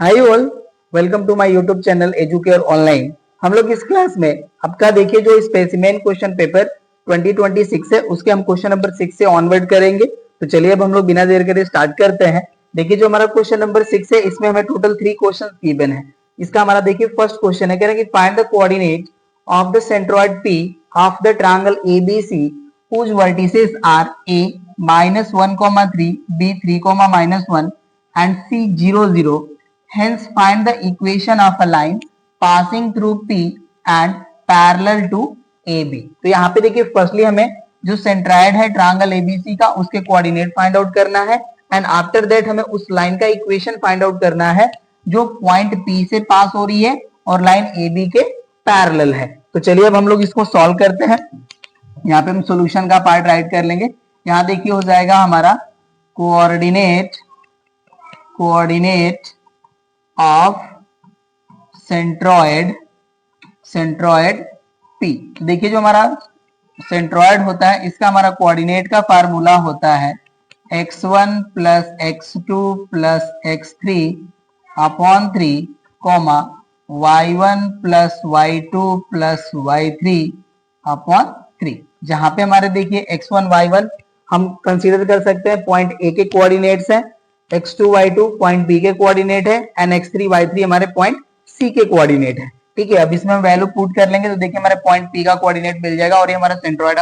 Hi all, welcome to my YouTube channel Educare online. हम लोग इस क्लास में आपका देखिए जो स्पेसिमेन क्वेश्चन पेपर 2026 है उसके हम क्वेश्चन नंबर 6 से ऑनवर्ड करेंगे। तो चलिए अब हम लोग बिना देर करे स्टार्ट करते हैं। देखिए जो हमारा क्वेश्चन नंबर 6 है इसमें हमें टोटल 3 क्वेश्चन गिवन है। इसका हमारा देखिए फर्स्ट क्वेश्चन है, कह रहे हैं कि find the coordinate of the centroid P of the triangle ABC whose vertices are A -1, 3, B 3, -1 and C 0, 0. Hence find the equation of a line passing through P and parallel to AB। तो यहाँ पे देखिए firstly हमें जो centroid है triangle ABC का उसके coordinate find out करना है एंड आफ्टर दैट हमें उस लाइन का इक्वेशन फाइंड आउट करना है जो पॉइंट P से पास हो रही है और लाइन AB के पैरेलल है। तो चलिए अब हम लोग इसको सॉल्व करते हैं। यहाँ पे हम सॉल्यूशन का पार्ट राइट कर लेंगे। यहाँ देखिए हो जाएगा हमारा कोऑर्डिनेट ऑफ सेंट्रॉइड P। देखिए जो हमारा सेंट्रॉइड होता है इसका हमारा कोऑर्डिनेट का फार्मूला होता है x1 plus x2 plus x3 upon 3 comma y1 plus y2 plus y3 upon 3। जहां पे हमारे देखिए x1 y1 हम कंसीडर कर सकते हैं पॉइंट A के कोऑर्डिनेट्स हैं, x2 y2 पॉइंट B के कोऑर्डिनेट है एंड x3 y3 हमारे पॉइंट C के कोऑर्डिनेट है। ठीक है, अब इसमें हम वैल्यू पुट कर लेंगे तो देखिए हमारे पॉइंट P का कोऑर्डिनेट मिल जाएगा और ये हमारा सेंट्रॉइड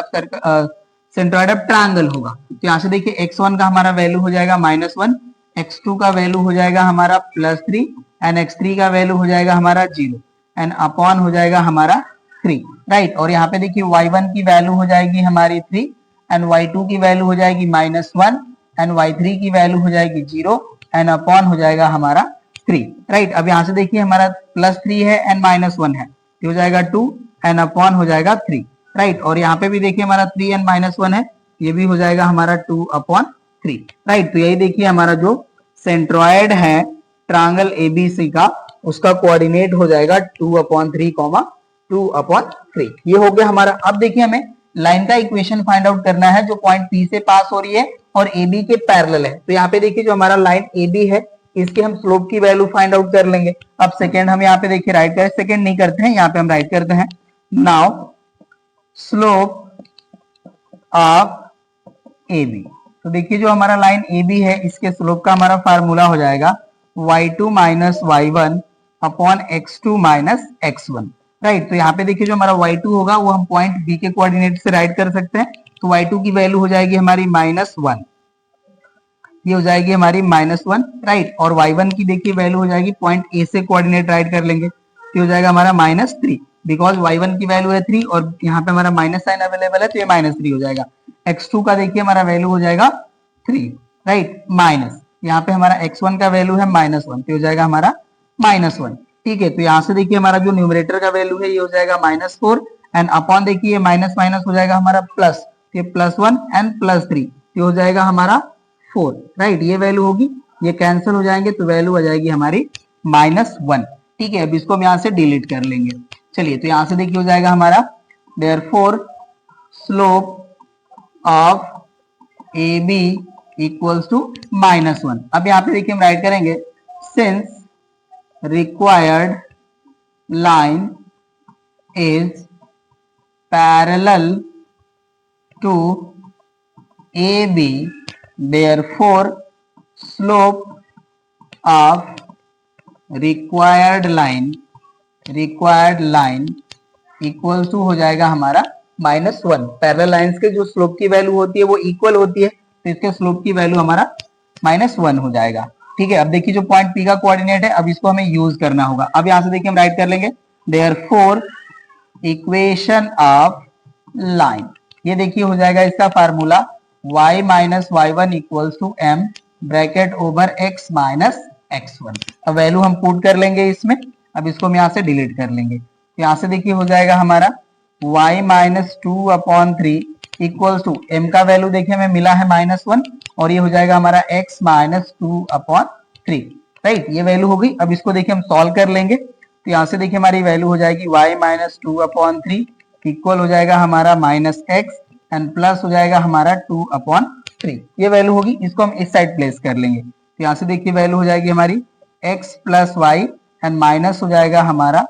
ऑफ ट्रायंगल होगा। तो यहाँ से देखिए x1 का हमारा वैल्यू हो जाएगा -1, x2 का वैल्यू हो जाएगा हमारा +3 एंड x3 का वैल्यू हो जाएगा हमारा 0 एंड अपॉन हो जाएगा हमारा 3, राइट। और यहाँ पे देखिए y1 की वैल्यू हो जाएगी हमारी 3 एंड y2 की वैल्यू हो जाएगी -1 एंड y3 की वैल्यू हो जाएगी 0 एंड अपॉन हो जाएगा हमारा 3, राइट। अब यहाँ से देखिए हमारा +3 है एंड -1 है, ये हो जाएगा 2 एंड अपॉन हो जाएगा 3, राइट। और यहाँ पे भी देखिए हमारा 3 एंड -1 है, ये भी हो जाएगा हमारा 2 अपॉन 3, राइट। तो यही देखिए हमारा जो सेंट्रॉइड है ट्रायंगल ABC का उसका कोऑर्डिनेट हो जाएगा 2/3, 2/3। ये हो गया हमारा। अब देखिए हमें लाइन का इक्वेशन फाइंड आउट करना है जो पॉइंट P से पास हो रही है और AB के पैरेलल है। तो यहाँ पे देखिए जो हमारा लाइन AB है इसके हम स्लोप की वैल्यू फाइंड आउट कर लेंगे। अब सेकेंड हम यहाँ पे देखिए राइट करें, सेकेंड नहीं करते हैं, यहाँ पे हम राइट करते हैं। Now slope of AB। तो देखिए जो हमारा लाइन AB है इसके स्लोप का हमारा फार्मूला हो जाएगा y2 minus y1 upon x2 minus x1, right. तो यहाँ पे देखिए जो हमारा y2 होगा वो हम पॉइंट B के कोऑर्डिनेट से राइट कर सकते हैं। तो y2 की वैल्यू हो जाएगी हमारी -1, ये हो जाएगी हमारी -1, राइट। और y1 की देखिए वैल्यू हो जाएगी पॉइंट A से कोऑर्डिनेट राइट कर लेंगे, ये हो जाएगा हमारा -3 बिकॉज y1 की वैल्यू है 3 और यहाँ पे हमारा माइनस साइन अवेलेबल है तो ये -3 हो जाएगा। x2 का देखिए हमारा वैल्यू हो जाएगा 3, राइट, माइनस यहाँ पे हमारा x1 का वैल्यू है -1 तो हो जाएगा हमारा -1, ठीक है। तो यहाँ से देखिए हमारा जो न्यूमरेटर का वैल्यू है ये हो जाएगा -4 एंड अपॉन देखिए माइनस माइनस हो जाएगा हमारा प्लस, ये +1 एंड +3 ये हो जाएगा हमारा 4, राइट। ये वैल्यू होगी, ये कैंसिल हो जाएंगे तो वैल्यू आ जाएगी हमारी -1, ठीक है। अब इसको हम यहाँ से डिलीट कर लेंगे। चलिए तो यहाँ से देखिए हो जाएगा हमारा therefore slope of AB equals to -1। अब यहाँ पे देखिए हम राइट करेंगे since required line is parallel to AB, therefore slope of required line equals to हो जाएगा हमारा -1। पैरेलल लाइंस के जो स्लोप की वैल्यू होती है वो इक्वल होती है तो इसके स्लोप की वैल्यू हमारा -1 हो जाएगा, ठीक है। अब देखिए जो पॉइंट P का कोऑर्डिनेट है अब इसको हमें यूज करना होगा। अब यहां से देखिए हम राइट कर लेंगे देयरफॉर इक्वेशन ऑफ लाइन, ये देखिए हो जाएगा इसका formula y minus y1 equals to m bracket over x minus x1। अब वैल्यू हम पुट कर लेंगे इसमें, अब इसको हम यहाँ से डिलीट कर लेंगे। तो यहाँ से देखिए हो जाएगा हमारा y minus 2/3 equals to m का वैल्यू देखिए हमें मिला है -1 और ये हो जाएगा हमारा x माइनस 2/3, राइट। ये वैल्यू होगी। अब इसको देखिए हम सॉल्व कर लेंगे तो यहाँ से देखिए हमारी वैल्यू हो जाएगी y माइनस 2/3 इक्वल हो जाएगा हमारा -x एंड प्लस हो जाएगा हमारा 2/3, ये वैल्यू होगी। इसको हम इस साइड प्लेस कर लेंगे तो यहाँ से देखिए वैल्यू हो जाएगी हमारी x plus y and minus हो जाएगा हमारा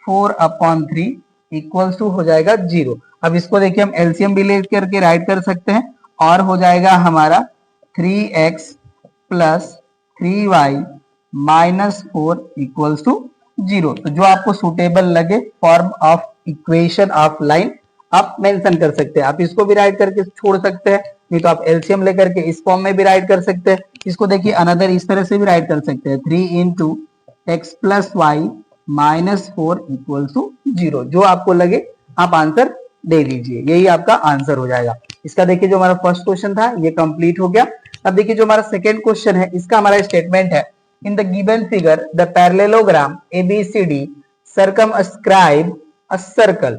4/3 इक्वल्स टू हो जाएगा 0। अब इसको देखिए हम एलसीएम भी ले करके राइट कर सकते हैं और हो जाएगा हमारा 3x plus 3y minus 4 equals to 0। तो जो आपको सुटेबल लगे form of equation of line आप मेंशन कर सकते हैं। आप इसको भी राइट करके छोड़ सकते हैं, नहीं तो आप एलसीएम लेकर के इस फॉर्म में भी राइट कर सकते हैं। इसको देखिए अनदर इस तरह से भी राइट कर सकते हैं 3 into x plus y minus 4 equal to 0। जो आपको लगे आप आंसर दे दीजिए, यही आपका आंसर हो जाएगा। इसका देखिए जो हमारा फर्स्ट क्वेश्चन था ये कंप्लीट हो गया। अब देखिए जो हमारा सेकेंड क्वेश्चन है इसका हमारा स्टेटमेंट है in the given figure the parallelogram ABCD circumscribe a circle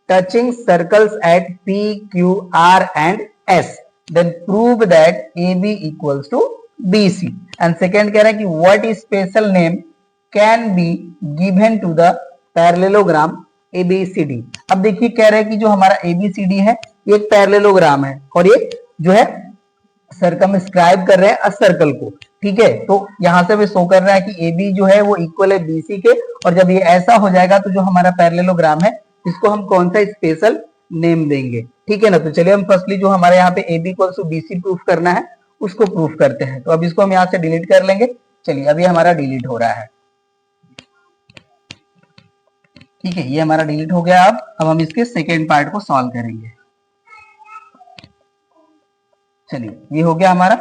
touching circles at P, Q, R and S. Then prove that AB equals to BC. And second कह रहा है कि what is special name can be given to the parallelogram ABCD. अब देखिए कह रहे हैं कि जो हमारा ABCD है ये एक पैरेललोग्राम है और ये जो है सर्कमस्क्राइब कर रहे हैं अ सर्कल को, ठीक है। तो यहां से भी शो कर रहा है कि AB जो है वो इक्वल है BC के, और जब ये ऐसा हो जाएगा तो जो हमारा पैरेललोग्राम है इसको हम कौन सा स्पेशल नेम देंगे, ठीक है ना। तो चलिए हम फर्स्टली जो हमारे यहाँ पे AB equals to BC proof करना है उसको प्रूफ करते हैं। तो अब इसको हम यहाँ से डिलीट कर लेंगे। चलिए अभी हमारा डिलीट हो रहा है, ठीक है, ये हमारा डिलीट हो गया। अब हम इसके सेकेंड पार्ट को सॉल्व करेंगे। चलिए ये हो गया हमारा।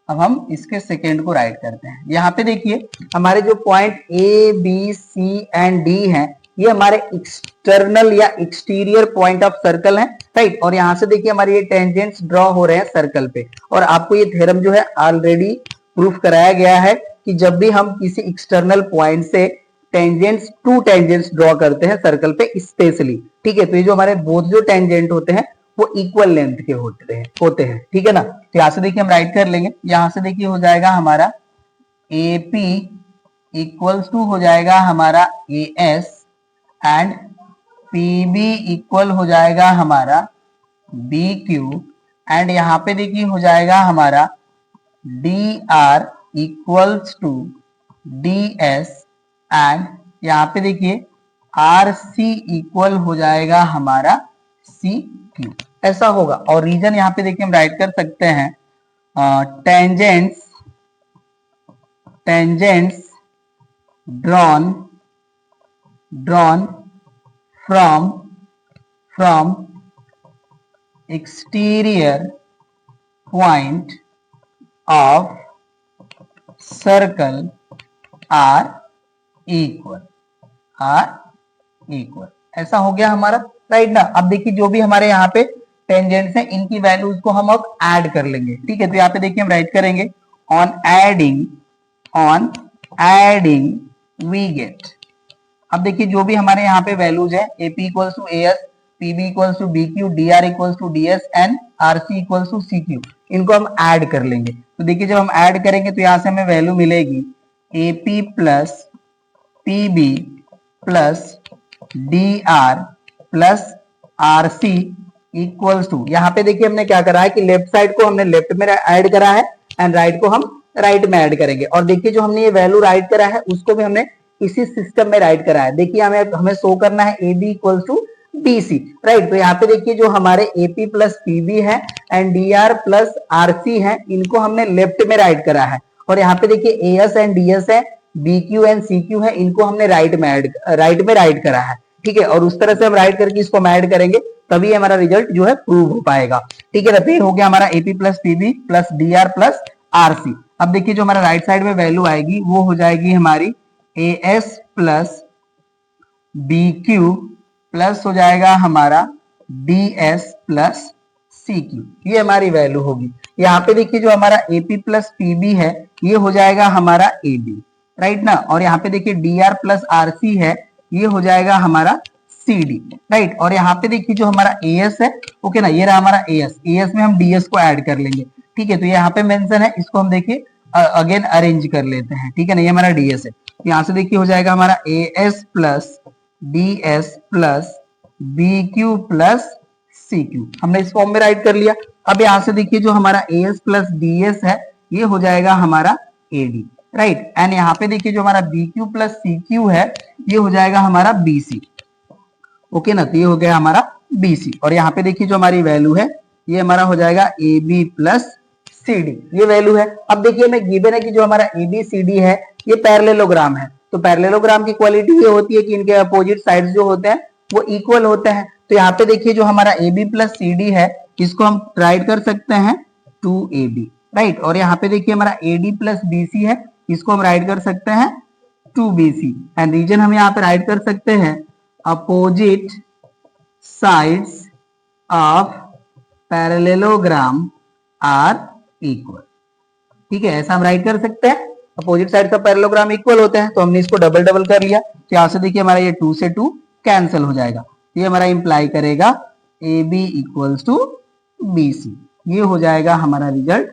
अब हम इसके सेकेंड को राइट करते हैं। यहाँ पे देखिए हमारे जो point A, B, C and D हैं ये हमारे एक्सटर्नल या एक्सटीरियर पॉइंट ऑफ सर्कल हैं, राइट। और यहाँ से देखिए हमारे ये टेंजेंट्स ड्रॉ हो रहे हैं सर्कल पे, और आपको ये थ्योरम जो है ऑलरेडी प्रूफ कराया गया है कि जब भी हम किसी एक्सटर्नल पॉइंट से टेंजेंट्स टू टेंजेंट्स ड्रॉ करते हैं सर्कल पे स्पेशली, ठीक है, तो ये जो हमारे बोथ जो टेंजेंट होते हैं वो इक्वल लेंथ के होते हैं, ठीक है ना। तो यहाँ से देखिए हम राइट कर लेंगे। यहाँ से देखिए हो जाएगा हमारा AP इक्वल्स टू हो जाएगा हमारा AS एंड PB इक्वल हो जाएगा हमारा BQ एंड यहाँ पे देखिए हो जाएगा हमारा DR equals to DS and यहाँ पे देखिए RC इक्वल हो जाएगा हमारा CQ, ऐसा होगा। और रीजन यहाँ पे देखिए हम राइट कर सकते हैं tangents drawn from exterior point of circle are equal, ऐसा हो गया हमारा, राइट ना। अब देखिए जो भी हमारे यहाँ पे टेंजेंट्स हैं इनकी वैल्यूज को हम अब ऐड कर लेंगे, ठीक है। तो यहाँ पे देखिए हम राइट करेंगे ऑन एडिंग वी गेट। अब देखिए जो भी हमारे यहाँ पे वैल्यूज है AP equals to AS, PB equals to BQ, DR equals to DS and RC equals to CQ, इनको हम ऐड कर लेंगे। तो देखिए जब हम ऐड करेंगे तो यहाँ से हमें वैल्यू मिलेगी AP plus PB plus DR plus RC equals to, यहाँ पे देखिए हमने क्या करा है कि लेफ्ट साइड को हमने लेफ्ट में ऐड करा है एंड राइट को हम राइट में ऐड करेंगे। और देखिए जो हमने ये वैल्यू राइट करा है उसको भी हमने इसी सिस्टम में राइट करा है। देखिए हमें शो करना है AB equals to BC, right. तो यहाँ पे देखिए जो हमारे AP प्लस PB है एंड DR प्लस RC है इनको हमने लेफ्ट में राइट करा है, और यहाँ पे देखिए AS एंड DS है, BQ एंड CQ है, इनको हमने राइट में राइट करा है, ठीक है। और उस तरह से हम राइट करके इसको ऐड करेंगे तभी हमारा रिजल्ट जो है प्रूव हो पाएगा, ठीक है ना। तो ये हो गया हमारा AP plus PB plus DR plus RC। अब देखिए जो हमारा राइट साइड में वैल्यू आएगी वो हो जाएगी हमारी AS प्लस BQ प्लस हो जाएगा हमारा DS प्लस CQ, ये हमारी वैल्यू होगी। यहाँ पे देखिए जो हमारा AP प्लस PB है ये हो जाएगा हमारा AB, राइट ना। और यहाँ पे देखिए DR प्लस RC है ये हो जाएगा हमारा CD, राइट। और यहाँ पे देखिए जो हमारा AS है, ओके ना, ये रहा हमारा AS में हम DS को ऐड कर लेंगे, ठीक है। तो यहाँ पे मेंशन है, इसको हम देखिए अगेन अरेंज कर लेते हैं, ठीक है ना। ये हमारा DS है, यहाँ से देखिए हो जाएगा हमारा AS plus DS plus BQ plus CQ, हमने इस फॉर्म में राइट कर लिया। अब यहाँ से देखिए जो हमारा AS प्लस DS है ये हो जाएगा हमारा AD, राइट। एंड यहाँ पे देखिए जो हमारा B Q plus C Q है ये हो जाएगा हमारा बी सी। ओके ना, तो ये हो गया हमारा बी सी। और यहाँ पे देखिए जो हमारी वैल्यू है ये हमारा हो जाएगा A B plus C D, ये वैल्यू है। अब देखिए हमें गिवन है कि जो हमारा ए बी सी डी है ये पैरेललोग्राम है, तो पैरेललोग्राम की क्वालिटी ये होती है कि इनके अपोजिट साइड्स जो होते हैं वो इक्वल होते हैं। तो यहाँ पे देखिए जो हमारा A B plus C D है इसको हम राइट कर सकते हैं 2ab, राइट। और यहाँ पे देखिए हमारा A D plus B C है, इसको हम राइट कर सकते हैं 2bc। एंड रीजन हम यहाँ पे राइट कर सकते हैं opposite sides of parallelogram are equal. ठीक है, ऐसा हम राइट कर सकते हैं, अपोजिट साइड का पैरेललोग्राम इक्वल होते हैं। तो हमने इसको डबल डबल कर लिया, तो यहाँ से देखिए हमारा ये 2 से 2 कैंसिल हो जाएगा। ये हमारा इंप्लाई करेगा A B equals to B C, ये हो जाएगा हमारा रिजल्ट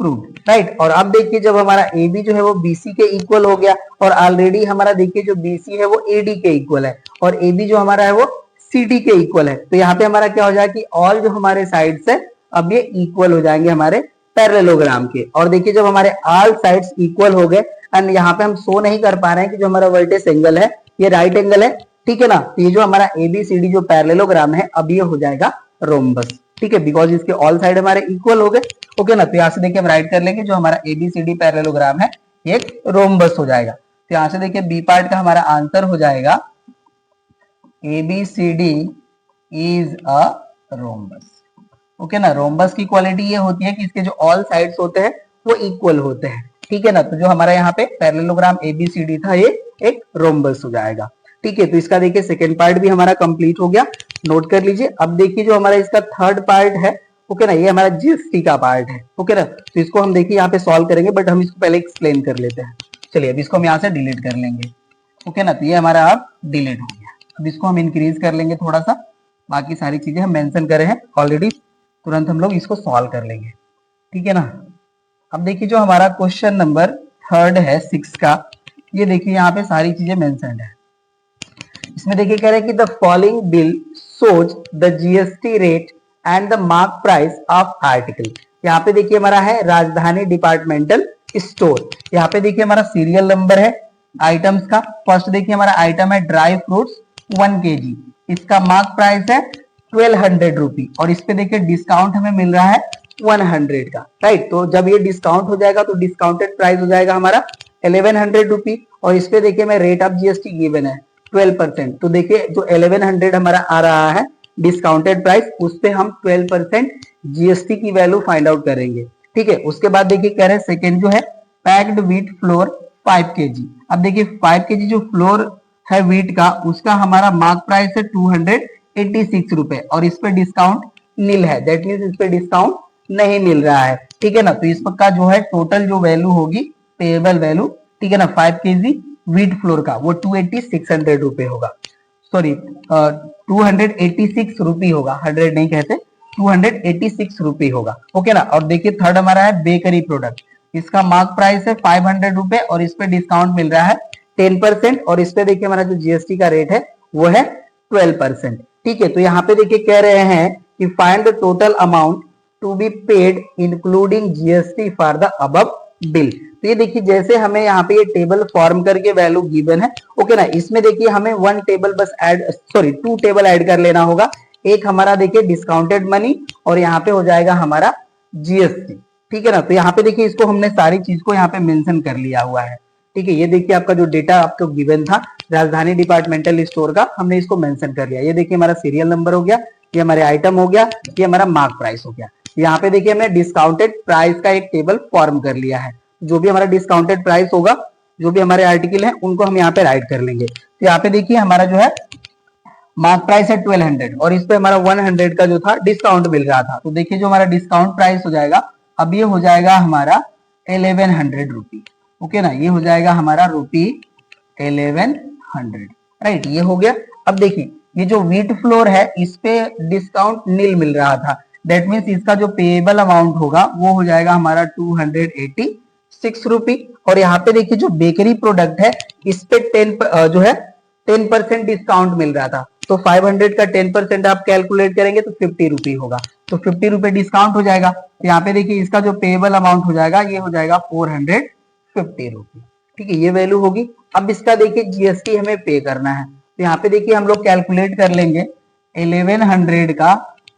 प्रूव्ड, राइट। और अब देखिए जब हमारा ए बी जो है वो बी सी के इक्वल हो गया, और ऑलरेडी हमारा देखिए जो बी सी है वो ए डी के इक्वल है, और ए बी जो हमारा है वो सी डी के इक्वल है। तो यहाँ पे हमारा क्या हो जाएगा कि ऑल जो हमारे साइड्स है अब ये इक्वल हो जाएंगे हमारे पैरेललोग्राम के। और देखिए जब हमारे ऑल साइड्स इक्वल हो गए, एंड यहाँ पे हम शो नहीं कर पा रहे हैं कि जो हमारा वर्टेक्स एंगल है ये राइट एंगल है, ठीक है ना। तो ये जो हमारा ए बी सी डी जो पैरेललोग्राम है अब ये हो जाएगा रोम्बस, ठीक है, बिकॉज इसके ऑल साइड हमारे इक्वल हो गए। ओके ना, तो यहाँ से देखिए हम राइट कर लेंगे जो हमारा A B C D parallelogram है ये एक रोम्बस हो जाएगा। तो यहाँ से देखिए बी पार्ट का हमारा आंसर हो जाएगा A B C D is a rhombus. Okay ना, रोम्बस की क्वालिटी ये होती है कि इसके जो ऑल साइड्स होते हैं वो इक्वल होते हैं, ठीक है ना। तो जो हमारा यहाँ पे parallelogram A B C D था ये एक रोम्बस हो जाएगा, ठीक है। तो इसका देखिए सेकेंड पार्ट भी हमारा कंप्लीट हो गया, नोट कर लीजिए। अब देखिए जो हमारा इसका थर्ड पार्ट है, ओके ना, ये हमारा जीएसटी का पार्ट है, ओके ना। तो इसको हम देखिए यहाँ पे सॉल्व करेंगे, बट हम इसको पहले एक्सप्लेन कर लेते हैं। चलिए अब इसको हम यहाँ से डिलीट कर लेंगे, ओके ना। तो ये हमारा अब डिलीट हो गया। अब इसको हम इंक्रीज कर लेंगे थोड़ा सा, बाकी सारी चीजें हम मेंशन करे हैं ऑलरेडी, तुरंत हम लोग इसको सॉल्व कर लेंगे, ठीक है ना। अब देखिए जो हमारा क्वेश्चन नंबर थर्ड है 6 का, ये देखिए यहाँ पे सारी चीजें मेंशन्ड है। इसमें देखिए कह रहे हैं कि the following bill shows the GST rate and the mark price of article. यहाँ पे देखिए हमारा है राजधानी डिपार्टमेंटल स्टोर। यहाँ पे देखिए हमारा सीरियल नंबर है आइटम्स का। फर्स्ट देखिए हमारा आइटम है ड्राई फ्रूट्स 1 kg, इसका मार्क प्राइस है 1200 रुपी, और इस पे देखिए डिस्काउंट हमें मिल रहा है 100 का, राइट। तो जब ये डिस्काउंट हो जाएगा तो डिस्काउंटेड प्राइस हो जाएगा हमारा 1100 रुपी, और इस पे देखिए मैं रेट ऑफ जीएसटी गिवन है 12%। तो देखिए जो 1100 हमारा आ रहा है डिस्काउंटेड प्राइस, उस पे हम 12% जीएसटी की वैल्यू फाइंड आउट करेंगे, ठीक है। उसके बाद देखिए कह रहे हैं सेकेंड जो है पैक्ड व्हीट फ्लोर 5 kg। अब देखिए 5 kg जो फ्लोर है व्हीट का, उसका हमारा मार्क प्राइस है 286 रुपए, और इस पे डिस्काउंट नील है, दैट मीन्स इस पे डिस्काउंट नहीं मिल रहा है, ठीक है ना। तो इसका जो है टोटल जो वैल्यू होगी पेएबल वैल्यू, ठीक है ना, 5 kg व्हीट फ्लोर का वो 286 रुपए होगा, सॉरी 286 रुपी होगा, 100 नहीं कहते, 286 रुपी होगा, ओके ना। और देखिए थर्ड हमारा है बेकरी प्रोडक्ट, इसका मार्क प्राइस है 500 रुपए, और इस पे डिस्काउंट मिल रहा है 10%, और इस पे देखिए हमारा जो जीएसटी का रेट है वो है 12%, ठीक है। तो यहाँ पे देखिए कह रहे हैं कि find the total amount to be paid including GST for the above bill. तो ये देखिए जैसे हमें यहाँ पे ये टेबल फॉर्म करके वैल्यू गिवन है, ओके ना, इसमें देखिए हमें 1 टेबल बस ऐड, सॉरी 2 टेबल ऐड कर लेना होगा। एक हमारा देखिए डिस्काउंटेड मनी, और यहाँ पे हो जाएगा हमारा जीएसटी, ठीक है ना। तो यहाँ पे देखिए इसको हमने सारी चीज को यहाँ पे मेंशन कर लिया हुआ है, ठीक है। ये देखिए आपका जो डेटा आपको गिवन था राजधानी डिपार्टमेंटल स्टोर का, हमने इसको मेंशन कर लिया। ये देखिए हमारा सीरियल नंबर हो गया, ये हमारे आइटम हो गया, ये हमारा मार्क प्राइस हो गया। यहाँ पे देखिए हमने डिस्काउंटेड प्राइस का एक टेबल फॉर्म कर लिया है। जो भी हमारा डिस्काउंटेड प्राइस होगा, जो भी हमारे आर्टिकल है उनको हम यहाँ पे राइट कर लेंगे। तो यहाँ पे देखिए हमारा जो है मार्क प्राइस है 1200, और इस पे हमारा 100 का जो था डिस्काउंट मिल रहा था। तो देखिए जो हमारा डिस्काउंट प्राइस हो जाएगा अब ये हो जाएगा हमारा 1100 रुपी, ओके ना, ये हो जाएगा हमारा रुपी 1100, राइट, ये हो गया। अब देखिए ये जो व्हीट फ्लोर है इस पे डिस्काउंट नील मिल रहा था, दैट मीन्स इसका जो पेएबल अमाउंट होगा वो हो जाएगा हमारा 286 रुपी। और यहाँ पे देखिए जो बेकरी प्रोडक्ट है इस पे 10% डिस्काउंट मिल रहा था, तो 500 का 10% आप कैलकुलेट करेंगे तो 50 रुपी होगा, तो 50 रुपए डिस्काउंट हो जाएगा। तो यहाँ पे देखिए इसका जो पेएबल अमाउंट हो जाएगा ये हो जाएगा 450 50 रुपी। ठीक है, ये वैल्यू होगी। अब इसका देखिए जीएसटी हमें पे करना है, तो यहाँ पे देखिए हम लोग कैलकुलेट कर लेंगे 1100 का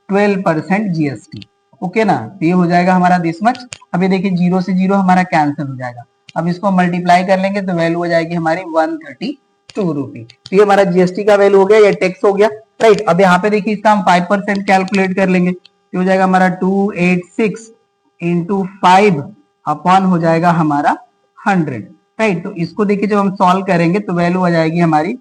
12% जीएसटी। ओके ना, तो ये हो जाएगा हमारा दिस मच। अब ये देखिए 0 से 0 हमारा कैंसिल हो जाएगा। अब इसको मल्टीप्लाई कर लेंगे तो वैल्यू हो जाएगी हमारी 132 रुपी। तो ये हमारा जीएसटी का वैल्यू हो गया, ये टैक्स हो गया, राइट। अब यहाँ पे देखिए इसका हम 5% कैलकुलेट कर लेंगे, तो हो जाएगा हमारा 286 इंटू 5 अपॉन हो जाएगा हमारा 100, राइट। तो इसको देखिए जब हम सॉल्व करेंगे तो वैल्यू आ जाएगी हमारी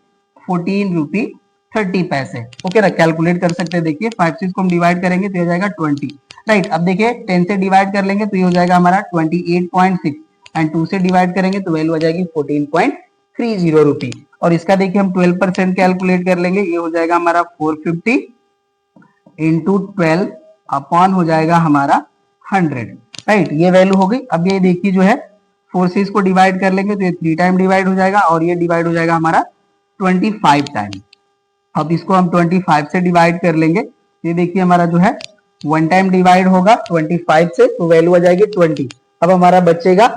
14 रुपी 30 पैसे। ओके ना, कैलकुलेट कर सकते हैं। देखिए 5 से इसको हम डिवाइड करेंगे तो हो जाएगा 20, राइट। अब देखिए 10 से डिवाइड कर लेंगे तो ये हो जाएगा हमारा 28.6 एंड 2 से डिवाइड करेंगे तो वैल्यू आ जाएगी 14.30 रुपी। और इसका देखिए हम 12% कैलकुलेट कर लेंगे, ये हो जाएगा हमारा 450 इंटू 12 अपॉन हो जाएगा हमारा 100, राइट। ये वैल्यू हो गई। अब ये देखिए जो है 4 से इसको डिवाइड कर लेंगे तो ये 3 टाइम डिवाइड हो जाएगा और ये डिवाइड हो जाएगा हमारा 25 टाइम। अब इसको हम 25 से डिवाइड कर लेंगे, ये देखिए हमारा जो है 1 टाइम डिवाइड होगा 25 से, तो वैल्यू आ जाएगी 20। अब हमारा बचेगा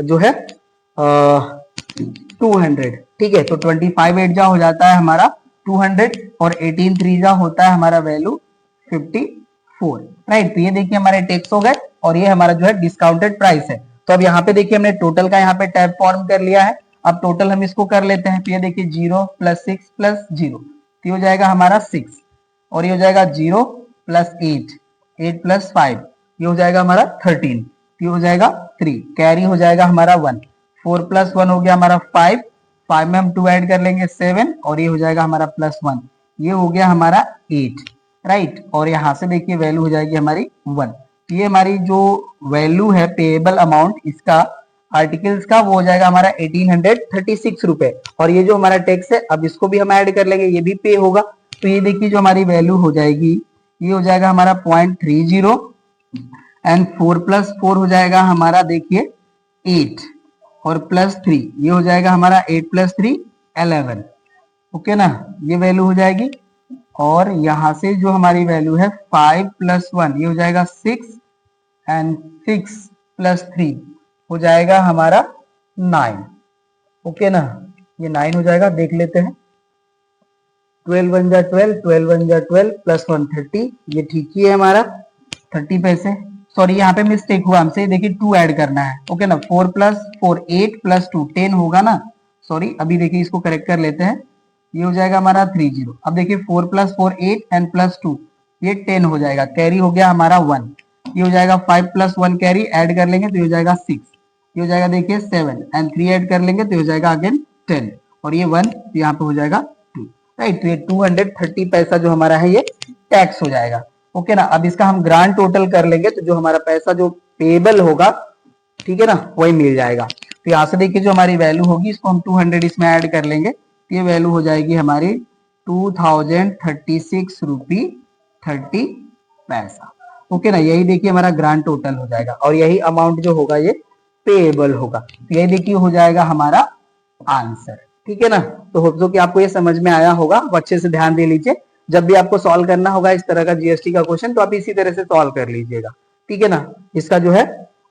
जो है 200, ठीक है। तो 25 8 जा हो जाता है हमारा 200 और 18 3 जा होता है हमारा वैल्यू 54, राइट। तो ये देखिए हमारे टैक्स हो गए और ये हमारा जो है डिस्काउंटेड प्राइस है। तो अब यहाँ पे देखिए हमने टोटल का यहाँ पे टैब फॉर्म कर लिया है। अब टोटल हम इसको कर लेते हैं, तो ये देखिए 0 + 6 + 0, तो ये हो जाएगा हमारा 6 और ये हो जाएगा 0 + 8 8 + 5, ये हो जाएगा हमारा 13, ये हो जाएगा 3, कैरी हो जाएगा हमारा 1, 4 + 1 हो गया हमारा 5, 5 में हम 2 ऐड कर लेंगे 7 और ये हो जाएगा हमारा +1, ये हो गया हमारा 8, राइट। और यहाँ से देखिए वैल्यू हो जाएगी हमारी 1। ये हमारी जो वैल्यू है पेएबल अमाउंट इसका आर्टिकल्स का, वो हो जाएगा हमारा 1836 रुपए। और ये जो हमारा टैक्स है अब इसको भी हम ऐड कर लेंगे, ये भी पे होगा। तो ये देखिए जो हमारी वैल्यू हो जाएगी ये हो जाएगा हमारा 0.30 एंड 4 + 4 हो जाएगा हमारा देखिए 8 और +3 ये हो जाएगा हमारा 8 + 3 11। ओके ना, ये वैल्यू हो जाएगी। और यहां से जो हमारी वैल्यू है 5 + 1 ये हो जाएगा 6 एंड 6 + 3 हो जाएगा हमारा 9। ओके ना, ये 9 हो जाएगा, देख लेते हैं। 12 × 1 = 12, 12 × 1 = 12 + 1 30, ये ठीक ही है हमारा 30 पैसे। सॉरी यहाँ पे मिस्टेक हुआ हमसे, देखिए 2 ऐड करना है। ओके ना, 4 + 4 8 + 2 10 होगा ना, सॉरी अभी देखिए इसको करेक्ट कर लेते हैं, ये हो जाएगा हमारा 30। अब देखिए 4 + 4 8 एंड +2 ये 10 हो जाएगा, कैरी हो गया हमारा 1, ये हो जाएगा 5 + 1 कैरी ऐड कर लेंगे तो ये हो जाएगा 6, ये हो जाएगा देखिए 7 एंड 3 ऐड कर लेंगे तो हो जाएगा अगेन 10 और ये 1 तो यहाँ पे हो जाएगा 2, राइट। तो ये 230 पैसा जो हमारा है ये टैक्स हो जाएगा। ओके ना, अब इसका हम ग्रांड टोटल कर लेंगे तो जो हमारा पैसा जो पेएबल होगा, ठीक है ना, वही मिल जाएगा। तो यहाँ से देखिए जो हमारी वैल्यू होगी इसको हम 200 इसमें ऐड कर लेंगे, ये वैल्यू हो जाएगी हमारी 2036 रुपी 30 पैसा। ओके ना, यही देखिए हमारा ग्रांड टोटल हो जाएगा और यही अमाउंट जो होगा ये पेएबल होगा। तो यही देखिए हो जाएगा हमारा आंसर, ठीक है ना। तो होप सो कि आपको ये समझ में आया होगा, तो अच्छे से ध्यान दे लीजिए। जब भी आपको सॉल्व करना होगा इस तरह का जीएसटी का क्वेश्चन तो आप इसी तरह से सॉल्व कर लीजिएगा, ठीक है ना। इसका जो है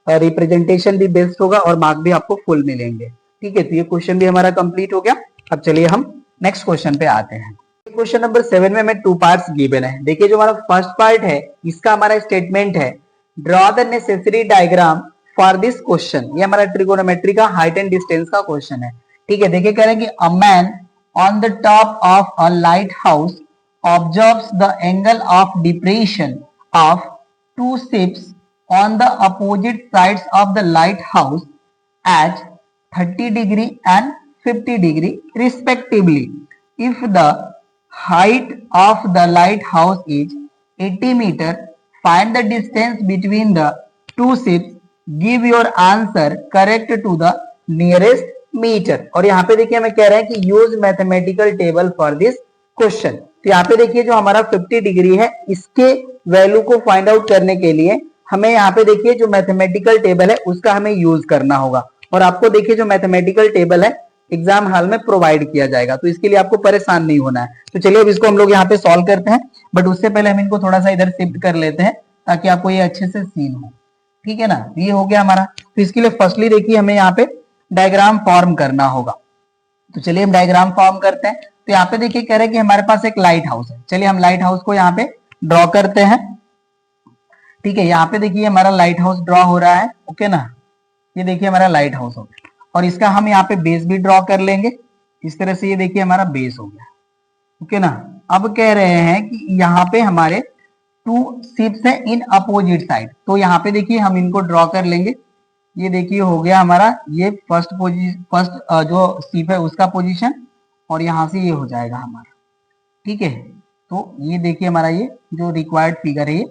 रिप्रेजेंटेशन भी बेस्ट होगा और मार्क भी आपको फुल मिलेंगे, ठीक है। तो ये क्वेश्चन भी हमारा कंप्लीट हो गया। अब चलिए हम नेक्स्ट क्वेश्चन पे आते हैं। क्वेश्चन नंबर 7 में हमें 2 पार्ट्स गिवन है। देखिए जो हमारा फर्स्ट पार्ट है इसका हमारा स्टेटमेंट है, draw the necessary diagram for this question. ये हमारा ट्रिगोनोमेट्री का हाइट एंड डिस्टेंस का क्वेश्चन है, ठीक है। देखिए कह रहे हैं कि a man on the top of a light house observes the angle of depression of 2 ships on the opposite sides of the lighthouse at 30 degree and 50 degree respectively. If the height of the lighthouse is 80 meter, find the distance between the 2 ships. Give your answer correct to the nearest meter. और यहाँ पे देखिए हमें कह रहे हैं कि use mathematical table for this question. तो यहाँ पे देखिए जो हमारा 50 डिग्री है इसके वैल्यू को फाइंड आउट करने के लिए हमें यहाँ पे देखिए जो मैथमेटिकल टेबल है उसका हमें यूज करना होगा। और आपको देखिए जो मैथमेटिकल टेबल है एग्जाम हॉल में प्रोवाइड किया जाएगा, तो इसके लिए आपको परेशान नहीं होना है। तो चलिए अब इसको हम लोग यहाँ पे सॉल्व करते हैं, बट उससे पहले हम इनको थोड़ा सा इधर शिफ्ट कर लेते हैं ताकि आपको ये अच्छे से सीन हो, ठीक है ना। ये हो गया हमारा। तो इसके लिए फर्स्टली देखिए हमें यहाँ पे डायग्राम फॉर्म करना होगा। तो चलिए हम डायग्राम फॉर्म करते हैं। तो यहाँ पे देखिए कह रहे हैं कि हमारे पास एक लाइट हाउस है। चलिए हम लाइट हाउस को यहाँ पे ड्रॉ करते हैं। ठीक है, यहाँ पे देखिए हमारा लाइट हाउस ड्रॉ हो रहा है। ओके ना, ये देखिए हमारा लाइट हाउस हो गया और इसका हम यहाँ पे बेस भी ड्रॉ कर लेंगे। इस तरह से ये देखिए हमारा बेस हो गया। ओके ना, अब कह रहे हैं कि यहाँ पे हमारे टू शिप्स है इन अपोजिट साइड। तो यहाँ पे देखिए हम इनको ड्रॉ कर लेंगे। ये देखिए हो गया हमारा ये फर्स्ट जो शिप है उसका पोजीशन और यहाँ से ये हो जाएगा हमारा। ठीक है, तो ये देखिए हमारा ये जो रिक्वायर्ड फिगर है ये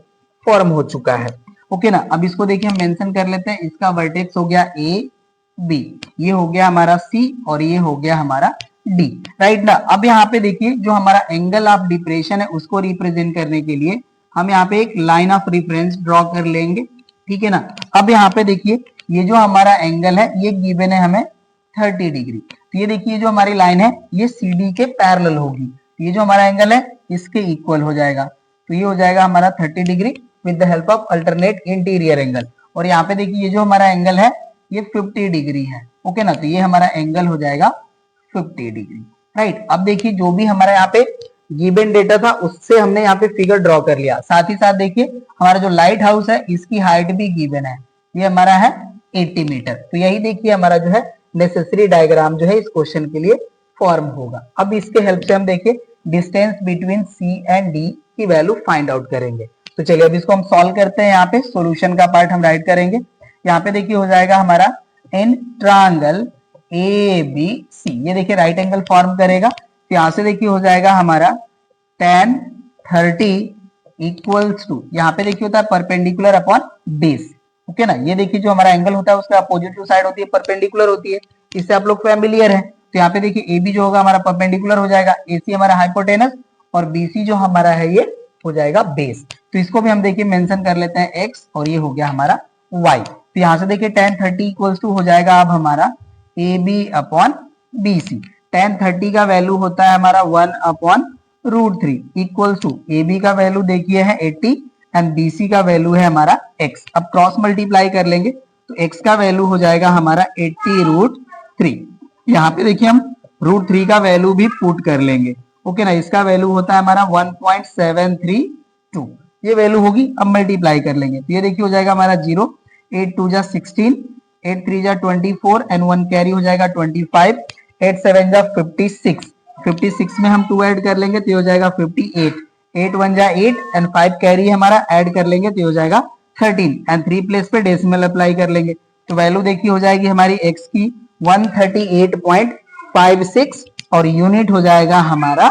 फॉर्म हो चुका है। ओके ना, अब इसको देखिए हम मेंशन कर लेते हैं। इसका वर्टेक्स हो गया ए बी, ये हो गया हमारा सी और ये हो गया हमारा डी। राइट ना, अब यहाँ पे देखिए जो हमारा एंगल ऑफ डिप्रेशन है उसको रिप्रेजेंट करने के लिए हम यहाँ पे एक लाइन ऑफ रेफरेंस ड्रॉ कर लेंगे। ठीक है ना, अब यहाँ पे देखिए ये जो हमारा एंगल है ये गिवन है हमें 30 डिग्री। तो ये देखिए जो हमारी लाइन है ये सी डी के पैरेलल होगी। ये जो हमारा एंगल है इसके इक्वल हो जाएगा। तो ये हो जाएगा हमारा 30 degree with the help of alternate interior angle. और यहाँ पे देखिए ये जो हमारा एंगल है ये 50 डिग्री है। ओके ना, तो ये हमारा एंगल हो जाएगा 50 डिग्री। राइट, अब देखिए जो भी हमारा यहाँ पे गिवन डेटा था उससे हमने यहाँ पे फिगर ड्रॉ कर लिया। साथ ही साथ देखिए हमारा जो लाइट हाउस है इसकी हाइट भी गिवन है, ये हमारा है 80 मीटर। तो यही देखिए हमारा जो है नेसेसरी डायग्राम जो है इस क्वेश्चन के लिए फॉर्म होगा। अब इसके हेल्प से हम देखिए distance between C and D की वैल्यू फाइंड आउट करेंगे। तो चलिए अब इसको हम सॉल्व करते हैं। यहाँ पे सॉल्यूशन का पार्ट हम राइट करेंगे। यहाँ पे देखिए हो जाएगा हमारा in triangle A B C, ये देखिए राइट एंगल फॉर्म करेगा। तो यहाँ से देखिए हो जाएगा हमारा tan 30 इक्वल्स टू, यहाँ पे देखिए होता है परपेंडिकुलर अपॉन बेस। ओके ना, ये देखिए जो हमारा एंगल होता है उसका अपोजिट साइड होती है परपेंडिकुलर होती है, इससे आप लोग फैमिलियर है। तो यहाँ पे देखिए ए बी जो होगा हमारा परपेंडिकुलर हो जाएगा, ए सी हमारा हाइपोटेनस और बी सी जो हमारा है ये हो जाएगा बेस। तो इसको भी हम देखिए मेंशन कर लेते हैं x और ये हो गया हमारा y। तो यहाँ से देखिए tan 30 इक्वल्स टू हो जाएगा अब हमारा A B upon B C. tan 30 का वैल्यू होता है हमारा 1 upon √3 equals to A B का वैल्यू देखिए है 80 एंड बी सी का वैल्यू है हमारा x। अब क्रॉस मल्टीप्लाई कर लेंगे तो x का वैल्यू हो जाएगा हमारा 80√3। यहाँ पे देखिए हम √3 का वैल्यू भी पुट कर लेंगे। ओके ना, इसका वैल्यू होता है हमारा 1.732, ये वैल्यू होगी। अब मल्टीप्लाई कर लेंगे तो ये देखिए हो जाएगा हमारा 0, 8 2 जा 16, 8 3 जा 24 एंड 1 कैरी हो जाएगा 25, 8 7 जा 56, 56 में हम 2 ऐड कर लेंगे तो ये हो जाएगा 58, 8 1 जा 8 एंड 5 कैरी हमारा ऐड कर लेंगे तो ये हो जाएगा 13 एंड 3 प्लेस पे डेसिमल अप्लाई कर लेंगे तो वैल्यू देखिए हो जाएगी हमारी x की 138.56 और यूनिट हो जाएगा हमारा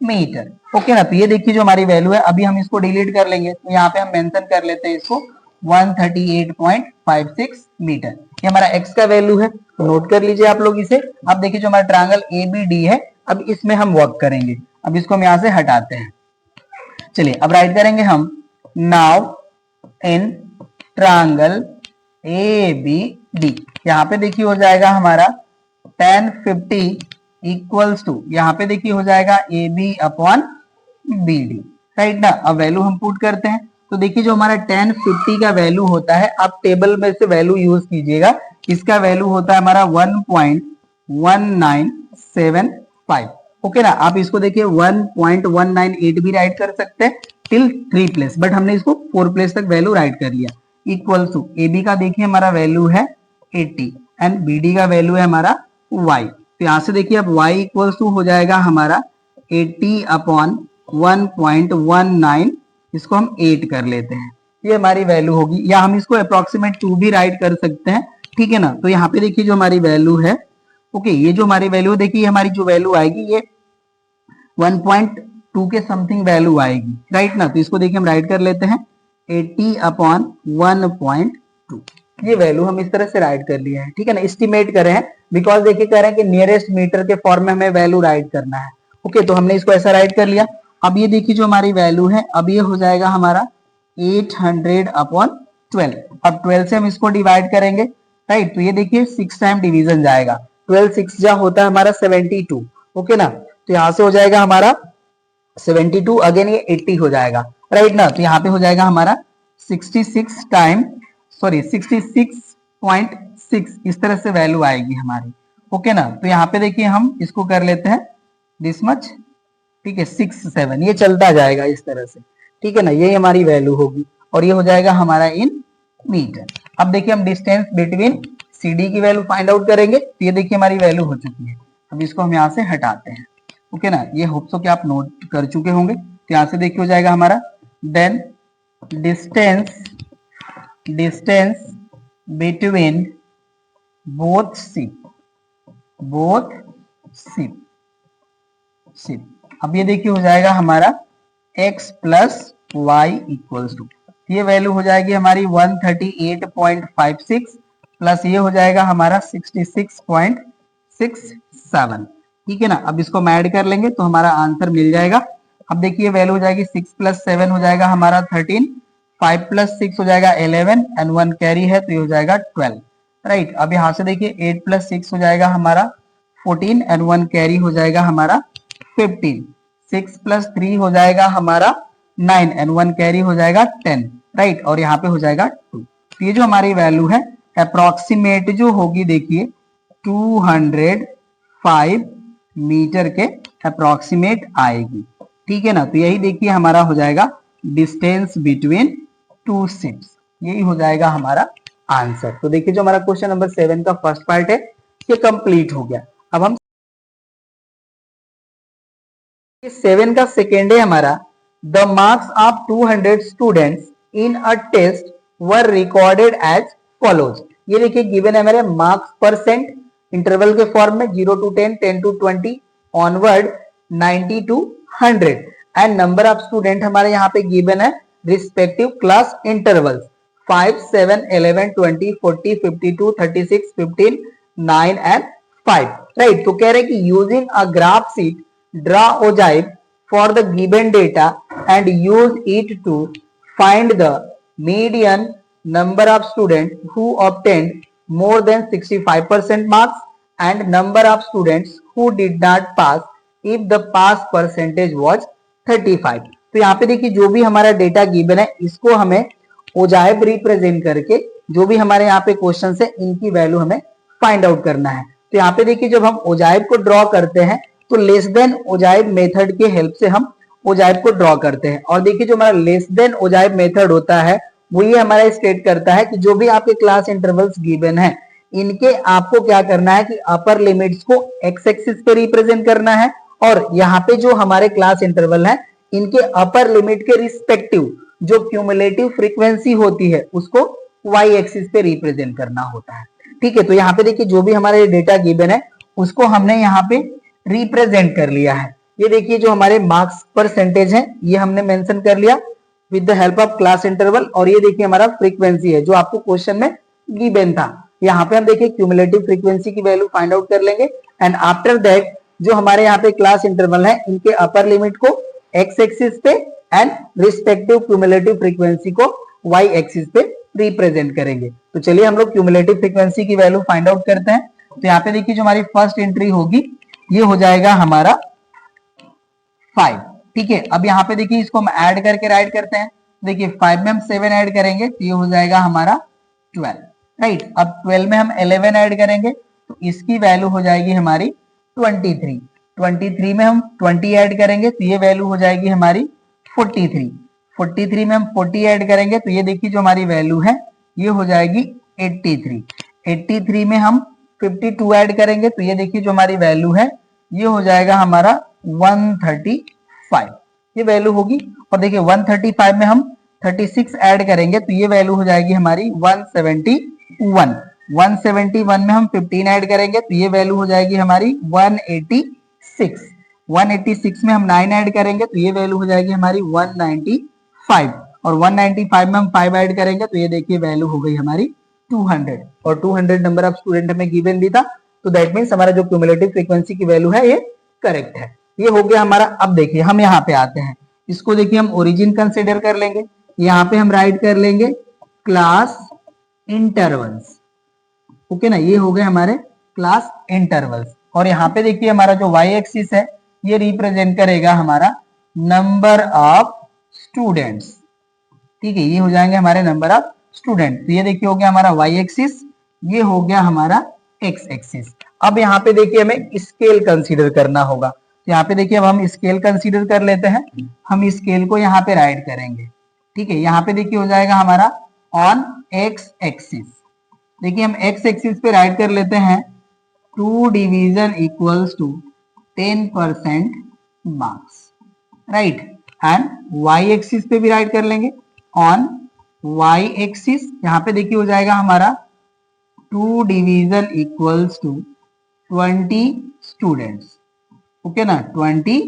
मीटर। ओके ना, तो ये देखिए जो हमारी वैल्यू है अभी हम इसको डिलीट कर लेंगे तो यहाँ पे हम मेंशन कर लेते हैं इसको 138.56 मीटर। ये हमारा x का वैल्यू है, तो नोट कर लीजिए आप लोग इसे। अब देखिए जो हमारा ट्रायंगल ABD है अब इसमें हम वर्क करेंगे। अब इसको हम यहाँ से हटाते हैं। चलिए अब राइट करेंगे हम नाउ इन ट्रायंगल ABD। यहाँ पे देखिए हो जाएगा हमारा tan 50 इक्वल्स टू, यहाँ पे देखिए हो जाएगा AB अपॉन BD। राइट ना, अब वैल्यू हम पुट करते हैं तो देखिए जो हमारा tan 50 का वैल्यू होता है आप टेबल में से वैल्यू यूज कीजिएगा। इसका वैल्यू होता है हमारा 1.1975। ओके ना, आप इसको देखिए 1.198 भी राइट कर सकते हैं टिल 3 प्लेस, बट हमने इसको 4 प्लेस तक वैल्यू राइट कर लिया। इक्वल टू AB का देखिए हमारा वैल्यू है 80 एंड BD का वैल्यू है हमारा y। तो यहाँ से देखिए अब y इक्वल्स टू हो जाएगा हमारा 80 अपॉन 1.19, इसको हम 8 कर लेते हैं, ये हमारी वैल्यू होगी। या हम इसको अप्रोक्सीमेट 2 भी राइट कर सकते हैं। ठीक है ना, तो यहाँ पे देखिए जो हमारी वैल्यू है, ओके ये जो हमारी वैल्यू देखिए हमारी जो वैल्यू आएगी ये 1.2 के समथिंग वैल्यू आएगी। राइट ना, तो इसको देखिए हम राइट कर लेते हैं 80 अपॉन 1.2, ये वैल्यू हम इस तरह से राइट कर लिए हैं। ठीक है ना, एस्टिमेट कर रहे हैं बिकॉज देखिए कह रहे हैं कि नियरेस्ट मीटर के फॉर्म में हमें वैल्यू राइट करना है। ओके, तो हमने इसको ऐसा राइट कर लिया। अब ये देखिए जो हमारी वैल्यू है अब ये हो जाएगा हमारा 800 अपॉन 12। अब 12 से हम इसको डिवाइड करेंगे। राइट, तो ये देखिए 6 टाइम डिवीजन जाएगा, 12 6 जा होता है हमारा 72। ओके ना, तो यहाँ से हो जाएगा हमारा 72, अगेन ये 80 हो जाएगा। राइट ना, तो यहाँ पे हो जाएगा हमारा 66.7 6 इस तरह से वैल्यू आएगी हमारी। ओके ना, तो यहाँ पे देखिए हम इसको कर लेते हैं दिस मच, ठीक है, 6 7 ये चलता जाएगा इस तरह से, ठीक है ना, ये हमारी वैल्यू होगी और ये हो जाएगा हमारा इन मीटर। अब देखिए हम डिस्टेंस बिटवीन CD की वैल्यू फाइंड आउट करेंगे, तो ये देखिए हमारी वैल्यू हो चुकी है। अब इसको हम यहाँ से हटाते हैं। ओके ना, ये होप सो कि आप नोट कर चुके होंगे। तो यहाँ से देखिए हो जाएगा हमारा then distance between both ship. अब ये देखिए हो जाएगा हमारा x plus y equals to, ये वैल्यू हो जाएगी हमारी 138.56 प्लस ये हो जाएगा हमारा 66.67, ठीक है ना। अब इसको हम ऐड कर लेंगे तो हमारा आंसर मिल जाएगा। अब देखिए वैल्यू हो जाएगी 6 प्लस 7 हो जाएगा हमारा 13, 5 प्लस 6 हो जाएगा 11 एंड 1 कैरी है तो ये हो जाएगा 12, राइट। अब यहाँ से देखिए 8 प्लस 6 हो जाएगा हमारा 14 एंड 1 कैरी हो जाएगा हमारा 15, 6 प्लस 3 हो जाएगा हमारा 9 एंड 1 कैरी हो जाएगा 10, राइट। और यहाँ पे हो जाएगा 2। तो ये जो हमारी वैल्यू है अप्रोक्सीमेट जो होगी देखिए 205 मीटर के अप्रोक्सीमेट आएगी, ठीक है ना। तो यही देखिए हमारा हो जाएगा डिस्टेंस बिटवीन टू शिप्स, यही हो जाएगा हमारा आंसर। तो देखिए जो हमारा क्वेश्चन नंबर 7 का फर्स्ट पार्ट है ये कंप्लीट हो गया। अब हम 7 का सेकेंड है हमारा the marks of 200 students in a test were recorded as follows. ये देखिए गिवन है हमारे मार्क्स परसेंट इंटरवल के फॉर्म में 0 to 10, 10 to 20 onward 90 to 100 and number of student हमारे यहाँ पे गिवन है respective class intervals 5, 7, 11, 20, 40, 52, 36, 15, 9 and 5, right. तो कह रहे हैं कि using a graph sheet draw ogive for the given data and use it to find the median number of students who obtained more than 65% marks and number of students who did not pass if the pass percentage was 35। तो यहाँ पे देखिए जो भी हमारा data given है इसको हमें ओजाइव रिप्रेजेंट करके जो भी हमारे यहाँ पे क्वेश्चन है इनकी वैल्यू हमें फाइंड आउट करना है। तो यहाँ पे देखिए जब हम ओजाइव को ड्रॉ करते हैं तो लेस देन ओजाइव मेथड के हेल्प से हम ओजाइव को ड्रॉ करते हैं। और देखिए जो हमारा लेस देन ओजाइव मेथड होता है वो ये हमारा स्टेट करता है कि जो भी आपके क्लास इंटरवल्स गिवन है इनके आपको क्या करना है कि अपर लिमिट्स को एक्स एक्सिस पे रिप्रेजेंट करना है और यहाँ पे जो हमारे क्लास इंटरवल है इनके अपर लिमिट के रिस्पेक्टिव जो क्यूमुलेटिव फ्रीक्वेंसी होती है उसको वाई एक्सिस पे रिप्रेजेंट करना होता है, ठीक है। तो यहाँ पे देखिए जो भी हमारे डेटा गिवन है उसको हमने यहाँ पे रिप्रेजेंट कर लिया है। ये देखिए जो हमारे मार्क्स परसेंटेज है ये हमने मेंशन कर लिया with the help of class interval और ये देखिए हमारा फ्रीक्वेंसी है जो आपको क्वेश्चन में गिवन था। यहाँ पे हम देखिए क्यूमुलेटिव फ्रीक्वेंसी की वैल्यू फाइंड आउट कर लेंगे एंड आफ्टर दैट जो हमारे यहाँ पे क्लास इंटरवल है इनके अपर लिमिट को एक्स एक्सिस पे एंड रिस्पेक्टिव क्यूमुलेटिव फ्रीक्वेंसी को वाई एक्सिस पे रिप्रेजेंट करेंगे। तो चलिए हम लोग क्यूमुलेटिव फ्रीक्वेंसी की वैल्यू फाइंड आउट करते हैं। तो यहाँ पे देखिए जो हमारी फर्स्ट एंट्री होगी ये हो जाएगा हमारा 5, ठीक है। अब यहाँ पे देखिए इसको हम ऐड करके राइट करते हैं। देखिए 5 में हम 7 ऐड करेंगे तो ये हो जाएगा हमारा 12, राइट। अब 12 में हम 11 ऐड करेंगे तो इसकी वैल्यू हो जाएगी हमारी 23, 23 में हम 20 ऐड करेंगे तो ये वैल्यू हो जाएगी हमारी 43, 43 में हम 40 ऐड करेंगे तो ये देखिए जो हमारी वैल्यू है ये हो जाएगी 83, 83 में हम 52 ऐड करेंगे तो ये देखिए जो हमारी वैल्यू है ये हो जाएगा हमारा 135, ये वैल्यू होगी। और देखिए 135 में हम 36 ऐड करेंगे तो ये वैल्यू हो जाएगी हमारी 171, 171 में हम 15 ऐड करेंगे तो ये वैल्यू हो जाएगी हमारी 186, 186 में हम 9 ऐड करेंगे तो ये वैल्यू हो जाएगी हमारी 195 और 195 में हम 5 ऐड करेंगे तो ये देखिए वैल्यू हो गई हमारी 200 और 200 नंबर ऑफ स्टूडेंट हमें गिवन भी था तो दैट मींस हमारा जो क्यूमुलेटिव फ्रीक्वेंसी की वैल्यू है ये करेक्ट है। ये हो गया हमारा। अब देखिए हम यहाँ पे आते हैं, इसको देखिए हम ओरिजिन कंसिडर कर लेंगे। यहाँ पे हम राइट कर लेंगे क्लास इंटरवल्स, ओके ना, ये हो गए हमारे क्लास इंटरवल्स। और यहाँ पे देखिए हमारा जो वाई एक्सिस है ये रिप्रेजेंट करेगा हमारा नंबर ऑफ स्टूडेंट्स, ठीक है, ये हो जाएंगे हमारे नंबर ऑफ स्टूडेंट। तो ये देखिए हो गया हमारा वाई एक्सिस, ये हो गया हमारा एक्स एक्सिस। अब यहाँ पे देखिए हमें स्केल कंसीडर करना होगा, तो यहाँ पे देखिए अब हम स्केल कंसीडर कर लेते हैं। हम स्केल को यहाँ पे राइट करेंगे, ठीक है। यहाँ पे देखिए हो जाएगा हमारा ऑन एक्स एक्सिस, देखिए हम एक्स एक्सिस पे राइट कर लेते हैं 2 division equals to 10% marks, right. And y axis पे भी राइट कर लेंगे ऑन वाई एक्सिस, यहाँ पे देखिए हो जाएगा हमारा 2 division equals to 20 students, okay ना, 20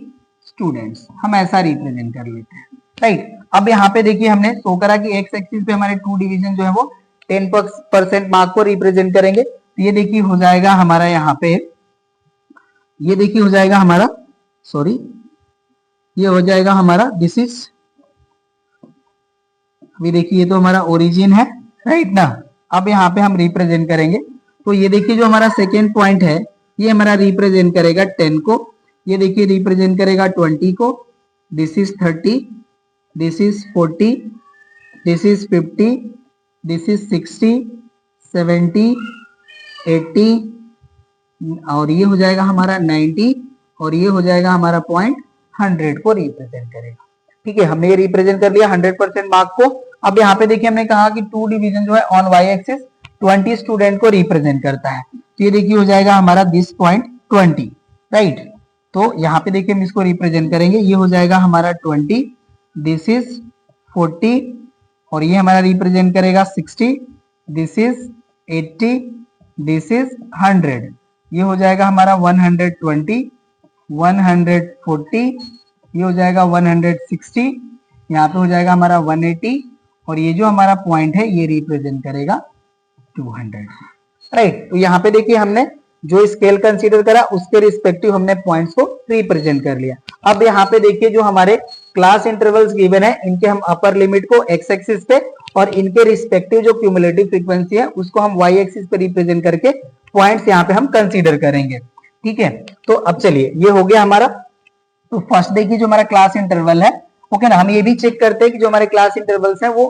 स्टूडेंट्स, हम ऐसा रिप्रेजेंट कर लेते हैं, राइट। अब यहाँ पे देखिए हमने शो करा कि एक्स एक्सिस पे हमारे 2 डिवीजन जो है वो 10% मार्क को रिप्रेजेंट करेंगे। तो ये देखिए हो जाएगा हमारा यहाँ पे, ये देखिए हो जाएगा हमारा, सॉरी ये हो जाएगा हमारा दिस इज, अभी देखिए ये तो हमारा ओरिजिन है, राइट ना। अब यहाँ पे हम रिप्रेजेंट करेंगे, तो ये देखिए जो हमारा सेकेंड पॉइंट है ये हमारा रिप्रेजेंट करेगा 10 को, ये देखिए रिप्रेजेंट करेगा 20 को, this is 30, this is 40, this is 50, this is 60, 70, 80 और ये हो जाएगा हमारा 90 और ये हो जाएगा हमारा पॉइंट 100 को रिप्रेजेंट करेगा, ठीक है। हमने ये रिप्रेजेंट कर लिया 100% मार्क को। अब यहाँ पे देखिए हमने कहा कि 2 डिवीजन जो है ऑन वाई एक्सिस 20 स्टूडेंट को रिप्रेजेंट करता है, तो ये देखिए हो जाएगा हमारा दिस पॉइंट 20, राइट। तो यहाँ पे देखिए हम इसको रिप्रेजेंट करेंगे, ये हो जाएगा हमारा 20, दिस इज 40 और ये हमारा रिप्रेजेंट करेगा 60, दिस इज 80, दिस इज 100, ये हो जाएगा हमारा 120, 140, ये हो जाएगा 160, यहाँ पे हो जाएगा हमारा 180 और ये जो हमारा पॉइंट है ये रिप्रेजेंट करेगा 200, राइट। तो यहाँ पे देखिए हमने जो स्केल कंसीडर करा उसके रिस्पेक्टिव हमने पॉइंट्स को रिप्रेजेंट कर लिया। अब यहाँ पे देखिए जो हमारे क्लास इंटरवल्स गिवन है इनके हम अपर लिमिट को एक्स एक्सिस पे और इनके रिस्पेक्टिव जो क्यूमुलेटिव फ्रीक्वेंसी है उसको हम वाई एक्सिस पे रिप्रेजेंट करके पॉइंट्स यहाँ पे हम कंसीडर करेंगे, ठीक है। तो अब चलिए ये हो गया हमारा, तो फर्स्ट देखिए जो हमारा क्लास इंटरवल है, ओके ना, हम ये भी चेक करते हैं कि जो हमारे क्लास इंटरवल्स हैं वो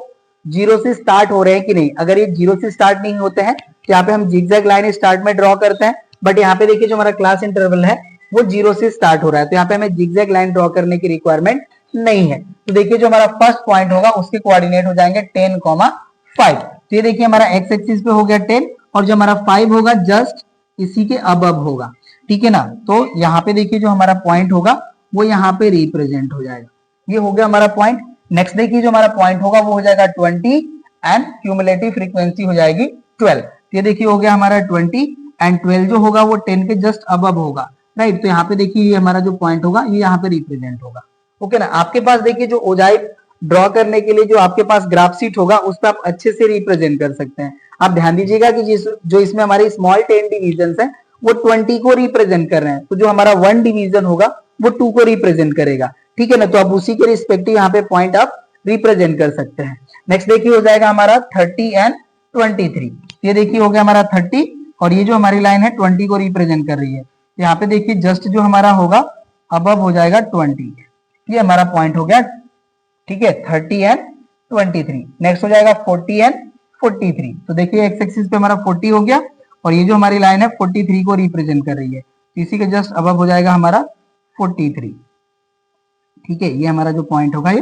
0 से स्टार्ट हो रहे हैं कि नहीं। अगर ये 0 से स्टार्ट नहीं होते हैं तो यहाँ पे हम जिगजैग लाइन स्टार्ट में ड्रॉ करते हैं, बट यहाँ पे देखिए जो हमारा क्लास इंटरवल है वो 0 से स्टार्ट हो रहा है, तो यहाँ पे हमें जिगजैग लाइन ड्रॉ करने की रिक्वायरमेंट नहीं है। तो देखिए जो हमारा फर्स्ट पॉइंट होगा उसके कोऑर्डिनेट हो जाएंगे 10,5। तो ये देखिए हमारा एक्स एक्सिस पे हो गया 10 और जो हमारा 5 होगा जस्ट इसी के अबव होगा, ठीक है ना। तो यहाँ पे देखिए जो हमारा पॉइंट होगा वो यहाँ पे रिप्रेजेंट हो जाएगा, ये हो गया हमारा पॉइंट। नेक्स्ट देखिए जो हमारा पॉइंट होगा वो हो जाएगा 20 एंड क्यूमुलेटिव फ्रीक्वेंसी हो जाएगी 12। ये देखिए हो गया हमारा 20 एंड 12 जो होगा वो 10 के जस्ट अबव होगा, राइट। तो यहाँ पे देखिए ये हमारा जो पॉइंट होगा ये यहाँ पे रिप्रेजेंट होगा, ओके ना। आपके पास देखिए जो ओजाइव ड्रॉ करने के लिए जो आपके पास ग्राफ शीट होगा उस पर आप अच्छे से रिप्रेजेंट कर सकते हैं। आप ध्यान दीजिएगा कि जो इसमें हमारे स्मॉल 10 डिवीजन है वो 20 को रिप्रेजेंट कर रहे हैं, तो जो हमारा 1 डिवीजन होगा वो 2 को रिप्रेजेंट करेगा, ठीक है ना। तो आप उसी के रिस्पेक्टिव यहाँ पे पॉइंट आप रिप्रेजेंट कर सकते हैं। नेक्स्ट देखिए हो जाएगा हमारा 30 एंड 23। ये देखिए हो गया हमारा 30 और ये जो हमारी लाइन है 20 को रिप्रेजेंट कर रही है। यहाँ पे देखिए जस्ट जो हमारा होगा अबव हो जाएगा 20, ये हमारा पॉइंट हो गया, ठीक है, 30 एंड 23। नेक्स्ट हो जाएगा 40 एंड 43। तो देखिए एक्स एक्सिस पे हमारा 40 हो गया और ये जो हमारी लाइन है 43 को रिप्रेजेंट कर रही है, इसी के जस्ट अबव हो जाएगा हमारा 43, ठीक है। ये हमारा जो पॉइंट होगा ये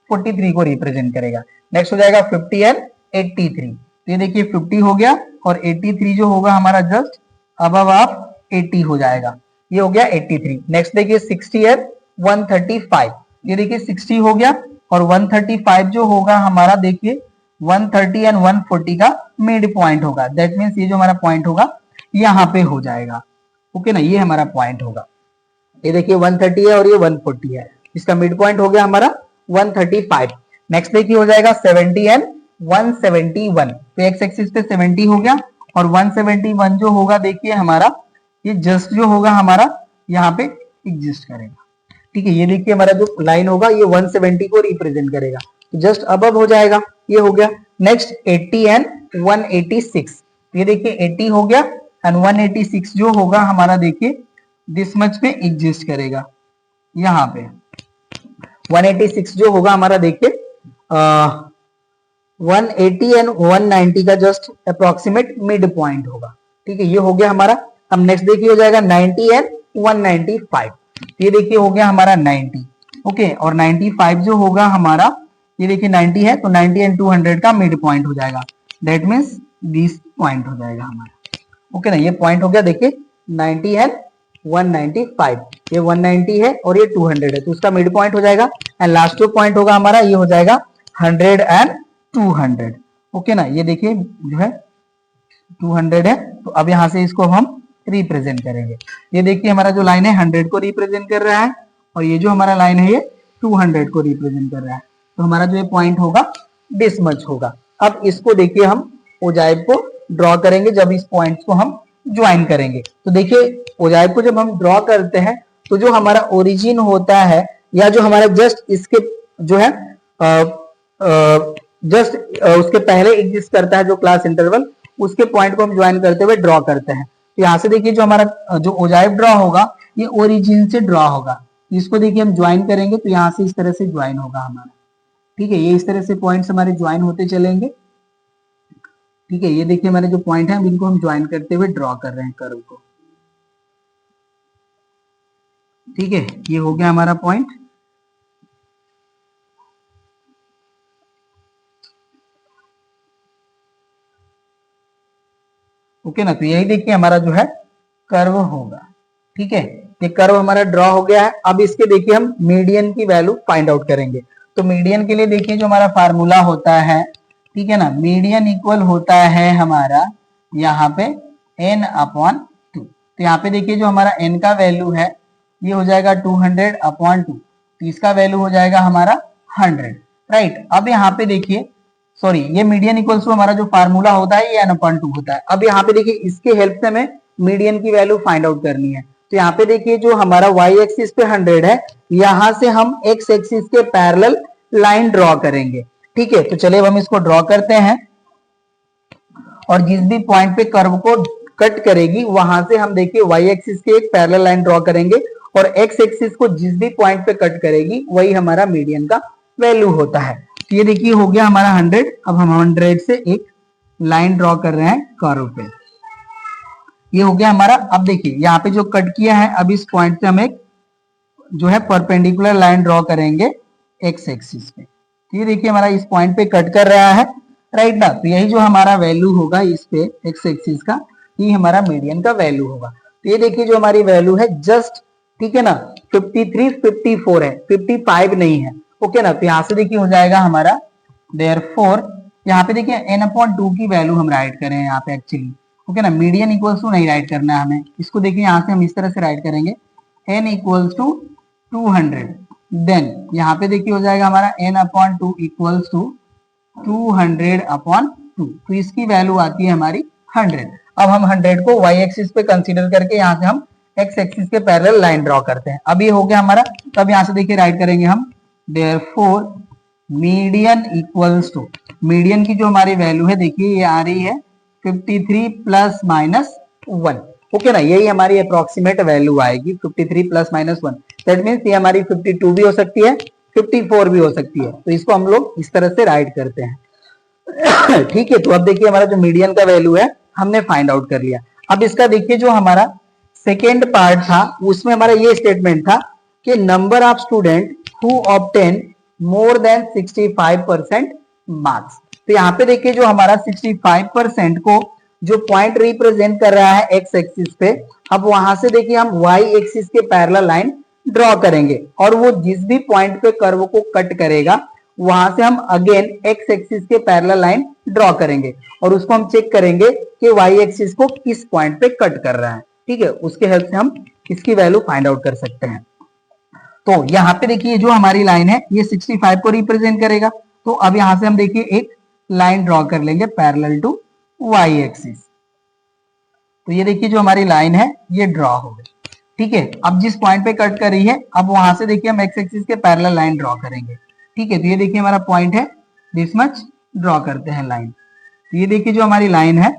43 को रिप्रेजेंट करेगा। नेक्स्ट हो जाएगा 50 एंड 83। ये देखिए 50 हो गया और 83 जो होगा हमारा जस्ट अबव आप 80 हो जाएगा, ये हो गया 83। नेक्स्ट देखिए 60 एंड 135। ये देखिए 60 हो गया और 135 जो होगा हमारा देखिए 130 एंड 140 का मिड पॉइंट होगा, दैट मीन्स ये जो हमारा पॉइंट होगा यहाँ पे हो जाएगा, ओके ना, ये हमारा पॉइंट होगा। ये देखिए 130 है और ये 140 है, इसका मिड पॉइंट हो गया हमारा 135। नेक्स्ट देखिए हो जाएगा 70 एंड 171। तो एक्स एक्सिस पे 70 हो गया और 171 जो होगा देखिए हमारा ये जस्ट जो होगा हमारा यहाँ पे एग्जिस्ट करेगा, ठीक है। ये देखिए हमारा जो लाइन होगा ये 170 को रिप्रेजेंट करेगा, तो जस्ट अबव हो जाएगा, ये हो गया। Next 80 and 186। ये देखिए 80 हो गया एंड 186 जो होगा हमारा देखिए दिस मच पे एग्जिस्ट करेगा, यहाँ पे 186 जो होगा हमारा देखिए 180 एंड 190 का जस्ट अप्रोक्सीमेट मिड पॉइंट होगा। ठीक है, ये हो गया हमारा। अब नेक्स्ट देखिए हो जाएगा 90 एंड 195। ये देखिए हो गया हमारा 90। ओके, और 95 जो होगा हमारा, ये देखिए 90 है तो 90 एंड 200 का मिड पॉइंट हो जाएगा। दैट मीन्स दिस पॉइंट हो जाएगा हमारा। ओके ना, ये पॉइंट हो गया। देखिए 90 एंड 195, ये 190 है और ये 200 है तो उसका मिड पॉइंट हो जाएगा। एंड लास्ट जो पॉइंट होगा हमारा ये हो जाएगा 100 एंड 200। ओके ना, ये देखिए जो है 200 है तो अब यहां से इसको हम रिप्रेजेंट करेंगे। ये देखिए हमारा जो लाइन है 100 को रिप्रेजेंट कर रहा है और ये जो हमारा लाइन है ये 200 को रिप्रेजेंट कर रहा है। तो हमारा जो ये पॉइंट होगा दिस मच होगा। अब इसको देखिए हम ओजाइब को ड्रॉ करेंगे जब इस पॉइंट को हम ज्वाइन करेंगे। तो देखिए ओजाइब को जब हम ड्रॉ करते हैं तो जो हमारा ओरिजिन होता है या जो हमारा जस्ट इसके जो है जस्ट उसके पहले एग्जिस्ट करता है जो क्लास इंटरवल, उसके पॉइंट को हम ज्वाइन करते हुए ड्रॉ करते हैं। तो यहाँ से देखिए जो हमारा जो ओजाइब ड्रॉ होगा ये ओरिजिन से ड्रॉ होगा। इसको देखिए हम ज्वाइन करेंगे तो यहाँ से इस तरह से ज्वाइन होगा हमारा। ठीक है, ये इस तरह से पॉइंट्स हमारे ज्वाइन होते चलेंगे। ठीक है, ये देखिए हमारे जो पॉइंट है इनको हम ज्वाइन करते हुए ड्रॉ कर रहे हैं कर्व को। ठीक है, ये हो गया हमारा पॉइंट। ओके ना, तो यही देखिए हमारा जो है कर्व होगा। ठीक है, ये कर्व हमारा ड्रॉ हो गया है। अब इसके देखिए हम मीडियन की वैल्यू फाइंड आउट करेंगे। तो मीडियन के लिए देखिए जो हमारा फार्मूला होता है, ठीक है ना, मीडियन इक्वल होता है हमारा यहाँ पे n अपॉन 2। तो यहाँ पे देखिए जो हमारा n का वैल्यू है ये हो जाएगा 200 अपॉन 2, तो इसका वैल्यू हो जाएगा हमारा 100। राइट, अब यहाँ पे देखिए सॉरी, ये मीडियन इक्वल्स टू हमारा जो फार्मूला होता है ये n अपॉन 2 होता है। अब यहाँ पे देखिए इसके हेल्प से हमें मीडियन की वैल्यू फाइंड आउट करनी है। तो यहाँ पे देखिए जो हमारा y एक्सिस पे 100 है, यहाँ से हम x एक्सिस के पैरेलल लाइन ड्रॉ करेंगे। ठीक है, तो चलिए अब हम इसको ड्रॉ करते हैं और जिस भी पॉइंट पे कर्व को कट करेगी वहां से हम देखिए y एक्सिस के एक पैरेलल लाइन ड्रॉ करेंगे और x एक्सिस को जिस भी पॉइंट पे कट करेगी वही हमारा मीडियन का वैल्यू होता है। तो ये देखिए हो गया हमारा 100। अब हम 100 से एक लाइन ड्रॉ कर रहे हैं कर्व पे, ये हो गया हमारा। अब देखिए यहाँ पे जो कट किया है अब इस पॉइंट से हम एक जो है परपेंडिकुलर लाइन ड्रॉ करेंगे x एक्सिस पे। तो ये देखिए हमारा इस पॉइंट पे कट कर रहा है। राइट ना, तो यही जो हमारा वैल्यू होगा इस पे x एक्सिस का, ये हमारा मीडियन का वैल्यू होगा। तो ये देखिए जो हमारी वैल्यू है जस्ट, ठीक है ना, 53 54 है, 55 नहीं है। ओके ना, तो यहाँ से देखिए हो जाएगा हमारा देयरफॉर, यहाँ पे देखिए n अपॉन 2 की वैल्यू हम राइट करें यहाँ पे एक्चुअली। ओके ना, मीडियन इक्वल्स टू नहीं राइट करना है हमें, इसको देखिए यहाँ से हम इस तरह से राइट करेंगे n इक्वल्स टू 200। देन यहाँ पे देखिए हो जाएगा हमारा n upon 2 equals to 200 upon 2, तो इसकी वैल्यू आती है हमारी 100। अब हम 100 को y एक्सिस पे कंसीडर करके यहाँ से हम x एक्सिस के पैरेलल लाइन ड्रॉ करते हैं। अब ये हो गया हमारा, तब यहाँ से देखिए राइट करेंगे हम therefore median equals to, median की जो हमारी वैल्यू है देखिए ये आ रही है 53 प्लस माइनस 1। ओके ना, यही हमारी अप्रोक्सीमेट वैल्यू आएगी 53 प्लस माइनस 1। दैट मीन्स ये हमारी 52 भी हो सकती है, 54 भी हो सकती है। तो इसको हम लोग इस तरह से राइट करते हैं। ठीक है, तो अब देखिए हमारा जो मीडियन का वैल्यू है हमने फाइंड आउट कर लिया। अब इसका देखिए जो हमारा सेकेंड पार्ट था उसमें हमारा ये स्टेटमेंट था कि number of student who obtain more than 65% marks. तो यहाँ पे देखिए जो हमारा 65% को जो पॉइंट रिप्रेजेंट कर रहा है एक्स एक्सिस पे, अब वहां से देखिए हम वाई एक्सिस के पैरेलल लाइन ड्रॉ करेंगे और वो जिस भी पॉइंट पे कर्व को कट करेगा वहां से हम अगेन एक्स एक्सिस के पैरेलल लाइन ड्रॉ करेंगे और उसको हम चेक करेंगे कि वाई एक्सिस को किस पॉइंट पे कट कर रहा है। ठीक है, उसके हेल्प से हम इसकी वैल्यू फाइंड आउट कर सकते हैं। तो यहाँ पे देखिए जो हमारी लाइन है ये 65 को रिप्रेजेंट करेगा। तो अब यहाँ से हम देखिए एक लाइन ड्रॉ कर लेंगे पैरेलल टू वाई एक्सिस। तो ये देखिए जो हमारी लाइन है ये ड्रॉ हो गई। ठीक है, अब जिस पॉइंट पे कट कर रही है अब वहां से देखिए हम एक्स एक्सिस के पैरेलल लाइन ड्रॉ करेंगे। ठीक है, तो ये देखिए हमारा पॉइंट है, दिस मच ड्रॉ करते हैं लाइन। तो ये देखिए जो हमारी लाइन है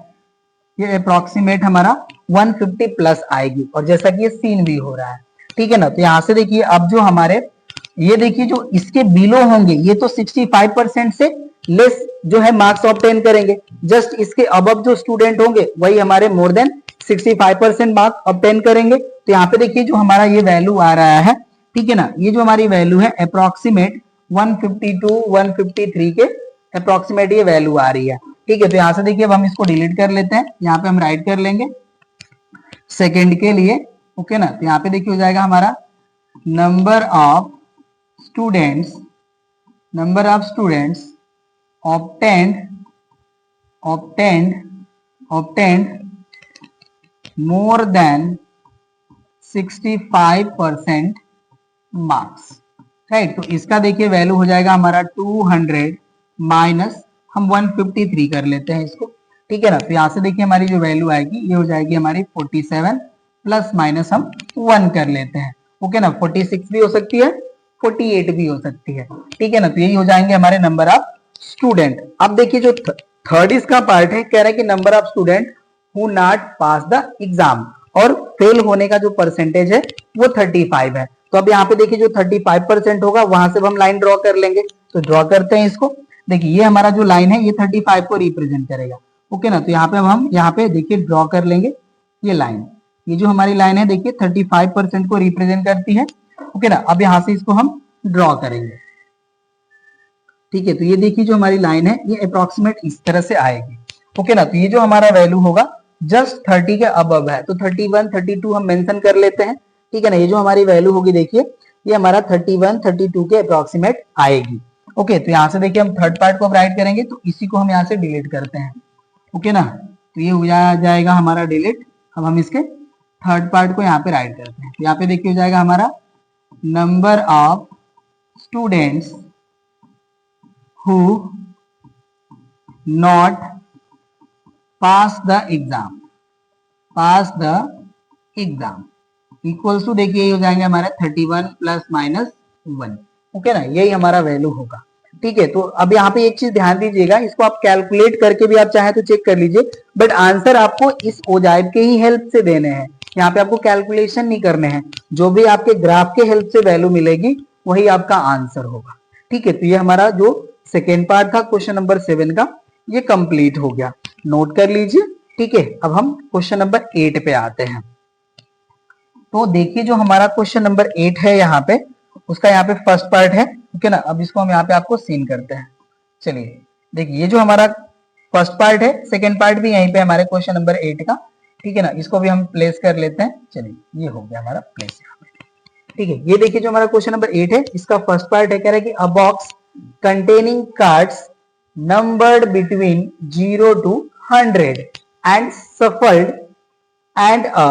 ये अप्रोक्सीमेट हमारा 150 प्लस आएगी और जैसा कि ये सीन भी हो रहा है। ठीक है ना, तो यहाँ से देखिए अब जो हमारे ये देखिए जो इसके बिलो होंगे ये तो 65% से लेस जो है मार्क्स ऑब्टेन करेंगे। जस्ट इसके अबव जो स्टूडेंट होंगे वही हमारे मोर देन 65% मार्क्स ऑब्टेन करेंगे। तो यहाँ पे देखिए जो हमारा ये वैल्यू आ रहा है, ठीक है ना, ये जो हमारी वैल्यू है अप्रोक्सीमेट 152 153 के अप्रोक्सीमेट ये वैल्यू आ रही है। ठीक है, तो यहाँ से देखिए अब हम इसको डिलीट कर लेते हैं। यहाँ पे हम राइट कर लेंगे सेकेंड के लिए, ओके ना। तो यहाँ पे देखिए हो जाएगा हमारा number of students obtained more than 65% marks, right. तो इसका देखिए वैल्यू हो जाएगा हमारा 200 माइनस हम 153 कर लेते हैं इसको, ठीक है ना। तो यहाँ से देखिए हमारी जो वैल्यू आएगी ये हो जाएगी हमारी 47 प्लस माइनस हम 1 कर लेते हैं, ओके ना। 46 भी हो सकती है, 48 भी हो सकती है, ठीक है ना। तो यही हो जाएंगे हमारे नंबर ऑफ स्टूडेंट। अब देखिए जो थर्ड इसका पार्ट है, कह रहा है कि number of student who not pass the exam, और फेल होने का जो परसेंटेज है वो 35 है। तो अब यहाँ पे देखिए जो 35% होगा वहां से हम लाइन ड्रॉ कर लेंगे। तो ड्रॉ करते हैं इसको। देखिए ये हमारा जो लाइन है ये 35 को रिप्रेजेंट करेगा, ओके ना। तो यहाँ पे हम यहाँ पे देखिए ड्रॉ कर लेंगे ये लाइन। ये जो हमारी लाइन है देखिए 35% को रिप्रेजेंट करती है, ओके ना। अब यहाँ से इसको हम ड्रॉ करेंगे, ठीक है। तो ये देखिए जो हमारी लाइन है ये अप्रोक्सीमेट इस तरह से आएगी, ओके ना। तो ये जो हमारा वैल्यू होगा जस्ट 30 के अबव है, तो 31 32 हम मेंशन कर लेते हैं, ठीक है ना। ये जो हमारी वैल्यू होगी देखिए ये हमारा 31 32 के अप्रोक्सीमेट आएगी, ओके। तो यहाँ से देखिए हम थर्ड पार्ट को अब राइट करेंगे, तो इसी को हम यहाँ से डिलीट करते हैं, ओके ना। तो ये हो जाएगा हमारा डिलीट। अब हम इसके थर्ड पार्ट को यहाँ पे राइट करते हैं। यहाँ पे देखिए हो जाएगा हमारा number of students who not pass the exam equals to देखिए हो जाएंगे हमारे 31 प्लस माइनस 1, ओके ना। यही हमारा वैल्यू होगा, ठीक है। तो अब यहाँ पे एक चीज ध्यान दीजिएगा, इसको आप कैलकुलेट करके भी आप चाहे तो चेक कर लीजिए, बट आंसर आपको इस ओजाइब के ही हेल्प से देने हैं। यहाँ पे आपको कैलकुलेशन नहीं करने हैं, जो भी आपके ग्राफ के हेल्प से वैल्यू मिलेगी वही आपका आंसर होगा, ठीक है। तो ये हमारा जो सेकेंड पार्ट था क्वेश्चन नंबर 7 का ये कंप्लीट हो गया, नोट कर लीजिए, ठीक है। अब हम क्वेश्चन नंबर 8 पे आते हैं। तो देखिए जो हमारा क्वेश्चन नंबर 8 है यहाँ पे, उसका यहाँ पे फर्स्ट पार्ट है, ओके ना। अब इसको हम यहाँ पे आपको सीन करते हैं। चलिए देखिए ये जो हमारा फर्स्ट पार्ट है, सेकेंड पार्ट भी यहीं पे हमारे क्वेश्चन नंबर 8 का, ठीक है ना। इसको भी हम प्लेस कर लेते हैं। चलिए ये हो गया हमारा प्लेस यहाँ पे, ठीक है। ये देखिए जो हमारा क्वेश्चन नंबर 8 है, इसका फर्स्ट पार्ट है, कह रहा है कि अ box containing cards numbered between 0 to 100 and shuffled and a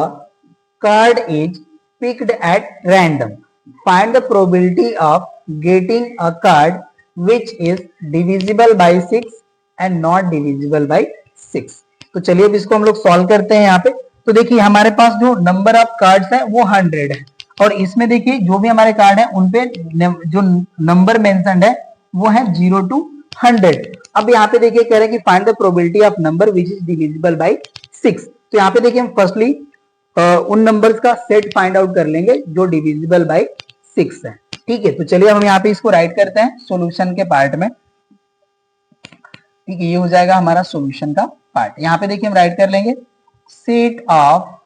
card is picked at random. Find the probability of getting a card which is divisible by 6 and not divisible by 6. तो चलिए अब इसको हम लोग सॉल्व करते हैं यहाँ पे। तो देखिए हमारे पास जो नंबर ऑफ कार्ड्स है वो 100 है, और इसमें देखिए जो भी हमारे कार्ड है उनपे जो नंबर मेंशन्ड है वो है 0 to 100। अब यहाँ पे देखिए कह रहे हैं कि find the probability of number which is divisible by 6। तो यहाँ पे देखिए हम फर्स्टली उन नंबर्स का सेट फाइंड आउट कर लेंगे जो डिविजिबल बाय 6 है, ठीक है। तो चलिए हम यहाँ पे इसको राइट करते हैं सॉल्यूशन के पार्ट में, ठीक है। ये हो जाएगा हमारा सॉल्यूशन का पार्ट। यहाँ पे देखिए हम राइट कर लेंगे set of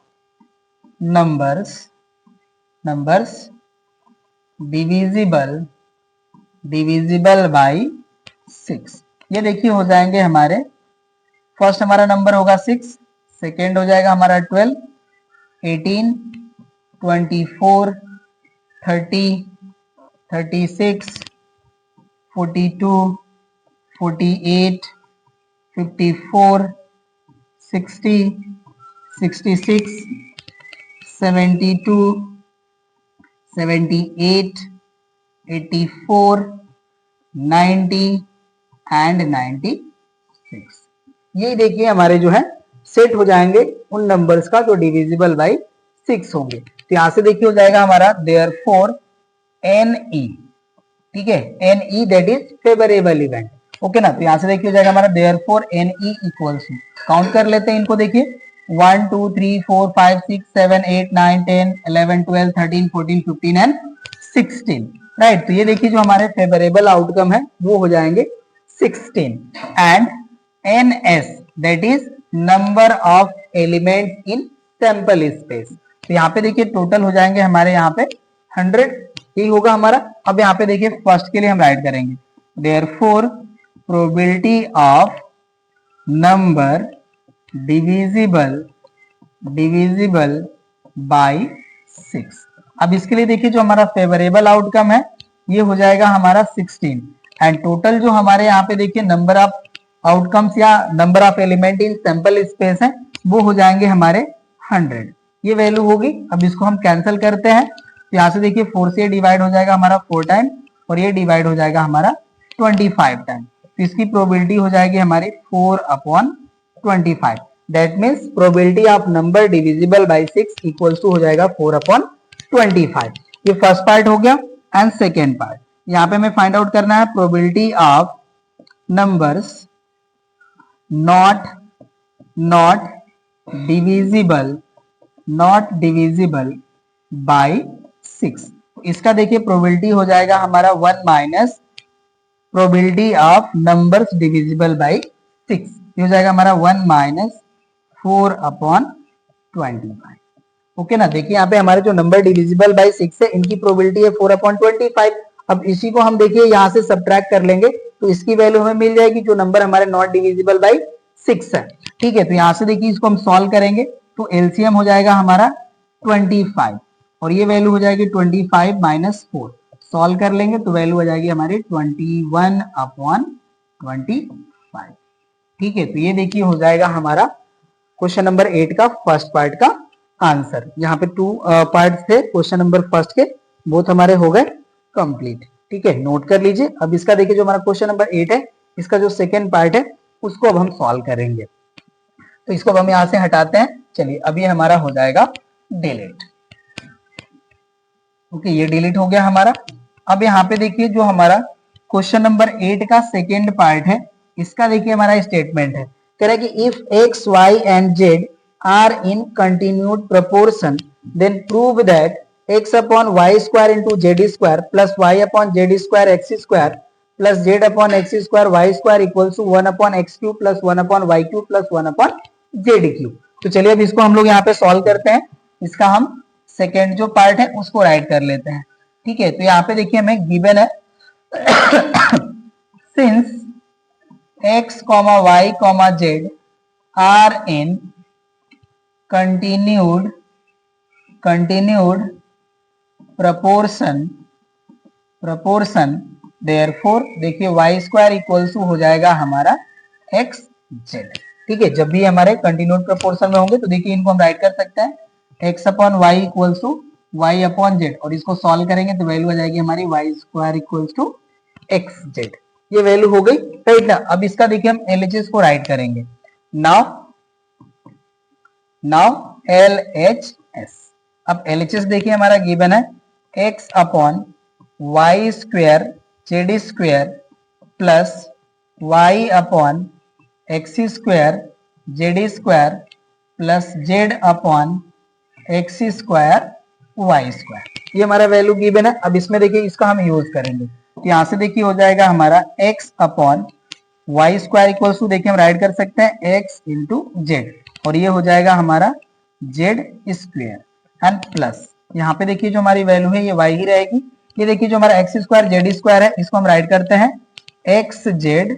numbers divisible by 6। ये देखिए हो जाएंगे हमारे, फर्स्ट हमारा नंबर होगा 6, सेकेंड हो जाएगा हमारा 12, 18, 24, 30, 36, 42, 48, 54, 60, 66, 72, 78, 84, 90 एंड 96। ये देखिए हमारे जो है सेट हो जाएंगे उन नंबर्स का जो डिविजिबल बाय 6 होंगे। तो यहां से देखिए हो जाएगा हमारा देयरफॉर NE, ठीक है, NE that is favourable event, okay ना। तो यहां से देखिए हो जाएगा हमारा therefore NE equals to, count कर लेते हैं इनको, देखिए 1 2 3 4 5 6 7 8 9 10 11 12 13 14 15 एंड 16, राइट। तो ये देखिए जो हमारे फेवरेबल आउटकम है वो हो जाएंगे 16 and ns that is number of element in sample space। तो यहाँ पे देखिए टोटल हो जाएंगे हमारे यहाँ पे 100, यही होगा हमारा। अब यहाँ पे देखिए फर्स्ट के लिए हम राइट करेंगे therefore probability of number divisible by 6। अब इसके लिए देखिए जो हमारा फेवरेबल आउटकम है ये हो जाएगा हमारा 16 एंड टोटल जो हमारे यहाँ पे देखिए नंबर ऑफ आउटकम्स या number of element in sample space है वो हो जाएंगे हमारे 100। ये वैल्यू होगी। अब इसको हम कैंसिल करते हैं तो यहाँ से देखिए 4 से डिवाइड हो जाएगा हमारा 4 टाइम और ये डिवाइड हो जाएगा हमारा 25 टाइम। तो इसकी प्रोबेबिलिटी हो जाएगी हमारी 4/25। That means probability of number divisible by 6 equals to हो जाएगा 4/25। ये फर्स्ट पार्ट हो गया। एंड सेकेंड पार्ट यहाँ पे हमें फाइंड आउट करना है probability of numbers not divisible by 6। इसका देखिए प्रोबेबिलिटी हो जाएगा हमारा 1 minus probability of numbers divisible by 6। ये हो जाएगा हमारा 1 माइनस 4/25। ओके ना। देखिए यहाँ पे हमारे जो नंबर डिविजिबल बाय 6 है इनकी प्रोबेबिलिटी है 4/25। अब इसी को हम देखिए यहाँ से सब्ट्रैक्ट कर लेंगे तो इसकी वैल्यू हमें मिल जाएगी जो नंबर हमारे नॉट डिविजिबल बाय 6 है। ठीक है, तो यहाँ से देखिए इसको हम सॉल्व करेंगे तो एलसीएम हो जाएगा हमारा 25 और ये वैल्यू हो जाएगी 25 माइनस 4। सॉल्व कर लेंगे तो वैल्यू हो जाएगी हमारी 21/25। ठीक है, तो ये देखिए हो जाएगा हमारा क्वेश्चन नंबर 8 का फर्स्ट पार्ट का आंसर। यहाँ पे 2 पार्ट थे क्वेश्चन नंबर फर्स्ट के, बोथ हमारे हो गए कंप्लीट। ठीक है, नोट कर लीजिए। अब इसका देखिए जो हमारा क्वेश्चन नंबर 8 है इसका जो सेकेंड पार्ट है उसको अब हम सॉल्व करेंगे। तो इसको अब हम यहाँ से हटाते हैं। चलिए अब ये हमारा हो जाएगा डिलीट। ओके, ये डिलीट हो गया हमारा। अब यहाँ पे देखिए जो हमारा क्वेश्चन नंबर 8 का सेकेंड पार्ट है इसका देखिए हमारा स्टेटमेंट है, कह रहा है कि if x, y and z are in continued proportion then prove that x upon y square into z square plus y upon z square x square plus z upon x square y square equals to 1 upon x cube plus 1 upon y cube plus 1 upon z cube. तो चलिए अब इसको हम लोग यहाँ पे solve करते हैं। इसका हम सेकेंड जो पार्ट है उसको राइट कर लेते हैं। ठीक है, तो यहाँ पे देखिए हमें गिवन है since x, y, z are in continued proportion therefore देखिए y स्क्वायर इक्वल्स टू हो जाएगा हमारा x z। ठीक है, जब भी हमारे कंटिन्यूड प्रोपोर्शन में होंगे तो देखिए इनको हम राइट कर सकते हैं x upon y equals to y upon z और इसको सॉल्व करेंगे तो वैल्यू आ जाएगी हमारी y square equals to x z. ये वैल्यू हो गई राइट ना। अब इसका देखिए हम एलएचएस को राइट करेंगे। Now LHS. अब एलएचएस देखिए हमारा गिवन है x upon y square z square plus y upon x square z square plus z upon x square y square. ये हमारा वैल्यू गिवन है। अब इसमें देखिए इसका हम यूज करेंगे तो यहाँ से देखिए हो जाएगा हमारा x upon y square equals to देखिए हम राइट कर सकते हैं x इंटू जेड और ये हो जाएगा हमारा जेड स्क्वायर एंड प्लस यहाँ पे देखिए जो हमारी वैल्यू है ये y ही रहेगी। ये देखिए जो हमारा एक्स स्क्वायर जेड स्क्वायर है इसको हम राइट करते हैं एक्स जेड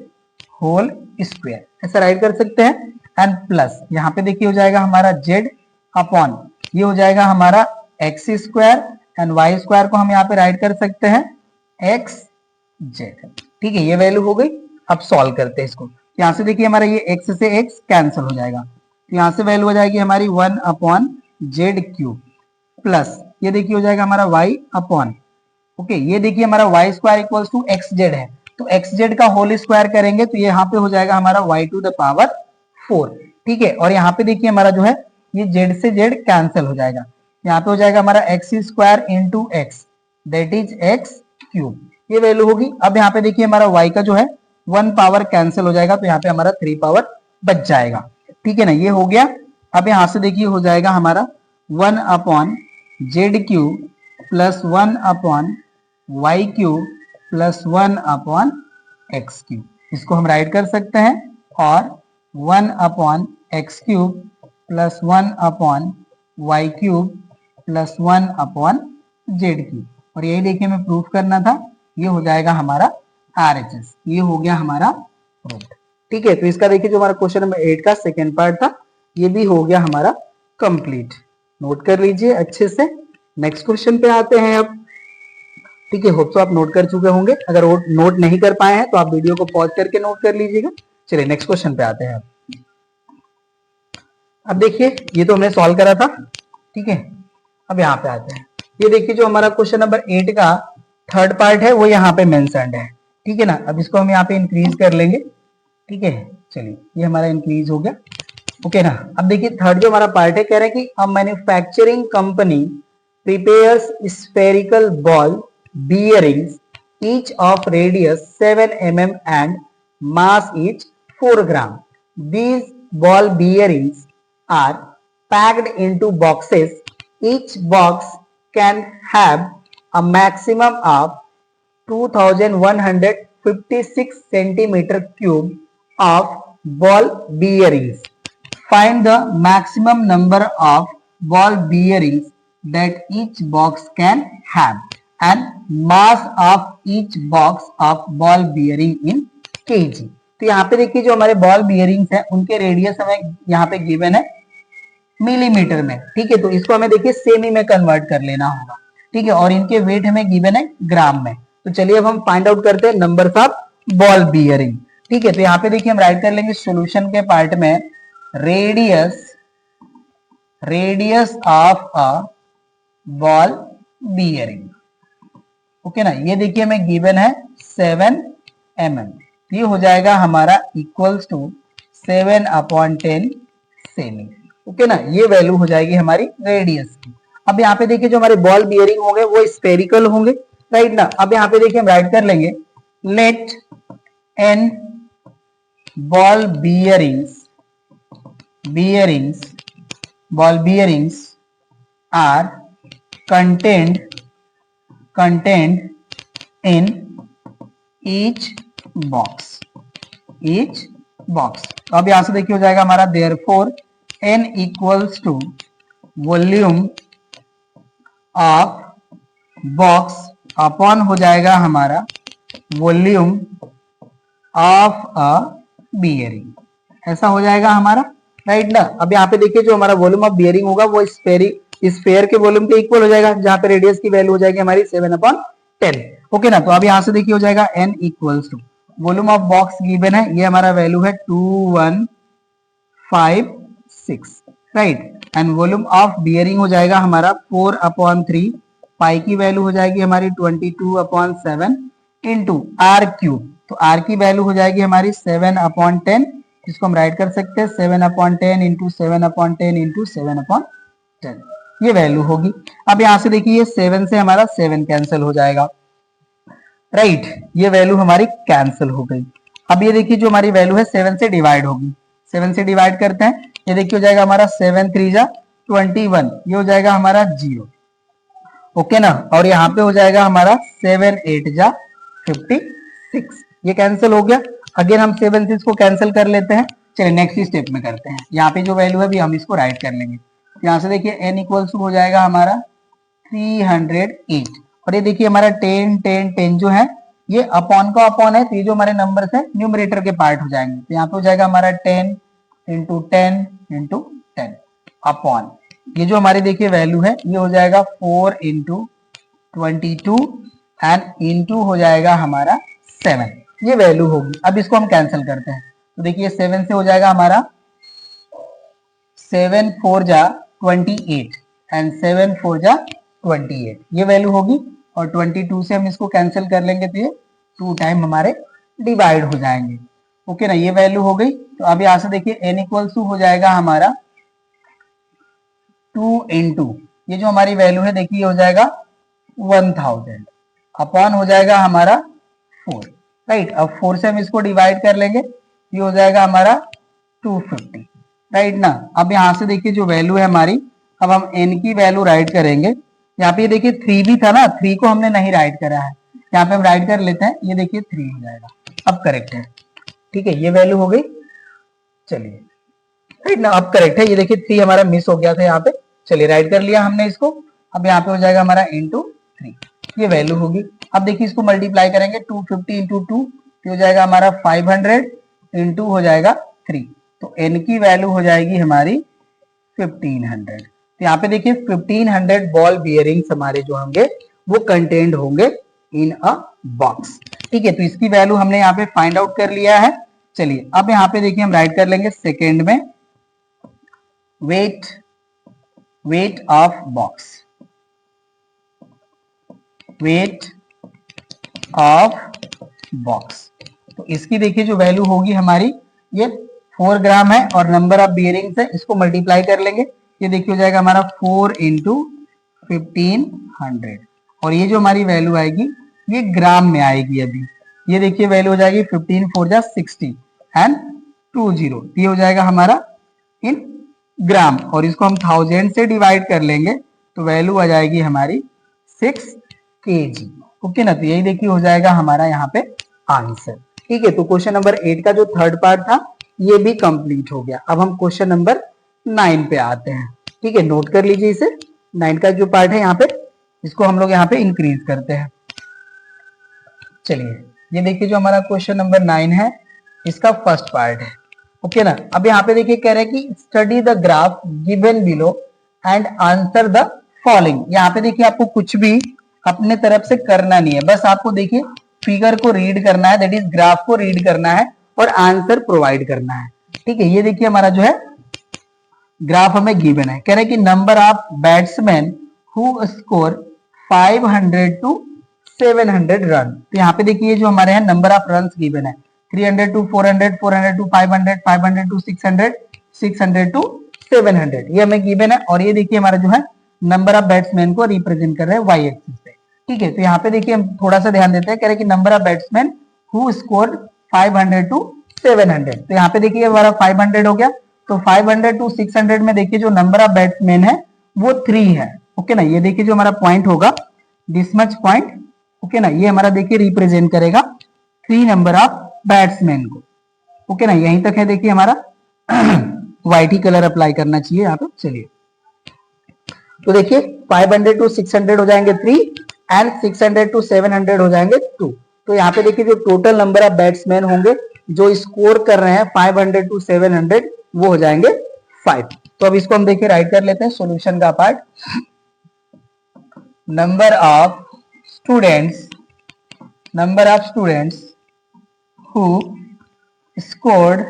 होल स्क्वायर, ऐसा राइट कर सकते हैं एंड प्लस यहाँ पे देखिए हो जाएगा हमारा जेड अपॉन ये हो जाएगा हमारा x square and y square को हम यहाँ पे राइट कर सकते हैं एक्स जेड। ठीक है, ये वैल्यू हो गई। अब सॉल्व करते हैं इसको। यहाँ से देखिए हमारा ये x से x कैंसिल हो जाएगा तो यहाँ से वैल्यू हो जाएगी हमारी 1 अपॉन जेड क्यूब प्लस ये देखिए हो जाएगा हमारा y अपॉन ओके ये देखिए हमारा y square equals to x z है तो एक्स जेड का होल स्क्वायर करेंगे तो ये यहाँ पे हो जाएगा हमारा y टू द पावर 4। ठीक है, और यहाँ पे देखिए हमारा जो है ये z से z कैंसिल हो जाएगा। यहाँ पे हो जाएगा हमारा x square into x that is x cube, ये वैल्यू होगी। अब यहाँ पे देखिए हमारा y का जो है 1 पावर कैंसिल हो जाएगा तो यहाँ पे हमारा 3 पावर बच जाएगा। ठीक है ना, ये हो गया। अब यहाँ से देखिए हो जाएगा हमारा 1 upon z cube plus 1 upon y cube plus 1 upon x cube. इसको हम राइट कर सकते हैं, और 1/x³ plus 1/y³ plus 1/z³, और यही देखिए हमें प्रूफ करना था। ये हो जाएगा हमारा RHS, ये हो गया हमारा प्रूफ। ठीक है, तो इसका देखिए जो हमारा क्वेश्चन नंबर 8 का सेकेंड पार्ट था, ये भी हो गया हमारा कंप्लीट। नोट कर लीजिए अच्छे से। नेक्स्ट क्वेश्चन पे आते हैं अब। ठीक है, होप तो आप नोट कर चुके होंगे। अगर नोट नहीं कर पाए हैं तो आप वीडियो को पॉज करके नोट कर लीजिएगा। चलिए नेक्स्ट क्वेश्चन पे आते हैं। अब देखिए ये तो हमने सॉल्व करा था। ठीक है, अब यहाँ पे आते हैं। ये देखिए जो हमारा क्वेश्चन नंबर 8 का थर्ड पार्ट है वो यहाँ पे मेंशन्ड है। ठीक है ना, अब इसको हम यहाँ पे इंक्रीज कर लेंगे। ठीक है, चलिए ये हमारा इंक्रीज हो गया। ओके ना, अब देखिए थर्ड जो हमारा पार्ट है, कह रहा है कि a manufacturing company prepares spherical ball bearings each of radius 7 mm and mass each 4 gram. These ball bearings are packed into boxes. Each box can have a maximum of 2156 centimeter cube of ball bearings. Find the maximum number of ball bearings that each box can have and mass of each box of ball bearing in kg. तो यहाँ पे देखिए जो हमारे ball bearings हैं उनके radius हमें यहाँ पे गिवन है मिलीमीटर में। ठीक है, तो इसको हमें देखिए सेमी में कन्वर्ट कर लेना होगा। ठीक है, और इनके वेट हमें गिवन है ग्राम में। तो चलिए अब हम फाइंड आउट करते हैं नंबर्स ऑफ बॉल बियरिंग। ठीक है, तो यहाँ पे देखिए हम राइट कर लेंगे सोल्यूशन के पार्ट में radius of a ball bearing. Okay ना, ये देखिए हमें गिवन है 7 mm, ये हो जाएगा हमारा इक्वल्स टू 7/10 सेमी। ओके ना, ये वैल्यू हो जाएगी हमारी रेडियस की। अब यहाँ पे देखिए जो हमारे बॉल बियरिंग होंगे वो स्फेरिकल होंगे, राइट ना। अब यहाँ पे देखिए हम राइट कर लेंगे let n ball bearings are contained in each box। तो अब यहां से देखिए हो जाएगा हमारा therefore n equals to volume of box upon हो जाएगा हमारा वॉल्यूम ऑफ अ बियरिंग, ऐसा हो जाएगा हमारा, राइट ना। अब यहाँ पे देखिए जो हमारा वॉल्यूम ऑफ बियरिंग होगा वो स्फेयर के वॉल्यूम के इक्वल हो जाएगा, जहां पे रेडियस की वैल्यू हो जाएगी हमारी 7/10। ओके ना, तो अब यहाँ से देखिए हो जाएगा n equals to volume of box given है, ये हमारा वैल्यू है 2156, right. And volume of bearing हो जाएगा हमारा 4/3, पाई की वैल्यू हो जाएगी हमारी 22/7 इंटू आर क्यूब, तो आर की वैल्यू हो जाएगी हमारी 7/10, इसको हम राइट कर सकते हैं 7/10 इंटू 7/10 इंटू 7/10, ये वैल्यू होगी। अब यहां से देखिए 7 से हमारा 7 कैंसिल हो जाएगा, राइट, ये वैल्यू हमारी कैंसिल हो गई। अब ये देखिए जो हमारी वैल्यू है 7 से डिवाइड होगी, 7 से डिवाइड करते हैं, ये देखिए हो जाएगा हमारा 7 3 जा 21, ये हो जाएगा हमारा 0, ओके ना। और यहाँ पे हो जाएगा हमारा 7 8 जा 56, ये कैंसिल हो गया। अगेन हम 7 से इसको कैंसिल कर लेते हैं। चलिए नेक्स्ट स्टेप में करते हैं, यहाँ पे जो वैल्यू है भी हम इसको राइट कर लेंगे। यहाँ से देखिए n इक्वल्स हो जाएगा हमारा 308, और ये देखिए हमारा 10 10 10 जो है ये अपॉन का अपॉन है, तो ये जो हमारे नंबर्स है न्यूमरेटर के पार्ट हो जाएंगे, तो यहाँ पे हो जाएगा हमारा 10 इंटू 10 इंटू 10 अपॉन, ये जो हमारी देखिए वैल्यू है ये हो जाएगा 4 इंटू 22 एंड इंटू हो जाएगा हमारा 7, ये वैल्यू होगी। अब इसको हम कैंसिल करते हैं, तो देखिए 7 से हो जाएगा हमारा 7 4 जा 28 एंड 7 4 जा 28, ये वैल्यू होगी। और 22 से हम इसको कैंसिल कर लेंगे तो ये 2 टाइम हमारे डिवाइड हो जाएंगे, ओके ना, ये वैल्यू हो गई। तो अब यहां से देखिए n इक्वल्स टू हो जाएगा हमारा 2 इंटू ये जो हमारी वैल्यू है देखिए हो जाएगा 1000 अपॉन हो जाएगा हमारा 4, राइट। अब 4 से हम इसको डिवाइड कर लेंगे, ये हो जाएगा हमारा 250, राइट ना। अब यहां से देखिए जो वैल्यू है हमारी, अब हम n की वैल्यू राइट करेंगे। यहाँ पे देखिए 3 भी था ना, 3 को हमने नहीं राइट करा है, यहाँ पे हम राइट कर लेते हैं, ये देखिए 3 हो जाएगा, अब करेक्ट है। ठीक है, ये वैल्यू हो गई। चलिए राइट ना, अब करेक्ट है। ये देखिए 3 हमारा मिस हो गया था यहाँ पे। चलिए राइट कर लिया हमने इसको। अब यहाँ पे हो जाएगा हमारा इंटू 3, ये वैल्यू होगी। अब देखिए इसको मल्टीप्लाई करेंगे, 250 इंटू 2 हो जाएगा हमारा 500 इंटू हो जाएगा 3, तो n की वैल्यू हो जाएगी हमारी 1500। तो यहाँ पे देखिए 1500 बॉल बियरिंग्स हमारे जो होंगे वो कंटेंट होंगे इन अ बॉक्स। ठीक है, तो इसकी वैल्यू हमने यहाँ पे फाइंड आउट कर लिया है। चलिए अब यहाँ पे देखिए हम राइट कर लेंगे सेकेंड में weight of box, weight of box. तो इसकी देखिए जो वैल्यू होगी हमारी, ये 4 ग्राम है और नंबर ऑफ बियरिंग्स है, इसको मल्टीप्लाई कर लेंगे। ये देखिए हो जाएगा हमारा 4 इंटू 1500 और ये जो हमारी वैल्यू आएगी ये ग्राम में आएगी। अभी ये देखिए वैल्यू हो जाएगी 15 4 जा 60 एंड 20, ये हो जाएगा हमारा इन ग्राम और इसको हम 1000 से डिवाइड कर लेंगे तो वैल्यू आ जाएगी हमारी 6 kg। ओके ना, तो यही देखिए हो जाएगा हमारा यहाँ पे आंसर। ठीक है, तो क्वेश्चन नंबर 8 का जो थर्ड पार्ट था ये भी कंप्लीट हो गया। अब हम क्वेश्चन नंबर 9 पे आते हैं। ठीक है, नोट कर लीजिए इसे। 9 का जो पार्ट है यहाँ पे, इसको हम लोग यहाँ पे इंक्रीज करते हैं। चलिए ये देखिए जो हमारा क्वेश्चन नंबर 9 है इसका फर्स्ट पार्ट है। ओके ना, अब यहाँ पे देखिए कह रहे हैं कि study the graph given below and answer the following. यहाँ पे देखिए आपको कुछ भी अपने तरफ से करना नहीं है, बस आपको देखिए फिगर को रीड करना है, दैट इज ग्राफ को रीड करना है और आंसर प्रोवाइड करना है। ठीक है, ये देखिए हमारा जो है ग्राफ हमें गिवन है। कह रहे हैं कि number of batsman who score 500 to 700 run. तो यहाँ पे देखिए जो हमारे यहाँ नंबर ऑफ रन गिवन है 300 टू 400, 400 टू 500, 500 टू 600, 600 टू 700, ये हमें गिवन है। और ये देखिए हमारा जो है नंबर ऑफ बैट्समैन को रिप्रेजेंट कर रहे हैं वाई एक्सिस पे। ठीक है, तो यहाँ पे देखिए हम थोड़ा सा ध्यान देते हैं। कह रहे हैं कि number of batsman who score 500 to 700, तो यहाँ पे देखिए हमारा 500 हो गया, तो 500 टू 600 में देखिए जो नंबर ऑफ बैट्समैन है वो 3 है। ओके ना, ये देखिए जो हमारा पॉइंट होगा दिस मच पॉइंट, ओके ना, ये हमारा देखिए रिप्रेजेंट करेगा 3 नंबर ऑफ बैट्समैन को। ओके ना, यहीं तक है। देखिए हमारा वाइट कलर अप्लाई करना चाहिए यहाँ पे। चलिए तो देखिए 500 टू 600 हो जाएंगे 3 एंड 600 टू 700 हो जाएंगे 2। तो यहाँ पे देखिए जो टोटल नंबर ऑफ बैट्समैन होंगे जो स्कोर कर रहे हैं 500 टू 700 वो हो जाएंगे 5। तो अब इसको हम देखिए राइट कर लेते हैं सॉल्यूशन का part. Number of students who scored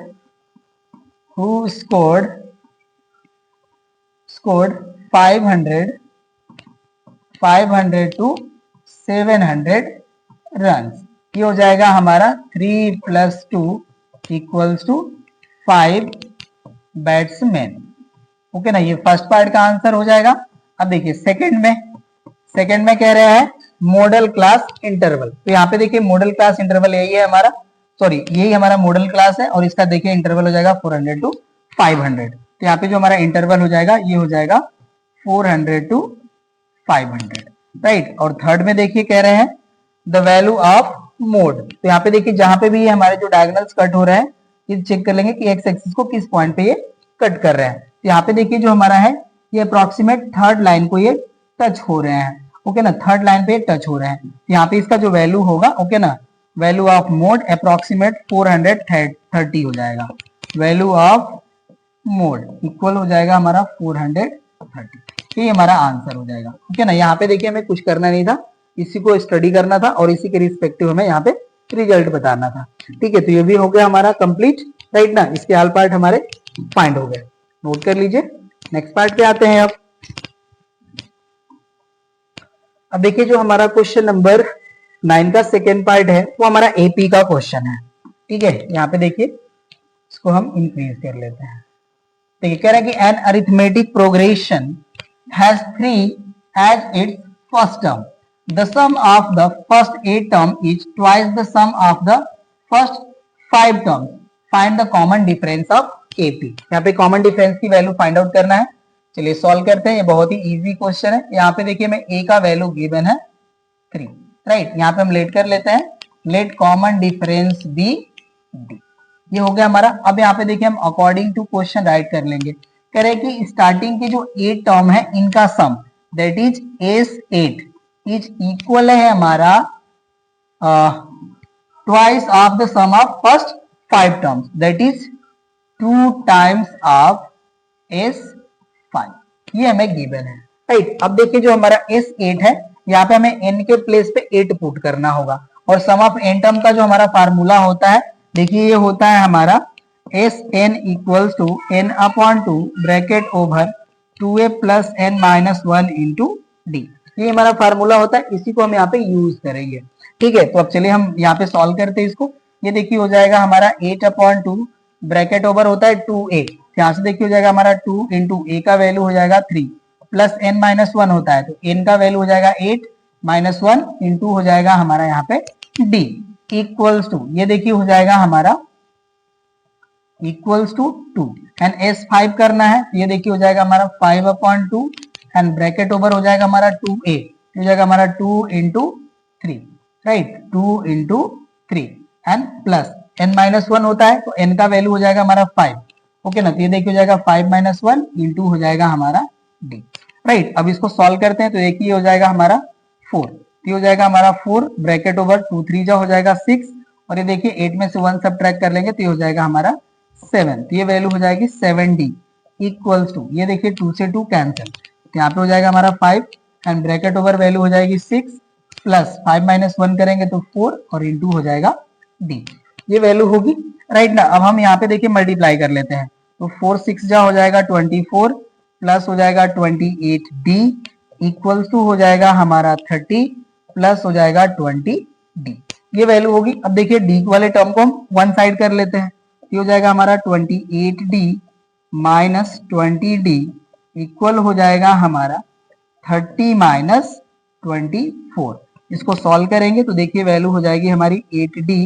500 to 700 run, ये हो जाएगा हमारा 3 + 2 = 5 बैट्समैन। ओके ना, ये फर्स्ट पार्ट का आंसर हो जाएगा। अब देखिए सेकंड में कह रहे हैं मॉडल क्लास इंटरवल। तो यहाँ पे देखिए मॉडल क्लास इंटरवल यही है हमारा, सॉरी यही हमारा मॉडल क्लास है और इसका देखिए इंटरवल हो जाएगा 400 टू 500। तो यहाँ पे जो हमारा इंटरवल हो जाएगा ये हो जाएगा 400 टू 500, राइट। और थर्ड में देखिए कह रहे हैं द वैल्यू ऑफ मोड। तो यहाँ पे देखिए जहां पे भी हमारे जो डायगोनल्स कट हो रहे हैं ये चेक कर लेंगे कि एक्स एक्सिस को किस पॉइंट पे ये कट कर रहे हैं। तो यहाँ पे देखिए जो हमारा है ये अप्रोक्सीमेट थर्ड लाइन को ये टच हो रहे हैं। ओके ना, थर्ड लाइन पे टच हो रहे हैं। यहाँ पे इसका जो वैल्यू होगा, ओके ना, वैल्यू ऑफ मोड अप्रोक्सीमेट 430 हो जाएगा। वैल्यू ऑफ मोड इक्वल हो जाएगा हमारा 430, ये हमारा आंसर हो जाएगा। ओके ना, यहाँ पे देखिए हमें कुछ करना नहीं था, इसी को स्टडी करना था और इसी के रिस्पेक्टिव हमें यहाँ पे रिजल्ट बताना था। ठीक है, तो ये भी हो गया हमारा कंप्लीट, राइट ना। इसके ऑल पार्ट हमारे फाइंड हो गए, नोट कर लीजिए। नेक्स्ट पार्ट पे आते हैं। अब देखिए जो हमारा क्वेश्चन नंबर 9 का सेकेंड पार्ट है वो हमारा एपी का क्वेश्चन है। ठीक है, यहाँ पे देखिए इसको हम इंक्रीज कर लेते हैं। देखिए कह रहा है कि an arithmetic progression has 3 as its first term, the sum of the first 8 term is twice the sum of the first 5 term, find the common difference of AP. यहाँ पे कॉमन डिफरेंस की वैल्यू फाइंड आउट करना है। चलिए solve करते हैं, ये बहुत ही इजी क्वेश्चन है। यहाँ पे देखिए मैं ए का वैल्यू गिवन है 3, राइट। यहाँ पे हम लेट कर लेते हैं, let common difference be d. ये हो गया हमारा। अब यहाँ पे देखिए हम अकॉर्डिंग टू क्वेश्चन राइट कर लेंगे। कह रहे कि स्टार्टिंग की जो 8 टर्म है इनका sum that is S8 is equal है हमारा twice of the sum of first 5 terms that is 2 times of S5। ये हमें गिवन है, राइट। अब देखिए जो हमारा S8 है यहाँ पे हमें n के प्लेस पे 8 पुट करना होगा और सम ऑफ n टर्म का जो हमारा फार्मूला होता है देखिए ये होता है हमारा Sn equals to n upon 2 bracket over 2a plus n minus 1 into d. ये हमारा फार्मूला होता है, इसी को हम यहाँ पे यूज करेंगे, ठीक है। तो अब चलिए हम यहाँ पे सॉल्व करते हैं इसको। ये देखिए हो जाएगा हमारा 8 अपॉन 2 ब्रैकेट ओवर होता है 2a, यहाँ से देखिए हो जाएगा हमारा 2 इंटू ए का वैल्यू हो जाएगा 3 प्लस n माइनस 1 होता है तो n का वैल्यू हो जाएगा 8 माइनस 1 इंटू हो जाएगा हमारा यहाँ पे d इक्वल्स टू ये देखिए हो जाएगा हमारा इक्वल्स टू 2 एंड S5 करना है तो ये देखिए हो जाएगा हमारा 5 अपॉन 2 एंड ब्रैकेट ओवर हो जाएगा हमारा 2a हो जाएगा हमारा 2 into 3, right, 2 into 3 and plus n minus 1 होता है तो n का वैल्यू हो जाएगा हमारा 5, ओके ना। तो ये देखिए हो जाएगा 5 माइनस 1 इंटू हो जाएगा हमारा d, राइट। अब इसको सॉल्व करते हैं तो देखिए हो जाएगा हमारा 4, तो हो जाएगा हमारा 4 ब्रैकेट ओवर 2 3 जा हो जाएगा 6 और ये देखिए 8 में से 1 सब्ट्रैक्ट कर लेंगे तो ये हो जाएगा हमारा 7, तो ये वैल्यू हो जाएगी 7d इक्वल्स टू ये देखिए 2 से 2 कैंसिल तो यहाँ पे हो जाएगा हमारा 5 एंड ब्रैकेट ओवर वैल्यू हो जाएगी 6 प्लस 5 माइनस 1 करेंगे तो 4 और इंटू हो जाएगा d, ये वैल्यू होगी, राइट ना। अब हम यहाँ पे देखिए मल्टीप्लाई कर लेते हैं तो 4 6 जा हो जाएगा 24 प्लस हो जाएगा 28d इक्वल्स टू हो जाएगा हमारा 30 प्लस हो जाएगा 20d, ये वैल्यू होगी। अब देखिए d वाले टर्म को हम वन साइड कर लेते हैं, ये हो जाएगा हमारा 28d माइनस 20d इक्वल हो जाएगा हमारा 30 माइनस 24। इसको सॉल्व करेंगे तो देखिए वैल्यू हो जाएगी हमारी 8d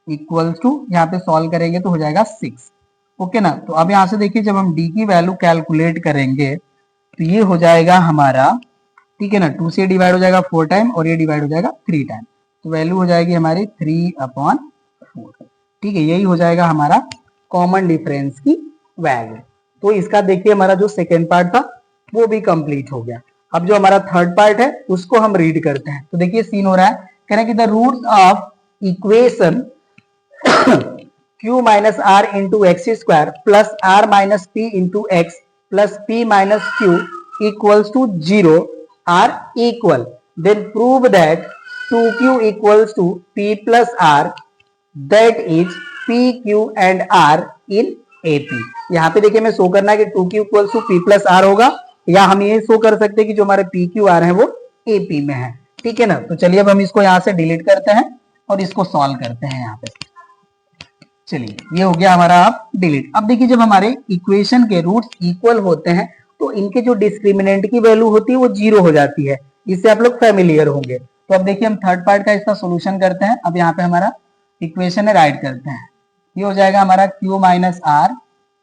इक्वल्स टू यहाँ पे सॉल्व करेंगे तो हो जाएगा 6, ओके ना। तो अब यहाँ से देखिए जब हम d की वैल्यू कैलकुलेट करेंगे तो ये हो जाएगा हमारा, ठीक है ना, 2 से डिवाइड हो जाएगा 4 टाइम और ये डिवाइड हो जाएगा 3 टाइम तो वैल्यू हो जाएगी हमारी 3/4, ठीक है। यही हो जाएगा हमारा कॉमन डिफरेंस की वैल्यू। तो इसका देखिए हमारा जो सेकेंड पार्ट था वो भी कंप्लीट हो गया। अब जो हमारा थर्ड पार्ट है उसको हम रीड करते हैं। तो देखिए सीन हो रहा है, कह रहे हैं कि the roots of equation q minus r into x square plus r minus p into x plus p minus q equals to 0 are equal, then prove that 2q equals to p plus r, that is p, q and r in AP। यहाँ पे देखिए हमें show करना है कि 2q equals to p plus r होगा, या हम ये शो कर सकते हैं कि जो हमारे p, q, r है वो AP में है, ठीक है ना। तो चलिए अब हम इसको यहाँ से डिलीट करते हैं और इसको सॉल्व करते हैं यहाँ पे। चलिए ये हो गया हमारा अब डिलीट। अब देखिए जब हमारे इक्वेशन के रूट्स इक्वल होते हैं तो इनके जो डिस्क्रिमिनेंट की वैल्यू होती है वो 0 हो जाती है, इससे आप लोग फैमिलियर होंगे। तो अब देखिए हम थर्ड पार्ट का इसका सॉल्यूशन करते हैं। अब यहाँ पे हमारा इक्वेशन है राइट करते हैं, ये हो जाएगा हमारा q minus r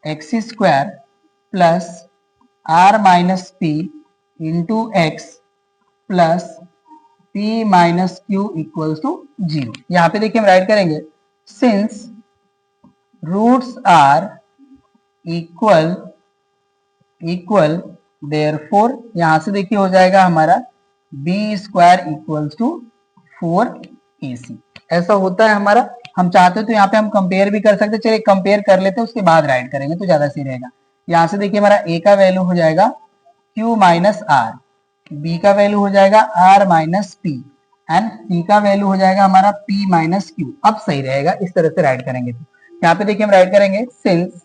x square plus r minus p into x plus p minus q equals to 0। यहाँ पे देखिए हम राइट करेंगे since roots are equal therefore यहाँ से देखिए हो जाएगा हमारा B square equals to 4ac। ऐसा होता है हमारा। हम चाहते हो तो यहाँ पे हम कंपेयर भी कर सकते हैं, चलिए कंपेयर कर लेते हैं उसके बाद राइट करेंगे तो ज्यादा सही रहेगा। यहाँ से देखिए हमारा a का वैल्यू हो जाएगा q माइनस आर, b का वैल्यू हो जाएगा r minus P and c का वैल्यू हो जाएगा हमारा p माइनस क्यू। अब सही रहेगा इस तरह से राइट करेंगे। तो यहाँ पे देखिए हम राइट करेंगे since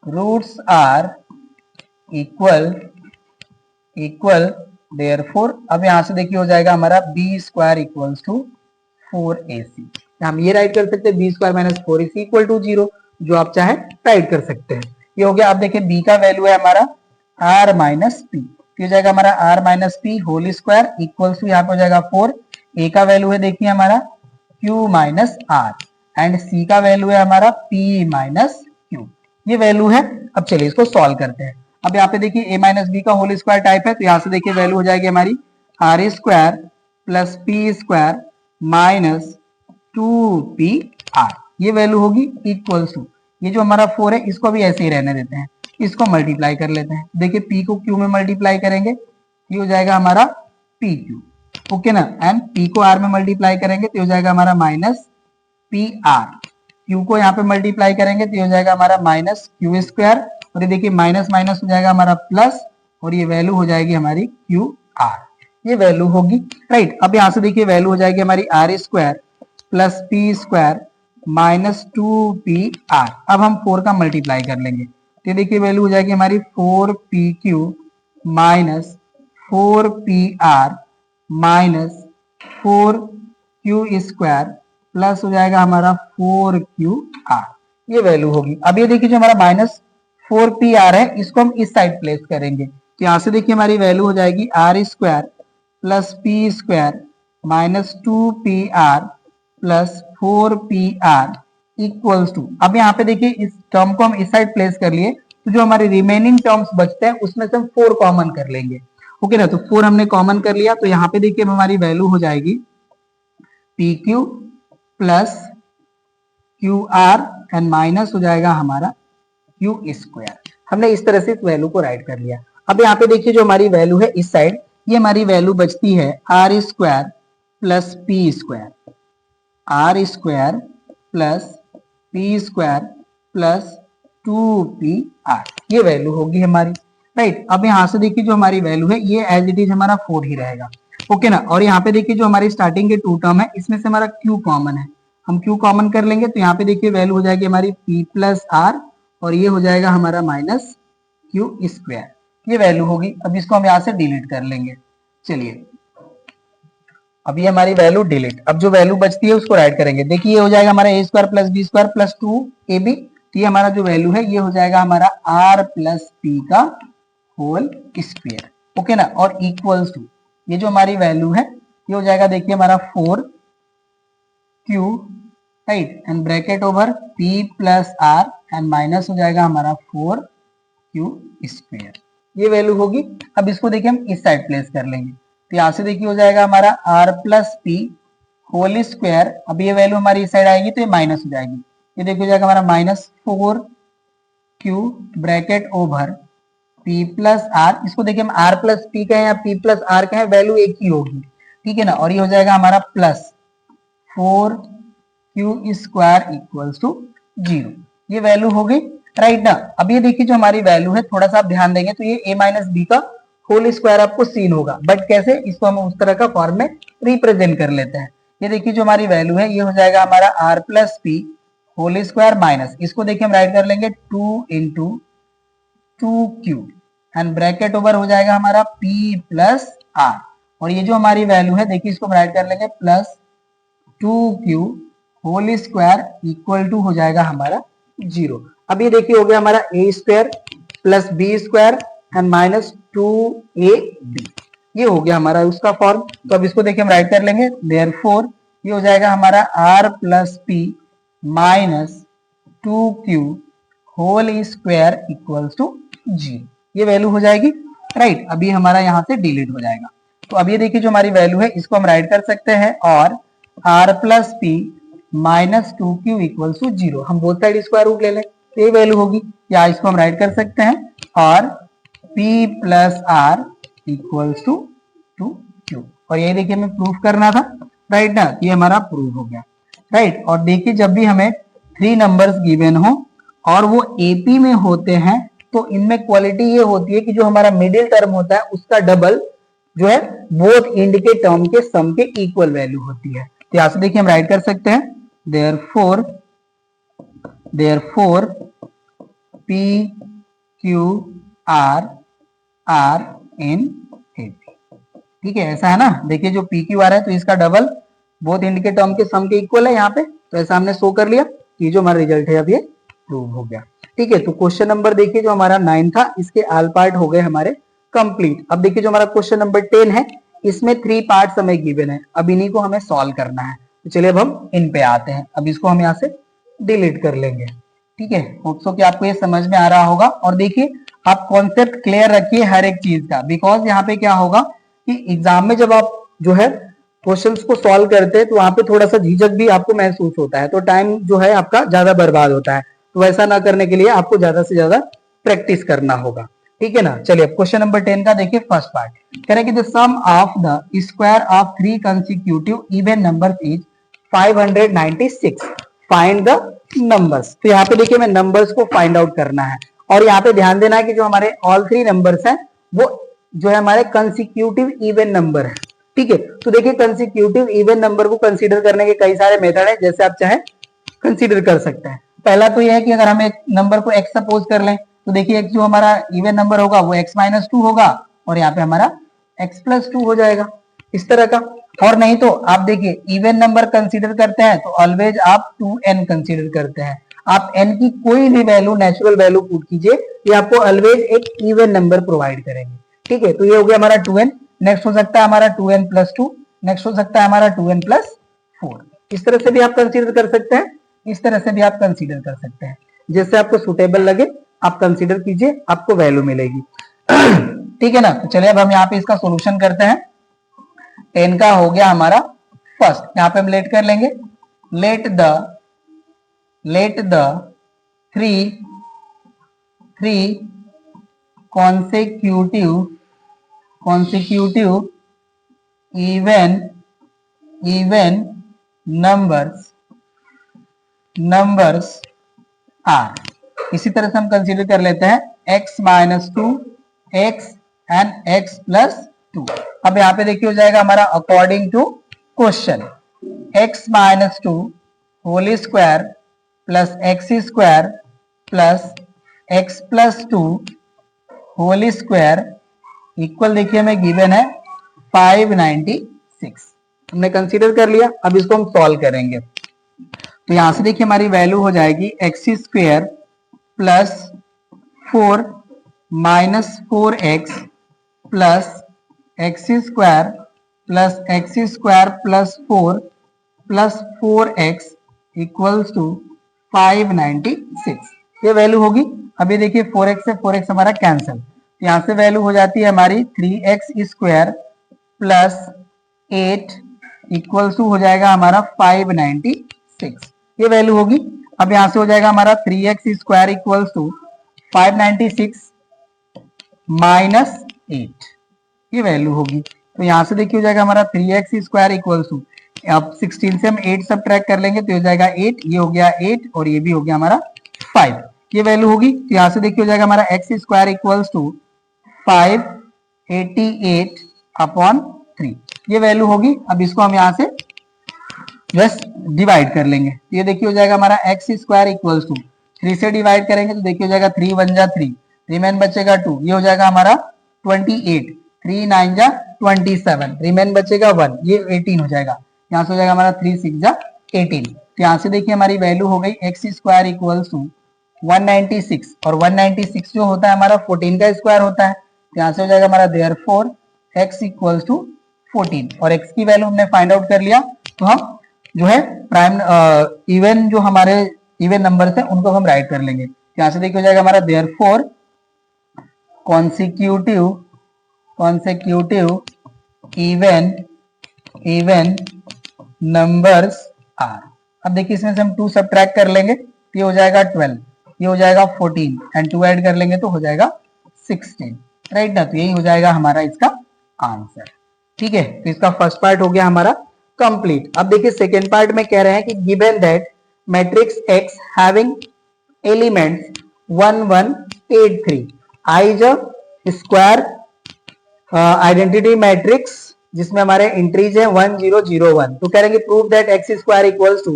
roots are equal therefore, अब यहाँ से देखिए हो जाएगा हमारा B square equals to 4ac। हम ये राइट कर सकते हैं b square minus 4ac equal to 0, जो आप चाहे राइट कर सकते हैं। ये हो गया। अब देखिए b का वैल्यू है हमारा r माइनस पी, हो जाएगा हमारा r minus p whole square equals to यहाँ पे हो जाएगा 4। a का वैल्यू है देखिए हमारा q minus r and c का वैल्यू है हमारा p माइनस q, ये वैल्यू है। अब चलिए इसको सॉल्व करते हैं। अब यहाँ पे देखिए a माइनस बी का होल स्क्वायर टाइप है तो यहाँ से देखिए वैल्यू हो जाएगी हमारी r square plus p square minus 2pr। ये वैल्यू होगी इक्वल्स टू, ये जो हमारा 4 है इसको भी ऐसे ही रहने देते हैं, इसको मल्टीप्लाई कर लेते हैं। देखिए पी को क्यू में मल्टीप्लाई करेंगे, ये हो जाएगा हमारा पी क्यू, ओके ना। एंड पी को आर में मल्टीप्लाई करेंगे तो हो जाएगा हमारा माइनस पी आर, क्यू को यहाँ पे मल्टीप्लाई करेंगे तो हो जाएगा हमारा माइनस क्यू स्क्वायर, और ये देखिए माइनस माइनस हो जाएगा हमारा प्लस, और ये वैल्यू हो जाएगी हमारी क्यू आर, ये वैल्यू होगी, राइट। अब यहाँ से देखिए वैल्यू हो जाएगी हमारी r square plus p square minus 2pr। अब हम 4 का मल्टीप्लाई कर लेंगे तो देखिए वैल्यू हो जाएगी हमारी 4pq minus 4pr minus 4q square plus हो जाएगा हमारा 4qr, ये वैल्यू होगी। अब ये देखिए जो हमारा माइनस 4pr है इसको हम इस साइड प्लेस करेंगे तो यहाँ से देखिए हमारी वैल्यू हो जाएगी r square plus p square minus 2pr plus 4pr equals to, अब यहाँ पे देखिए इस टर्म को हम इस साइड प्लेस कर लिए तो जो हमारे रिमेनिंग टर्म्स बचते हैं उसमें से हम 4 कॉमन कर लेंगे, ओके ना। तो 4 हमने कॉमन कर लिया तो यहाँ पे देखिए हमारी वैल्यू हो जाएगी P Q plus Q R and minus हो जाएगा हमारा क्यू स्क्वायर। हमने इस तरह से इस वैल्यू को राइट कर लिया। अब यहाँ पे देखिए जो हमारी वैल्यू है इस साइड, ये हमारी वैल्यू बचती है r square plus p square, r square plus p square plus 2pr, ये वैल्यू होगी हमारी, राइट। अब यहाँ से देखिए जो हमारी वैल्यू है ये एज इट इज हमारा 4 ही रहेगा, ओके ना। और यहाँ पे देखिए जो हमारी स्टार्टिंग के 2 टर्म है इसमें से हमारा q कॉमन है, हम q कॉमन कर लेंगे तो यहाँ पे देखिए वैल्यू हो जाएगी हमारी p प्लस आर, और ये हो जाएगा हमारा माइनस क्यू स्क्वायर, ये वैल्यू होगी। अब इसको हम यहाँ से डिलीट कर लेंगे, चलिए अब ये हमारी वैल्यू डिलीट, अब जो वैल्यू बचती है उसको राइट करेंगे। देखिए ये हो जाएगा हमारा a square plus b square plus 2ab, तो ये हमारा जो वैल्यू है ये हो जाएगा हमारा आर प्लस पी का होल स्क्वायर, ओके ना। और इक्वल्स टू ये जो हमारी वैल्यू है ये हो जाएगा देखिए हमारा 4q, right, and bracket over p plus r and minus हो जाएगा हमारा 4q स्क्वायर, ये वैल्यू होगी। अब इसको देखिए हम इस साइड प्लेस कर लेंगे तो यहाँ से देखिए हो जाएगा हमारा r plus p whole square, अब ये वैल्यू हमारी इस साइड आएगी तो ये माइनस हो जाएगी, ये देखिए हो जाएगा हमारा minus 4q bracket over p plus r, इसको देखिए हम r प्लस पी का है या p प्लस आर का है वैल्यू एक ही होगी, ठीक है ना। और ये हो जाएगा हमारा plus 4q square equals to 0, ये वैल्यू हो गई, राइट ना। अब ये देखिए जो हमारी वैल्यू है थोड़ा सा आप ध्यान देंगे तो ये a माइनस बी का होल स्क्वायर आपको सीन होगा, बट कैसे, इसको हम उस तरह का फॉर्म में रिप्रेजेंट कर लेते हैं। ये देखिए जो हमारी वैल्यू है ये हो जाएगा हमारा r plus p whole square minus, इसको देखिए हम राइट कर लेंगे 2 into 2q and bracket over हो जाएगा हमारा p प्लस आर, और ये जो हमारी वैल्यू है देखिए इसको हम राइट कर लेंगे plus 2q whole square equal to हो जाएगा हमारा 0। अब ये देखिए हो गया हमारा a square plus b square and minus 2ab, ये हो गया हमारा उसका फॉर्म। तो अब इसको देखिए हम राइट कर लेंगे, देयरफॉर ये हो जाएगा हमारा r plus p minus 2q whole square equals to 0, ये वैल्यू हो जाएगी, राइट। अभी हमारा यहाँ से डिलीट हो जाएगा। तो अब ये देखिए जो हमारी वैल्यू है इसको हम राइट कर सकते हैं, और r plus p minus 2q equals to 0, हम बोथ साइड स्क्वायर रूट ले लें तो ये वैल्यू होगी, या इसको हम राइट कर सकते हैं और p plus r equals to 2q, और ये देखिए हमें प्रूफ करना था, राइट ना, ये हमारा प्रूफ हो गया, राइट। और देखिए जब भी हमें 3 नंबर्स गिवन हो और वो एपी में होते हैं तो इनमें क्वालिटी ये होती है कि जो हमारा मिडिल टर्म होता है उसका डबल जो है बोथ एंड के टर्म के सम के इक्वल वैल्यू होती है। तो यहाँ से देखिए हम राइट कर सकते हैं, therefore p q r r in AP, ठीक है, ऐसा है ना। देखिए जो पी क्यू आर है तो इसका डबल बोथ एंड के टर्म के सम के इक्वल है यहाँ पे, तो ऐसा हमने शो कर लिया, ये जो हमारा रिजल्ट है अब ये प्रूव हो गया, ठीक है। तो क्वेश्चन नंबर देखिए जो हमारा 9 था इसके ऑल पार्ट हो गए हमारे कंप्लीट। अब देखिए जो हमारा क्वेश्चन नंबर 10 है इसमें 3 पार्ट्स हमें गिवन है, अब इन्हीं को हमें सॉल्व करना है। तो चलिए अब हम इन पे आते हैं, अब इसको हम यहाँ से डिलीट कर लेंगे, ठीक है। होप सो कि आपको ये समझ में आ रहा होगा। और देखिए आप कॉन्सेप्ट क्लियर रखिए हर एक चीज का, बिकॉज यहाँ पे क्या होगा कि एग्जाम में जब आप जो है क्वेश्चंस को सॉल्व करते हैं तो वहां पे थोड़ा सा झिझक भी आपको महसूस होता है, तो टाइम जो है आपका ज्यादा बर्बाद होता है। तो वैसा ना करने के लिए आपको ज्यादा से ज्यादा प्रैक्टिस करना होगा, ठीक है ना। चलिए अब क्वेश्चन नंबर 10 का देखिए फर्स्ट पार्ट। कह रहे हैं कि the sum of the square of 3 consecutive even numbers is 596, find the numbers. तो यहाँ पे देखिए मैं नंबर्स को फाइंड आउट करना है, और यहाँ पे ध्यान देना है कि जो हमारे ऑल 3 नंबर्स हैं वो जो है हमारे कंसेक्यूटिव इवन नंबर है, ठीक है। तो देखिए कंसेक्यूटिव इवन नंबर को कंसीडर करने के कई सारे मेथड है, जैसे आप चाहे कंसीडर कर सकते हैं। पहला तो यह है कि अगर हम एक नंबर को x सपोज कर लें, तो देखिए एक जो हमारा इवन नंबर होगा वो x माइनस 2 होगा, और यहाँ पे हमारा x प्लस 2 हो जाएगा, इस तरह का। और नहीं तो आप देखिए इवन नंबर कंसीडर करते हैं तो ऑलवेज आप 2n कंसीडर करते हैं। आप n की कोई भी वैल्यू, नेचुरल वैल्यू पुट कीजिए, ये आपको ऑलवेज एक इवन नंबर प्रोवाइड करेंगे, ठीक है। तो ये हो गया हमारा 2n। नेक्स्ट हो सकता है हमारा 2n प्लस 2, नेक्स्ट हो सकता है हमारा 2n प्लस 4। इस तरह से भी आप कंसीडर कर सकते हैं, इस तरह से भी आप कंसीडर कर सकते हैं, जैसे आपको सुटेबल लगे आप कंसीडर कीजिए, आपको वैल्यू मिलेगी। ठीक है ना। तो चलिए अब हम यहाँ पे इसका सॉल्यूशन करते हैं। 10 का हो गया हमारा फर्स्ट, यहाँ पे हम लेट कर लेंगे, let the three consecutive even numbers are। इसी तरह से हम कंसीडर कर लेते हैं x minus 2, x and x plus 2। अब यहाँ पे देखिए हो जाएगा हमारा according to question x minus 2 whole square plus x square plus x plus 2 whole square equal देखिए हमें गिवन है 596। हमने कंसीडर कर लिया, अब इसको हम सॉल्व करेंगे। तो यहां से देखिए हमारी वैल्यू हो जाएगी x square plus 4 minus 4x plus x square plus 4 plus 4x equals to 596, ये वैल्यू होगी। अभी देखिए 4x से 4x हमारा कैंसिल, यहां से वैल्यू हो जाती है हमारी 3x square plus 8 equals to हो जाएगा हमारा 596, ये वैल्यू होगी। अब यहां से हो जाएगा हमारा 3x square equals to 596 minus 8, ये वैल्यू होगी। तो यहां से देखिए हो जाएगा हमारा 3x स्क्वायर इक्वल्स टू, अब 16 से हम 8 सब्ट्रैक्ट कर लेंगे तो हो जाएगा 8, ये हो गया 8 और ये भी हो गया हमारा 5, ये वैल्यू होगी। तो यहां से देखिए हो जाएगा हमारा x square equals to 588 upon 3, ये वैल्यू होगी। अब इसको हम यहाँ से जस्ट डिवाइड कर लेंगे, तो ये देखिए हो जाएगा हमारा एक्स स्क्वायर इक्वल्स टू 3 से डिवाइड करेंगे तो देखिए हो जाएगा 3 1 जा 3, रिमेन बचेगा 2, ये हो जाएगा हमारा 28, 3 9 जा 27, रिमेन बचेगा 1, ये 18 हो जाएगा। यहाँ से हो जाएगा हमारा 3 6 जा 18। तो यहाँ से देखिए हमारी वैल्यू हो गई एक्स स्क्वायर इक्वल्स टू 196, और 196 जो होता है हमारा 14 का स्क्वायर होता है, यहाँ से हो जाएगा हमारा देयरफॉर x इक्वल्स टू 14, और x की वैल्यू हमने फाइंड आउट कर लिया। तो हम जो है प्राइम इवन जो हमारे इवन नंबर्स हैं उनको हम राइट कर लेंगे। यहाँ से देखिए हो जाएगा हमारा therefore consecutive even numbers are. अब देखिए इसमें से हम 2 सब्ट्रैक्ट कर लेंगे, ये हो जाएगा 12, ये हो जाएगा 14 एंड 2 ऐड कर लेंगे तो हो जाएगा 16, राइट ना। तो यही हो जाएगा हमारा इसका आंसर, ठीक है। तो इसका फर्स्ट पार्ट हो गया हमारा कंप्लीट। अब देखिए सेकेंड पार्ट में कह रहे हैं कि given that matrix x having elements 1 1 8 3 आई ज स्क्वायर आइडेंटिटी मैट्रिक्स जिसमें हमारे एंट्रीज है 1 0 0 1। तो कह रहे हैं कि prove that x square equals to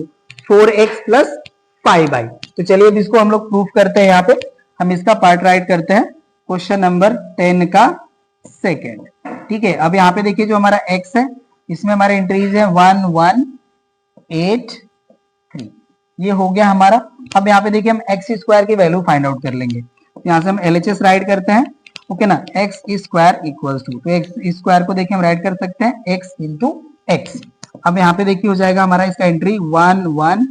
4x plus 5y। तो चलिए अब इसको हम लोग प्रूफ करते हैं। यहाँ पे हम इसका पार्ट राइट करते हैं, क्वेश्चन नंबर 10 का सेकेंड, ठीक है। अब यहाँ पे देखिए जो हमारा x है इसमें हमारे एंट्रीज है 1 1 8 3, ये हो गया हमारा। अब यहाँ पे देखिए हम एक्स स्क्वायर की वैल्यू फाइंड आउट कर लेंगे, यहाँ से हम LHS राइट करते हैं, ओके ना। एक्स स्क्वायर इक्वल्स टू, तो एक्स स्क्वायर को देखिए हम राइट कर सकते हैं x इंटू एक्स। अब यहाँ पे देखिए हो जाएगा हमारा इसका एंट्री 1 1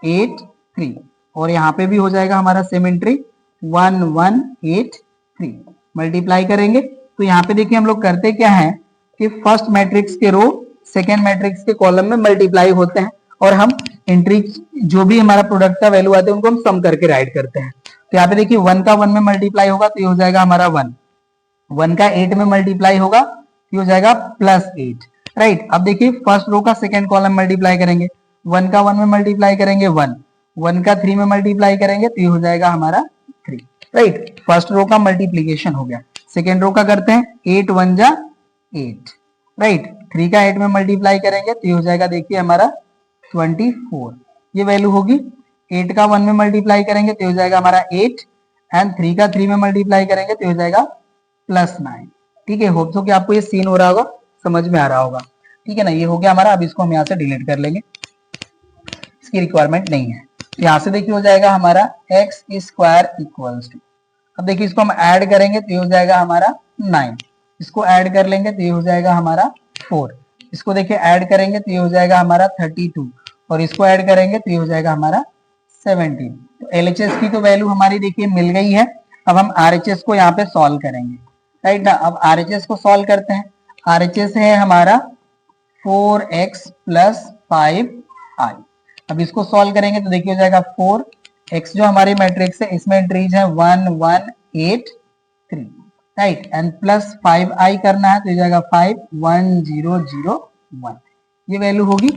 8 3, और यहाँ पे भी हो जाएगा हमारा सेम एंट्री 1 1 8 3, मल्टीप्लाई करेंगे। तो यहाँ पे देखिए हम लोग करते क्या है कि फर्स्ट मैट्रिक्स के रो सेकेंड मैट्रिक्स के कॉलम में मल्टीप्लाई होते हैं और हम एंट्री जो भी हमारा प्रोडक्ट का वैल्यू आते हैं उनको हम सम करके राइट करते हैं। तो यहाँ पे देखिए 1 का 1 में मल्टीप्लाई होगा तो ये हो जाएगा हमारा 1, 1 का 8 में मल्टीप्लाई होगा तो ये हो जाएगा +8, राइट। अब देखिए फर्स्ट रो का सेकेंड कॉलम मल्टीप्लाई करेंगे, 1 का 1 में मल्टीप्लाई करेंगे 1, 1 का 3 में मल्टीप्लाई करेंगे तो ये हो जाएगा हमारा 3, राइट। फर्स्ट रो का मल्टीप्लीकेशन हो गया। सेकेंड रो का करते हैं, 8 1 जा 8, राइट। 3 का 8 में मल्टीप्लाई करेंगे तो ये हो जाएगा देखिए हमारा 24, ये वैल्यू होगी। 8 का 1 में मल्टीप्लाई करेंगे तो हो जाएगा हमारा 8 एंड 3 का 3 में मल्टीप्लाई करेंगे तो हो जाएगा +9, ठीक है। होप सो कि आपको ये सीन हो रहा होगा, समझ में आ रहा होगा, ठीक है ना। ये हो गया हमारा। अब इसको हम यहाँ से डिलीट कर लेंगे, इसकी रिक्वायरमेंट नहीं है। यहाँ से देखिए हो जाएगा हमारा x², अब देखिए इसको हम ऐड करेंगे तो ये हो जाएगा हमारा 9, इसको ऐड कर लेंगे तो ये हो जाएगा हमारा 4, इसको देखिए ऐड करेंगे तो ये हो जाएगा हमारा 32 और इसको ऐड करेंगे तो ये हो जाएगा हमारा 17। तो LHS की तो वैल्यू हमारी देखिए मिल गई है। अब हम RHS को यहाँ पे सॉल्व करेंगे, राइट ना। अब RHS को सॉल्व करते हैं। RHS है हमारा 4x + 5i। अब इसको सॉल्व करेंगे तो देखिए हो जाएगा 4x जो हमारी मैट्रिक्स है इसमें एंट्रीज है 1 1 8 3, राइट, एंड +5i करना है तो हो जाएगा 5 1 0 0 1, ये वैल्यू होगी।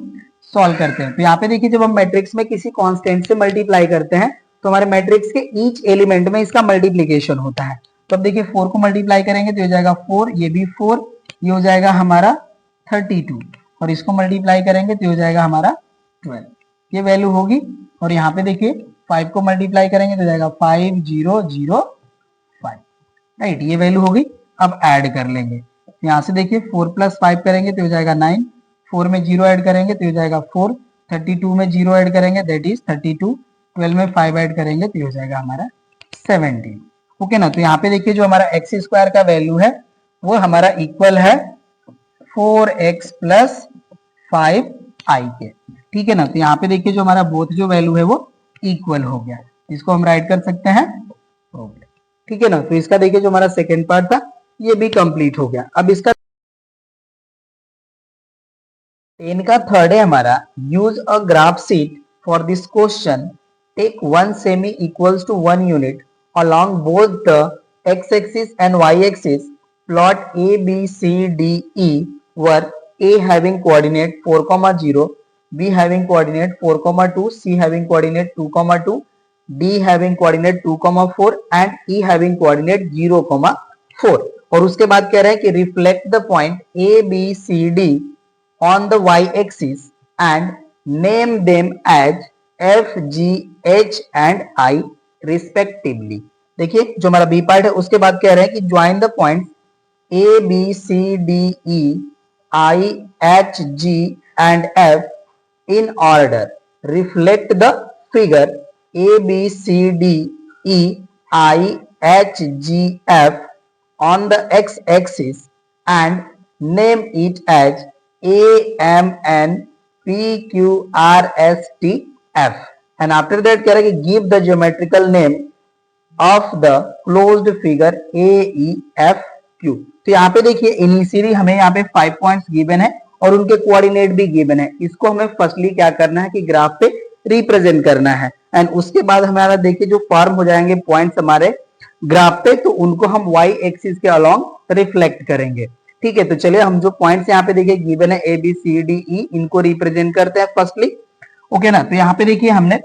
सॉल्व करते हैं तो यहाँ पे देखिए जब हम मैट्रिक्स में किसी कांस्टेंट से मल्टीप्लाई करते हैं तो हमारे मैट्रिक्स के ईच एलिमेंट में इसका मल्टीप्लीकेशन होता है। तो अब देखिए 4 को मल्टीप्लाई करेंगे तो हो जाएगा 4, ये भी 4, ये हो जाएगा हमारा 32 और इसको मल्टीप्लाई करेंगे तो हो जाएगा हमारा 12, ये वैल्यू होगी। और यहाँ पे देखिए 5 को मल्टीप्लाई करेंगे तो हो जाएगा 5 0 0 5, राइट, ये वैल्यू होगी। अब ऐड कर लेंगे, यहाँ से देखिए 4 + 5 करेंगे तो हो जाएगा 9, 4 में 0 ऐड करेंगे तो हो जाएगा 4, 32 में 0 ऐड करेंगे दैट इज 32, 12 में 5 ऐड करेंगे तो हो जाएगा हमारा 17, ओके ना। तो यहाँ पे देखिए जो हमारा x² का वैल्यू है वो हमारा इक्वल है 4x + 5i के, ठीक है ना। तो यहाँ पे देखिए जो हमारा बोथ जो वैल्यू है वो इक्वल हो गया, इसको हम राइट कर सकते हैं, ठीक है ना। तो इसका देखिए जो हमारा सेकेंड पार्ट था ये भी कंप्लीट हो गया। अब इसका 10 का थर्ड है हमारा, use a graph sheet for this question, take 1 cm equals to 1 unit along both the x-axis and y-axis, plot a, b, c, d, e, where a having coordinate 4, 0, b having coordinate 4, 2, c having coordinate 2, 2, d having coordinate 2, 4 and e having coordinate 0, 4। और उसके बाद कह रहे हैं कि reflect the point a, b, c, d on the y-axis and name them as f, g, h and i respectively. देखिए जो हमारा बी पार्ट है उसके बाद कह रहे हैं कि join the point A B C D E I H G and F in order, reflect the figure A B C D E I H G F on the x axis and name it as A M N P Q R S T F. And after that कह रहा है कि give the geometrical name of the closed figure A E F Q। तो यहाँ पे देखिए initially हमें यहाँ पे 5 पॉइंट्स गिवन है और उनके कोऑर्डिनेट भी गिवन है। इसको हमें फर्स्टली क्या करना है कि ग्राफ पे रिप्रेजेंट करना है एंड उसके बाद हमारा देखिए जो फॉर्म हो जाएंगे पॉइंट्स हमारे ग्राफ पे तो उनको हम y एक्सिस के अलोंग रिफ्लेक्ट करेंगे, ठीक है। तो चलिए हम जो पॉइंट्स यहाँ पे देखिए गिवन है A B C D E इनको रिप्रेजेंट करते हैं फर्स्टली, ओके ना। तो यहाँ पे देखिए हमने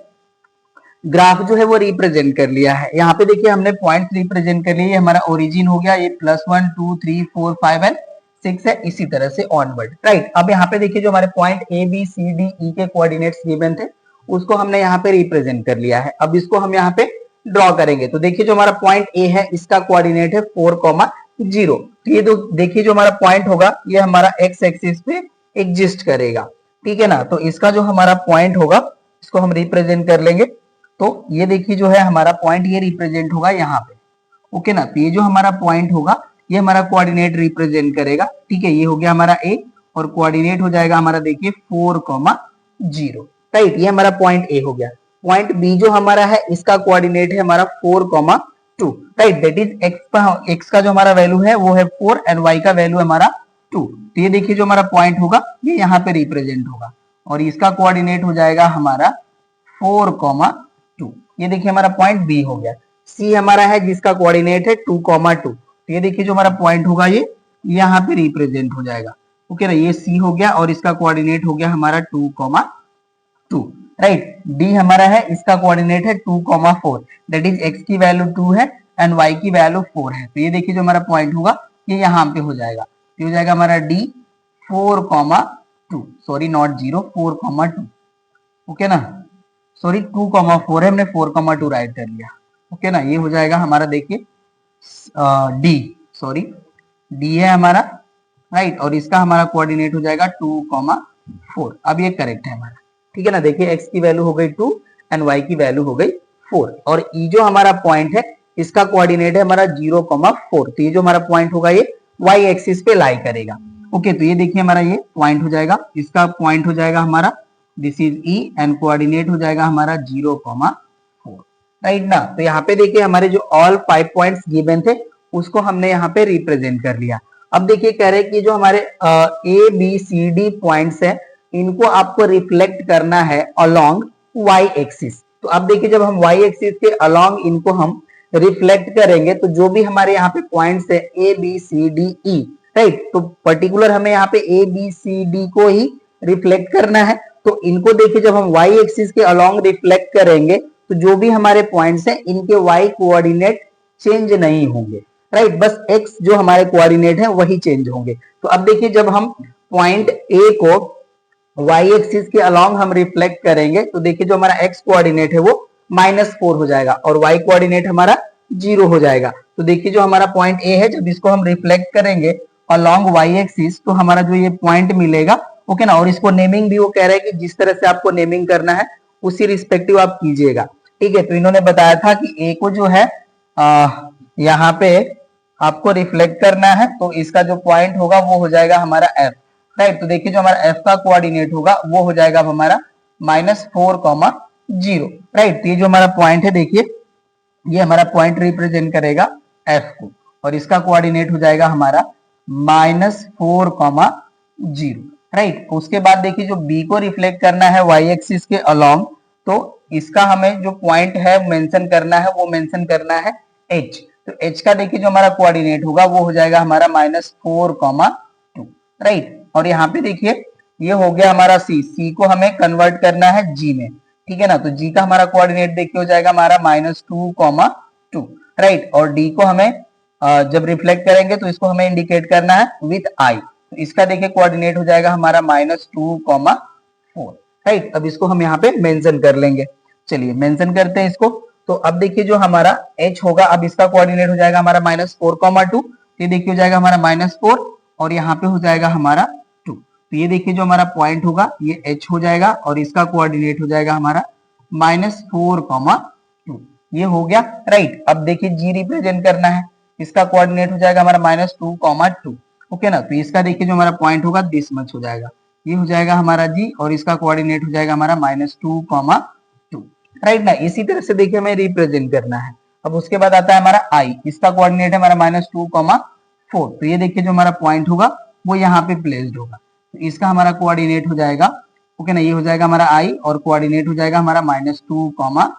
ग्राफ जो है वो रिप्रेजेंट कर लिया है। यहाँ पे देखिए हमने पॉइंट्स रिप्रेजेंट कर लिए, हमारा ओरिजिन हो गया, ये +1 2 3 4 5 एंड 6 है, इसी तरह से ऑनवर्ड, राइट। अब यहाँ पे देखिए जो हमारे point A B C D E के कोऑर्डिनेट्स गिवन थे उसको हमने यहाँ पे रिप्रेजेंट कर लिया है। अब इसको हम यहाँ पे ड्रॉ करेंगे तो देखिए जो हमारा पॉइंट ए है इसका कोऑर्डिनेट है 4, 0। तो ये तो देखिए जो हमारा पॉइंट होगा ये हमारा एक्स एक्सिस पे एग्जिस्ट करेगा, ठीक है ना। तो इसका जो हमारा पॉइंट होगा इसको हम रिप्रेजेंट कर लेंगे। तो ये देखिए जो है हमारा पॉइंट ये रिप्रेजेंट होगा यहाँ पे, ओके ना। तो ये जो हमारा पॉइंट होगा ये हमारा कोऑर्डिनेट रिप्रेजेंट करेगा, ठीक है। ये हो गया हमारा ए और कोऑर्डिनेट हो जाएगा हमारा देखिए 4, 0, राइट। ये हमारा पॉइंट ए हो गया। पॉइंट बी जो हमारा है इसका कोऑर्डिनेट है हमारा 4, 2, राइट। दैट इज एक्स का जो हमारा वैल्यू है वो है 4 एंड वाई का वैल्यू हमारा 2। तो ये देखिए जो हमारा पॉइंट होगा ये यहाँ पे रिप्रेजेंट होगा और इसका कोऑर्डिनेट हो जाएगा हमारा 4,2। ये देखिए हमारा पॉइंट बी हो गया। सी हमारा है जिसका कोऑर्डिनेट है 2,2। तो ये देखिए जो हमारा पॉइंट होगा ये यहाँ पे रिप्रेजेंट हो जाएगा। ओके ना, ये सी हो गया और इसका कोऑर्डिनेट हो गया हमारा 2,2। राइट, डी हमारा है, इसका कोऑर्डिनेट है 2,4, दैट इज एक्स की वैल्यू 2 है एंड वाई की वैल्यू 4 है। तो ये देखिए जो हमारा पॉइंट होगा ये यहाँ पे हो जाएगा। ये हो जाएगा हमारा डी 4,2, सॉरी नॉट 0, 4,2। ओके ना, सॉरी 2,4 है, हमने 4,2 राइट कर लिया। ओके ना, ये हो जाएगा हमारा देखिए डी, सॉरी डी है हमारा, राइट, और इसका हमारा कोऑर्डिनेट हो जाएगा 2,4। अब ये करेक्ट है हमारा। ठीक है ना, देखिए एक्स की वैल्यू हो गई 2 एंड वाई की वैल्यू हो गई 4 और ई जो हमारा पॉइंट है इसका कोऑर्डिनेट है हमारा 0,4। तो ये जो हमारा पॉइंट होगा ये वाई एक्सिस पे लाई करेगा। ओके, तो ये देखिए हमारा ये पॉइंट हो जाएगा, इसका पॉइंट हो जाएगा हमारा this is E and coordinate हो जाएगा हमारा 0,4। राइट ना, तो यहाँ पे देखिए हमारे जो ऑल 5 पॉइंट्स गिवन थे उसको हमने यहाँ पे रिप्रेजेंट कर लिया। अब देखिए कह रहे हैं कि जो हमारे A B C D points है इनको आपको रिफ्लेक्ट करना है अलोंग वाई एक्सिस। तो अब देखिए जब हम वाई एक्सिस के अलोंग इनको हम रिफ्लेक्ट करेंगे तो जो भी हमारे यहाँ पे पॉइंट्स है A B C D E, right, तो पर्टिकुलर हमें यहाँ पे ए बी सी डी को ही रिफ्लेक्ट करना है। तो इनको देखिए जब हम वाई एक्सिस के अलोंग रिफ्लेक्ट करेंगे तो जो भी हमारे पॉइंट्स हैं इनके वाई कोऑर्डिनेट चेंज नहीं होंगे, राइट, बस एक्स जो हमारे कोऑर्डिनेट है वही चेंज होंगे। तो अब देखिए जब हम पॉइंट ए को वाई एक्सिस के अलोंग हम रिफ्लेक्ट करेंगे तो देखिए जो हमारा एक्स कोऑर्डिनेट है वो -4 हो जाएगा और वाई कोऑर्डिनेट हमारा 0 हो जाएगा। तो देखिए जो हमारा पॉइंट ए है जब इसको हम रिफ्लेक्ट करेंगे अलोंग वाई एक्सिस तो हमारा जो ये पॉइंट मिलेगा, ओके ना, और इसको नेमिंग भी वो कह रहे हैं कि जिस तरह से आपको नेमिंग करना है उसी रिस्पेक्टिव आप कीजिएगा। ठीक है, तो इन्होंने बताया था कि ए को जो है यहाँ पे आपको रिफ्लेक्ट करना है तो इसका जो पॉइंट होगा वो हो जाएगा हमारा एफ, राइट। तो देखिए जो हमारा एफ का कोऑर्डिनेट होगा वो हो जाएगा हमारा -4,0, राइट। तो ये जो हमारा पॉइंट है देखिए ये हमारा पॉइंट रिप्रेजेंट करेगा एफ को और इसका कोऑर्डिनेट हो जाएगा हमारा -4,0, राइट। उसके बाद देखिए जो बी को रिफ्लेक्ट करना है वाई एक्सिस के अलोंग तो इसका हमें जो पॉइंट है मेंशन करना है वो मेंशन करना है एच। तो एच का देखिए जो हमारा कोऑर्डिनेट होगा वो हो जाएगा हमारा -4,2, राइट। और यहाँ पे देखिए ये हो गया हमारा सी, सी को हमें कन्वर्ट करना है जी में, ठीक है ना। तो जी का हमारा कोऑर्डिनेट देखिए हो जाएगा हमारा -2,2, राइट। और डी को हमें जब रिफ्लेक्ट करेंगे तो इसको हमें इंडिकेट करना है विथ आई। तो इसका देखिए कोऑर्डिनेट हो जाएगा हमारा -2,4, राइट। अब इसको हम यहाँ पे मेंशन कर लेंगे, चलिए मेंशन करते हैं इसको। तो अब देखिए जो हमारा h होगा अब इसका कोऑर्डिनेट हो जाएगा हमारा -4,2, ये देखिए हो जाएगा हमारा -4 और यहाँ पे हो जाएगा हमारा 2। तो ये देखिए जो हमारा पॉइंट होगा ये h हो जाएगा और इसका कोऑर्डिनेट हो जाएगा हमारा -4,2, ये हो गया, राइट। अब देखिए g रिप्रेजेंट करना है, इसका कोऑर्डिनेट हो जाएगा हमारा -2,2, ओके ना। तो इसका देखिए जो हमारा पॉइंट होगा दिस मच हो जाएगा, ये हो जाएगा हमारा जी और इसका कोऑर्डिनेट हो जाएगा हमारा -2,2, राइट ना। इसी तरह से देखिए हमें रिप्रेजेंट करना है। अब उसके बाद आता है हमारा आई, इसका कोऑर्डिनेट है हमारा -2,4। तो ये देखिए जो हमारा पॉइंट होगा वो यहाँ पे प्लेस्ड होगा, तो इसका हमारा कोऑर्डिनेट हो जाएगा, ओके ना, ये हो जाएगा हमारा आई और कोऑर्डिनेट हो जाएगा हमारा -2,4,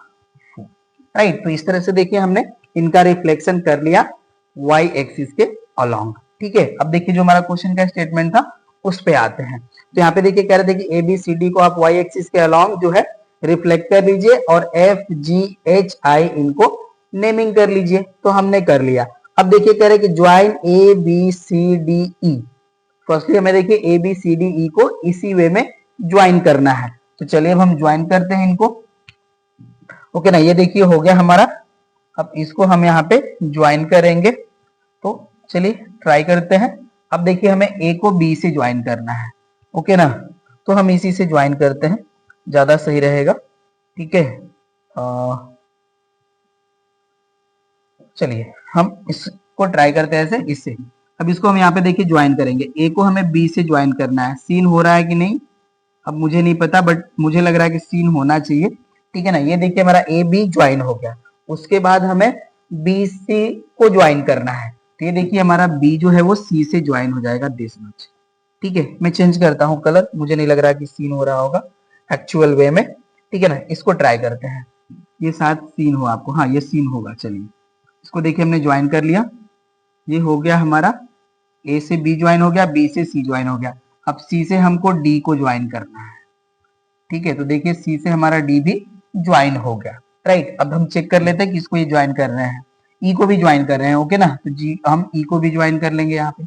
राइट। तो इस तरह से देखिए हमने इनका रिफ्लेक्शन कर लिया वाई एक्सिस के अलोंग, ठीक है। अब देखिए जो हमारा क्वेश्चन का स्टेटमेंट था उस पे आते हैं। तो यहाँ पे देखिए कह रहे थे कि ए बी सी डी को आप वाई एक्सिस के अलोंग जो है रिफ्लेक्ट कर लीजिए और एफ जी एच आई इनको नेमिंग कर लीजिए, तो हमने कर लिया। अब देखिए कह रहे कि join A B C D E, firstly हमें देखिए ए बी सी डी ई को इसी वे में ज्वाइन करना है। तो चलिए अब हम ज्वाइन करते हैं इनको, ओके ना। ये देखिए हो गया हमारा, अब इसको हम यहाँ पे ज्वाइन करेंगे, तो चलिए ट्राई करते हैं। अब देखिए हमें ए को बी से ज्वाइन करना है, ओके ना, तो हम इसी से ज्वाइन करते हैं, ज्यादा सही रहेगा, ठीक है। चलिए हम इसको ट्राई करते हैं ऐसे इससे। अब इसको हम यहाँ पे देखिए ज्वाइन करेंगे, ए को हमें बी से ज्वाइन करना है। सीन हो रहा है कि नहीं अब मुझे नहीं पता, बट मुझे लग रहा है कि सीन होना चाहिए, ठीक है ना। ये देखिए हमारा ए बी ज्वाइन हो गया, उसके बाद हमें बी सी को ज्वाइन करना है, तो ये देखिए हमारा बी जो है वो सी से ज्वाइन हो जाएगा दिस मच। ठीक है, मैं चेंज करता हूँ कलर, मुझे नहीं लग रहा कि सीन हो रहा होगा एक्चुअल वे में। ठीक है ना, इसको ट्राई करते हैं। ये शायद सीन हो आपको, हाँ ये सीन होगा। चलिए इसको देखिए हमने ज्वाइन कर लिया, ये हो गया हमारा ए से बी ज्वाइन हो गया, बी से सी ज्वाइन हो गया। अब सी से हमको डी को ज्वाइन करना है। ठीक है, तो देखिए सी से हमारा डी भी ज्वाइन हो गया। राइट, अब हम चेक कर लेते हैं किसको ये ज्वाइन कर रहे हैं। ई को भी ज्वाइन कर रहे हैं, ओके ना, तो जी हम ई को भी ज्वाइन कर लेंगे यहाँ पे।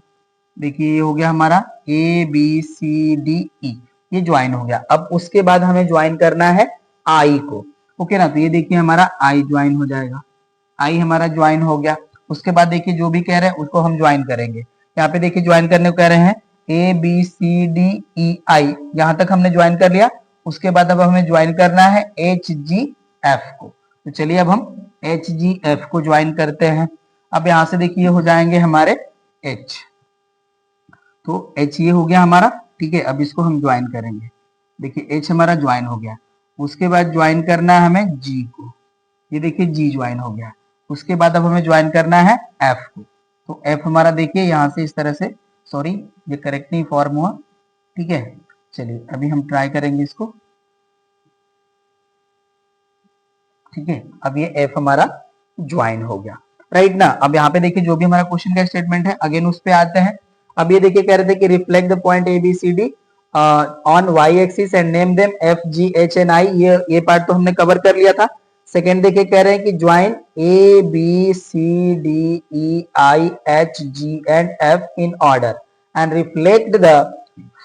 देखिए ये हो गया हमारा ए बी सी डी ई, ये ज्वाइन हो गया। अब उसके बाद हमें ज्वाइन करना है आई को, ओके ना, तो ये देखिए हमारा आई ज्वाइन हो जाएगा। आई हमारा ज्वाइन हो गया। उसके बाद देखिए जो भी कह रहे हैं उसको हम ज्वाइन करेंगे। यहाँ पे देखिए ज्वाइन करने को कह रहे हैं ए बी सी डी ई आई, यहां तक हमने ज्वाइन कर लिया। उसके बाद अब हमें ज्वाइन करना है एच जी एफ को। तो चलिए अब हम एच जी एफ को ज्वाइन करते हैं। अब यहां से देखिए हो जाएंगे हमारे एच, तो एच ये हो गया हमारा। ठीक है, अब इसको हम ज्वाइन करेंगे। देखिए एच हमारा ज्वाइन हो गया। उसके बाद ज्वाइन करना है हमें जी को, ये देखिए जी ज्वाइन हो गया। उसके बाद अब हमें ज्वाइन करना है एफ को, तो एफ हमारा देखिए यहाँ से इस तरह से, सॉरी ये करेक्ट नहीं फॉर्म हुआ। ठीक है, चलिए अभी हम ट्राई करेंगे इसको। ठीक है, अब ये एफ हमारा ज्वाइन हो गया। राइट ना, अब यहाँ पे देखिए जो भी हमारा क्वेश्चन का स्टेटमेंट है अगेन उस पे आते हैं। अब ये देखिए कह रहे थे कि reflect the point A B C D on Y axis and name them F G H N I, ये पार्ट तो हमने कवर कर लिया था। सेकेंड देखिए कह रहे हैं कि join A B C D E I H G and F in order and reflect the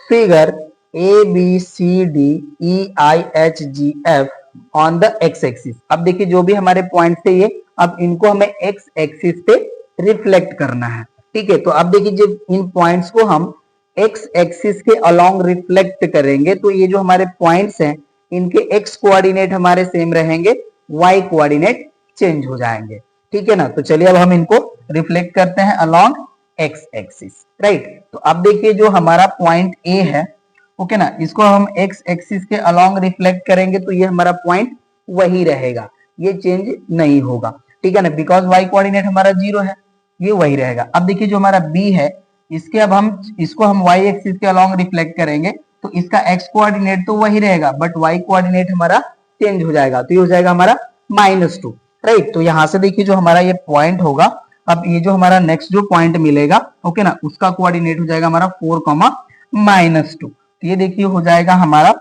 figure A B C D E I H G F on the x axis. अब देखिए जो भी हमारे पॉइंट थे ये, अब इनको हमें एक्स एक्सिस पे रिफ्लेक्ट करना है। ठीक है, तो अब देखिए जब इन पॉइंट्स को हम एक्स एक्सिस के अलोंग रिफ्लेक्ट करेंगे तो ये जो हमारे पॉइंट्स हैं इनके एक्स कोऑर्डिनेट हमारे सेम रहेंगे, वाई कोऑर्डिनेट चेंज हो जाएंगे। ठीक है ना, तो चलिए अब हम इनको रिफ्लेक्ट करते हैं अलोंग एक्स एक्सिस। राइट, तो अब देखिए जो हमारा पॉइंट ए है, ओके ना, इसको हम एक्स एक्सिस के अलोंग रिफ्लेक्ट करेंगे तो ये हमारा पॉइंट वही रहेगा, ये चेंज नहीं होगा। ठीक है ना, बिकॉज वाई कोऑर्डिनेट हमारा 0 है, ये वही रहेगा। अब देखिए जो हमारा बी है, इसके अब हम इसको हम वाई एक्सिस के अलोंग रिफ्लेक्ट करेंगे तो इसका एक्स कोऑर्डिनेट तो वही रहेगा बट वाई कोऑर्डिनेट हमारा चेंज हो जाएगा, तो ये हो जाएगा हमारा -2। राइट, तो यहां से देखिए जो हमारा ये पॉइंट होगा, अब ये जो हमारा नेक्स्ट जो पॉइंट मिलेगा, ओके ना, उसका कोऑर्डिनेट हो जाएगा हमारा 4, -2। तो ये देखिए हो जाएगा हमारा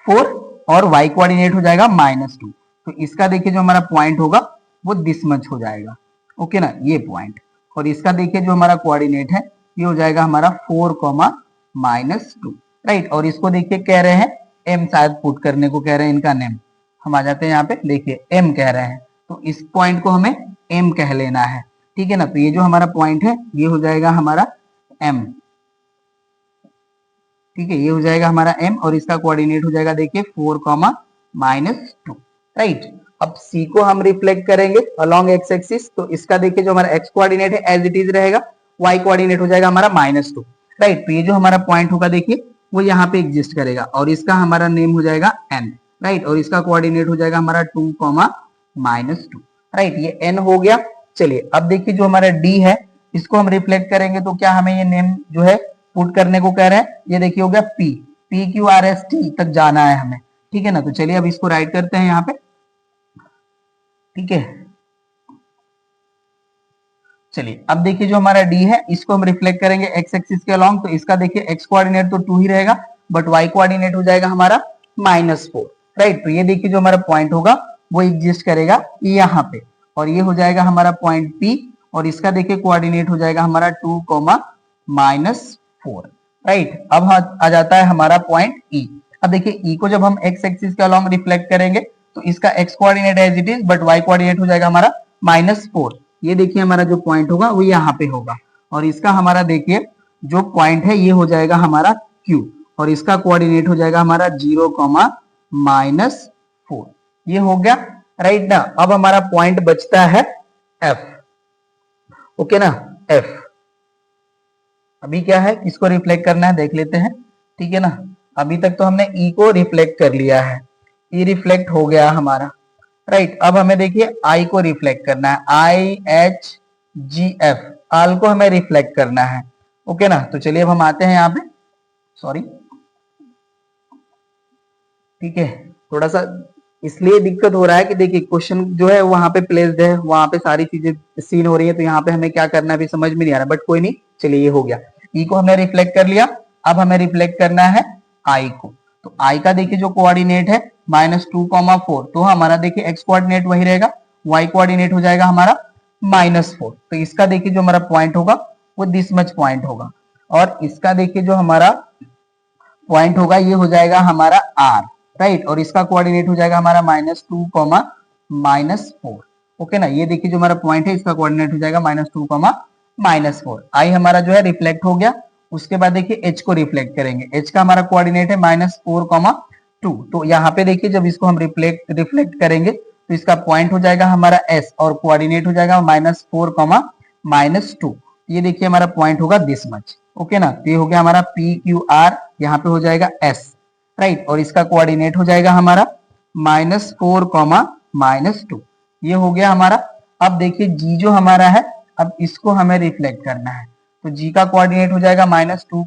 4 और y कोऑर्डिनेट हो जाएगा -2। तो इसका देखिए जो हमारा पॉइंट होगा वो दिस मच हो जाएगा, ओके ना, ये पॉइंट। और इसका देखिए जो हमारा कोऑर्डिनेट है ये हो जाएगा हमारा 4, -2। राइट, और इसको देखिए कह रहे हैं m, शायद पुट करने को कह रहे हैं, इनका नेम हम आ जाते हैं यहाँ पे। देखिए m कह रहे हैं तो इस पॉइंट को हमें m कह लेना है। ठीक है ना, तो ये जो हमारा पॉइंट है ये हो जाएगा हमारा m। ठीक है, ये हो जाएगा हमारा m और इसका कोऑर्डिनेट हो जाएगा देखिए 4, -2। राइट, अब c को हम रिफ्लेक्ट करेंगे अलोंग x एक्सिस, तो इसका देखिए जो हमारा x कोऑर्डिनेट है एज इट इज रहेगा, y कोऑर्डिनेट हो जाएगा हमारा -2। राइट, तो ये जो हमारा पॉइंट होगा देखिए वो यहाँ पे एग्जिस्ट करेगा और इसका हमारा नेम हो जाएगा n। राइट, और इसका कोऑर्डिनेट हो जाएगा हमारा 2, -2। राइट, ये n हो गया। चलिए अब देखिए जो हमारा d है इसको हम रिफ्लेक्ट करेंगे तो क्या हमें ये नेम जो है पुट करने को कह रहे हैं, ये देखिए हो गया p, PQRST तक जाना है हमें। ठीक है ना, तो चलिए अब इसको राइट करते हैं यहाँ पे। ठीक है, चलिए अब देखिए जो हमारा d है इसको हम रिफ्लेक्ट करेंगे x एक्सिस के अलोंग, तो इसका देखिए x कोऑर्डिनेट तो 2 ही रहेगा बट y कोऑर्डिनेट हो जाएगा हमारा -4। राइट, तो ये देखिए जो हमारा पॉइंट होगा वो एग्जिस्ट करेगा यहाँ पे और ये हो जाएगा हमारा पॉइंट P और इसका देखिए कोऑर्डिनेट हो जाएगा हमारा 2, -4। राइट, अब आ जाता है हमारा पॉइंट E। अब देखिए E को जब हम x एक्सिस के अलोंग रिफ्लेक्ट करेंगे तो इसका x coordinate as it is but y coordinate हो जाएगा हमारा -4। ये देखिए हमारा जो पॉइंट होगा वो यहाँ पे होगा और इसका हमारा देखिए जो पॉइंट है ये हो जाएगा हमारा Q और इसका कोऑर्डिनेट हो जाएगा हमारा 0, -4। ये हो गया। राइट ना, अब हमारा पॉइंट बचता है F। ओके ना, F अभी क्या है, किसको रिफ्लेक्ट करना है देख लेते हैं। ठीक है ना, अभी तक तो हमने E को रिफ्लेक्ट कर लिया है, E रिफ्लेक्ट हो गया हमारा। राइट, अब हमें देखिए I को रिफ्लेक्ट करना है, I H GF, आल को हमें रिफ्लेक्ट करना है। ओके ना, तो चलिए अब हम आते हैं यहाँ पे, सॉरी, ठीक है, थोड़ा सा इसलिए दिक्कत हो रहा है कि देखिए क्वेश्चन जो है वहां पे प्लेस्ड है, वहां पे सारी चीजें सीन हो रही है, तो यहाँ पे हमें क्या करना है अभी समझ में नहीं आ रहा, बट कोई नहीं, चलिए ये हो गया। ई को हमने रिफ्लेक्ट कर लिया, अब हमें रिफ्लेक्ट करना है आई को। तो आई का देखिए जो कोऑर्डिनेट है -2,4, तो हमारा देखिए एक्स कोऑर्डिनेट वही रहेगा, वाई कोऑर्डिनेट हो जाएगा हमारा -4। तो इसका देखिए जो हमारा पॉइंट होगा वो दिस मच पॉइंट होगा, और इसका देखिए जो हमारा पॉइंट होगा ये हो जाएगा हमारा आर, राइट, और इसका कोऑर्डिनेट हो जाएगा हमारा -2, -4। ओके ना, ये देखिए जो हमारा पॉइंट है इसका कोऑर्डिनेट हो जाएगा -2, -4। आई हमारा जो है रिफ्लेक्ट हो गया। उसके बाद देखिए एच को रिफ्लेक्ट करेंगे, एच का हमारा कोऑर्डिनेट है -4, 2। तो यहाँ पे देखिए जब इसको हम रिफ्लेक्ट करेंगे तो इसका पॉइंट हो जाएगा हमारा एस और कोऑर्डिनेट हो जाएगा -4, -2। ये देखिए हमारा पॉइंट होगा दिस मच। ओके ना, तो ये हो गया हमारा पी क्यू आर, यहाँ पे हो जाएगा एस, राइट, और इसका कोऑर्डिनेट हो जाएगा हमारा -4, -2। ये हो गया हमारा। अब देखिए जी जो हमारा है, अब इसको हमें रिफ्लेक्ट करना है, तो जी का कोऑर्डिनेट हो जाएगा -2,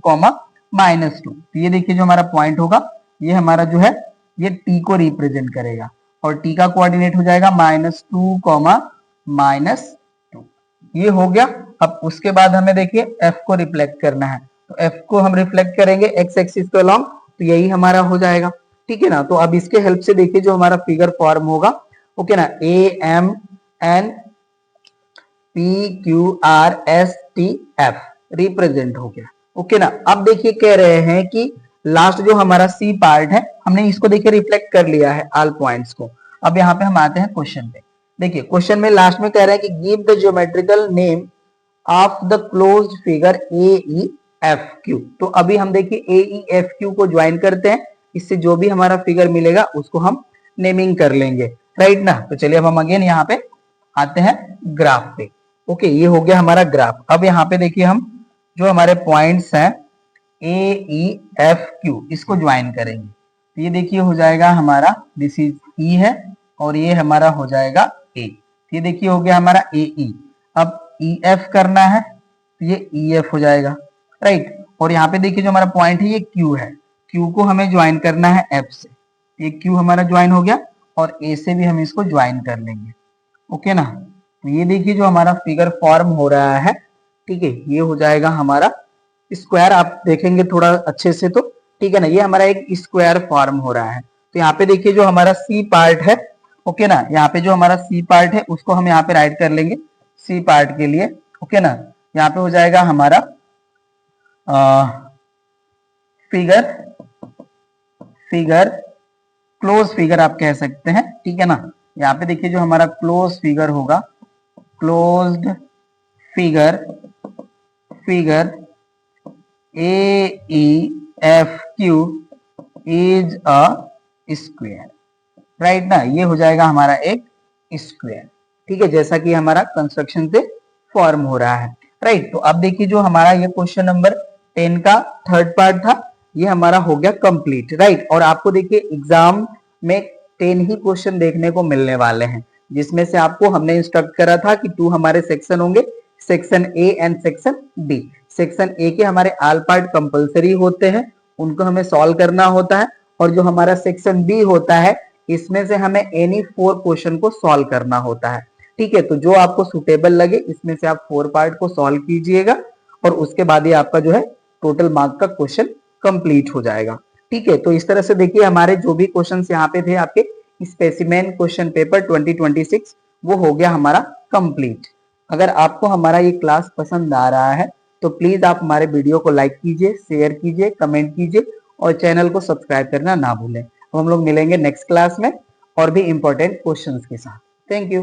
-2। तो ये देखिए जो हमारा पॉइंट होगा ये हमारा जो है ये टी को रिप्रेजेंट करेगा, और टी का कोऑर्डिनेट हो जाएगा -2, -2। ये हो गया। अब उसके बाद हमें देखिए एफ को रिफ्लेक्ट करना है, तो एफ को हम रिफ्लेक्ट करेंगे एक्स एक्सिस के अलोंग, तो यही हमारा हो जाएगा, ठीक है ना। तो अब इसके हेल्प से देखिए जो हमारा फिगर फॉर्म होगा, ओके ना, A M N P Q R S T F represent हो गया। ओके ना, अब देखिए कह रहे हैं कि लास्ट जो हमारा सी पार्ट है हमने इसको देखिए रिफ्लेक्ट कर लिया है ऑल पॉइंट्स को। अब यहाँ पे हम आते हैं क्वेश्चन पे। देखिए क्वेश्चन में लास्ट में कह रहे हैं कि give the geometrical name of the closed figure A E F Q. तो अभी हम देखिए ए ई एफ क्यू को ज्वाइन करते हैं, इससे जो भी हमारा फिगर मिलेगा उसको हम नेमिंग कर लेंगे, राइट ना। तो चलिए अब हम अगेन यहाँ पे आते हैं ग्राफ पे। ओके, ये हो गया हमारा ग्राफ। अब यहाँ पे देखिए हम जो हमारे पॉइंट्स हैं ए ई एफ क्यू इसको ज्वाइन करेंगे, तो ये देखिए हो जाएगा हमारा दिस इज ई है, और ये हमारा हो जाएगा ए। ये देखिए हो गया हमारा ए ई। अब ई एफ करना है तो ये ई एफ हो जाएगा, राइट, और यहाँ पे देखिए जो हमारा पॉइंट है ये क्यू है, क्यू को हमें ज्वाइन करना है एफ से, ये क्यू हमारा ज्वाइन हो गया, और ए से भी हम इसको ज्वाइन कर लेंगे। ओके ना, तो ये देखिए जो हमारा फिगर फॉर्म हो रहा है, ठीक है, ये हो जाएगा हमारा स्क्वायर। आप देखेंगे थोड़ा अच्छे से तो, ठीक है ना, ये हमारा एक स्क्वायर फॉर्म हो रहा है। तो यहाँ पे देखिए जो हमारा सी पार्ट है, ओके ना, यहाँ पे जो हमारा सी पार्ट है उसको हम यहाँ पे राइट कर लेंगे सी पार्ट के लिए। ओके ना, यहाँ पे हो जाएगा हमारा फिगर क्लोज फिगर आप कह सकते हैं, ठीक है ना। यहाँ पे देखिए जो हमारा क्लोज फिगर होगा, closed figure A E F Q is a square, right ना, ये हो जाएगा हमारा एक स्क्वायर, ठीक है, जैसा कि हमारा कंस्ट्रक्शन से फॉर्म हो रहा है, राइट। तो अब देखिए जो हमारा ये क्वेश्चन नंबर 10 का थर्ड पार्ट था ये हमारा हो गया कंप्लीट, राइट। और आपको देखिए एग्जाम में 10 ही क्वेश्चन देखने को मिलने वाले हैं, जिसमें से आपको हमने इंस्ट्रक्ट करा था कि 2 हमारे सेक्शन होंगे, section A and section D. Section A के हमारे ऑल पार्ट कंपलसरी होते हैं, उनको हमें सॉल्व करना होता है, और जो हमारा सेक्शन बी होता है इसमें से हमें एनी 4 क्वेश्चन को सॉल्व करना होता है, ठीक है। तो जो आपको सुटेबल लगे इसमें से आप 4 पार्ट को सॉल्व कीजिएगा, और उसके बाद ही आपका जो है टोटल मार्क का क्वेश्चन कंप्लीट हो जाएगा, ठीक है। तो इस तरह से देखिए हमारे जो भी क्वेश्चन यहाँ पे थे आपके स्पेसिमेन क्वेश्चन पेपर 2026 वो हो गया हमारा कंप्लीट। अगर आपको हमारा ये क्लास पसंद आ रहा है तो प्लीज आप हमारे वीडियो को लाइक कीजिए, शेयर कीजिए, कमेंट कीजिए, और चैनल को सब्सक्राइब करना ना भूलें। हम लोग मिलेंगे नेक्स्ट क्लास में और भी इंपॉर्टेंट क्वेश्चंस के साथ। Thank you.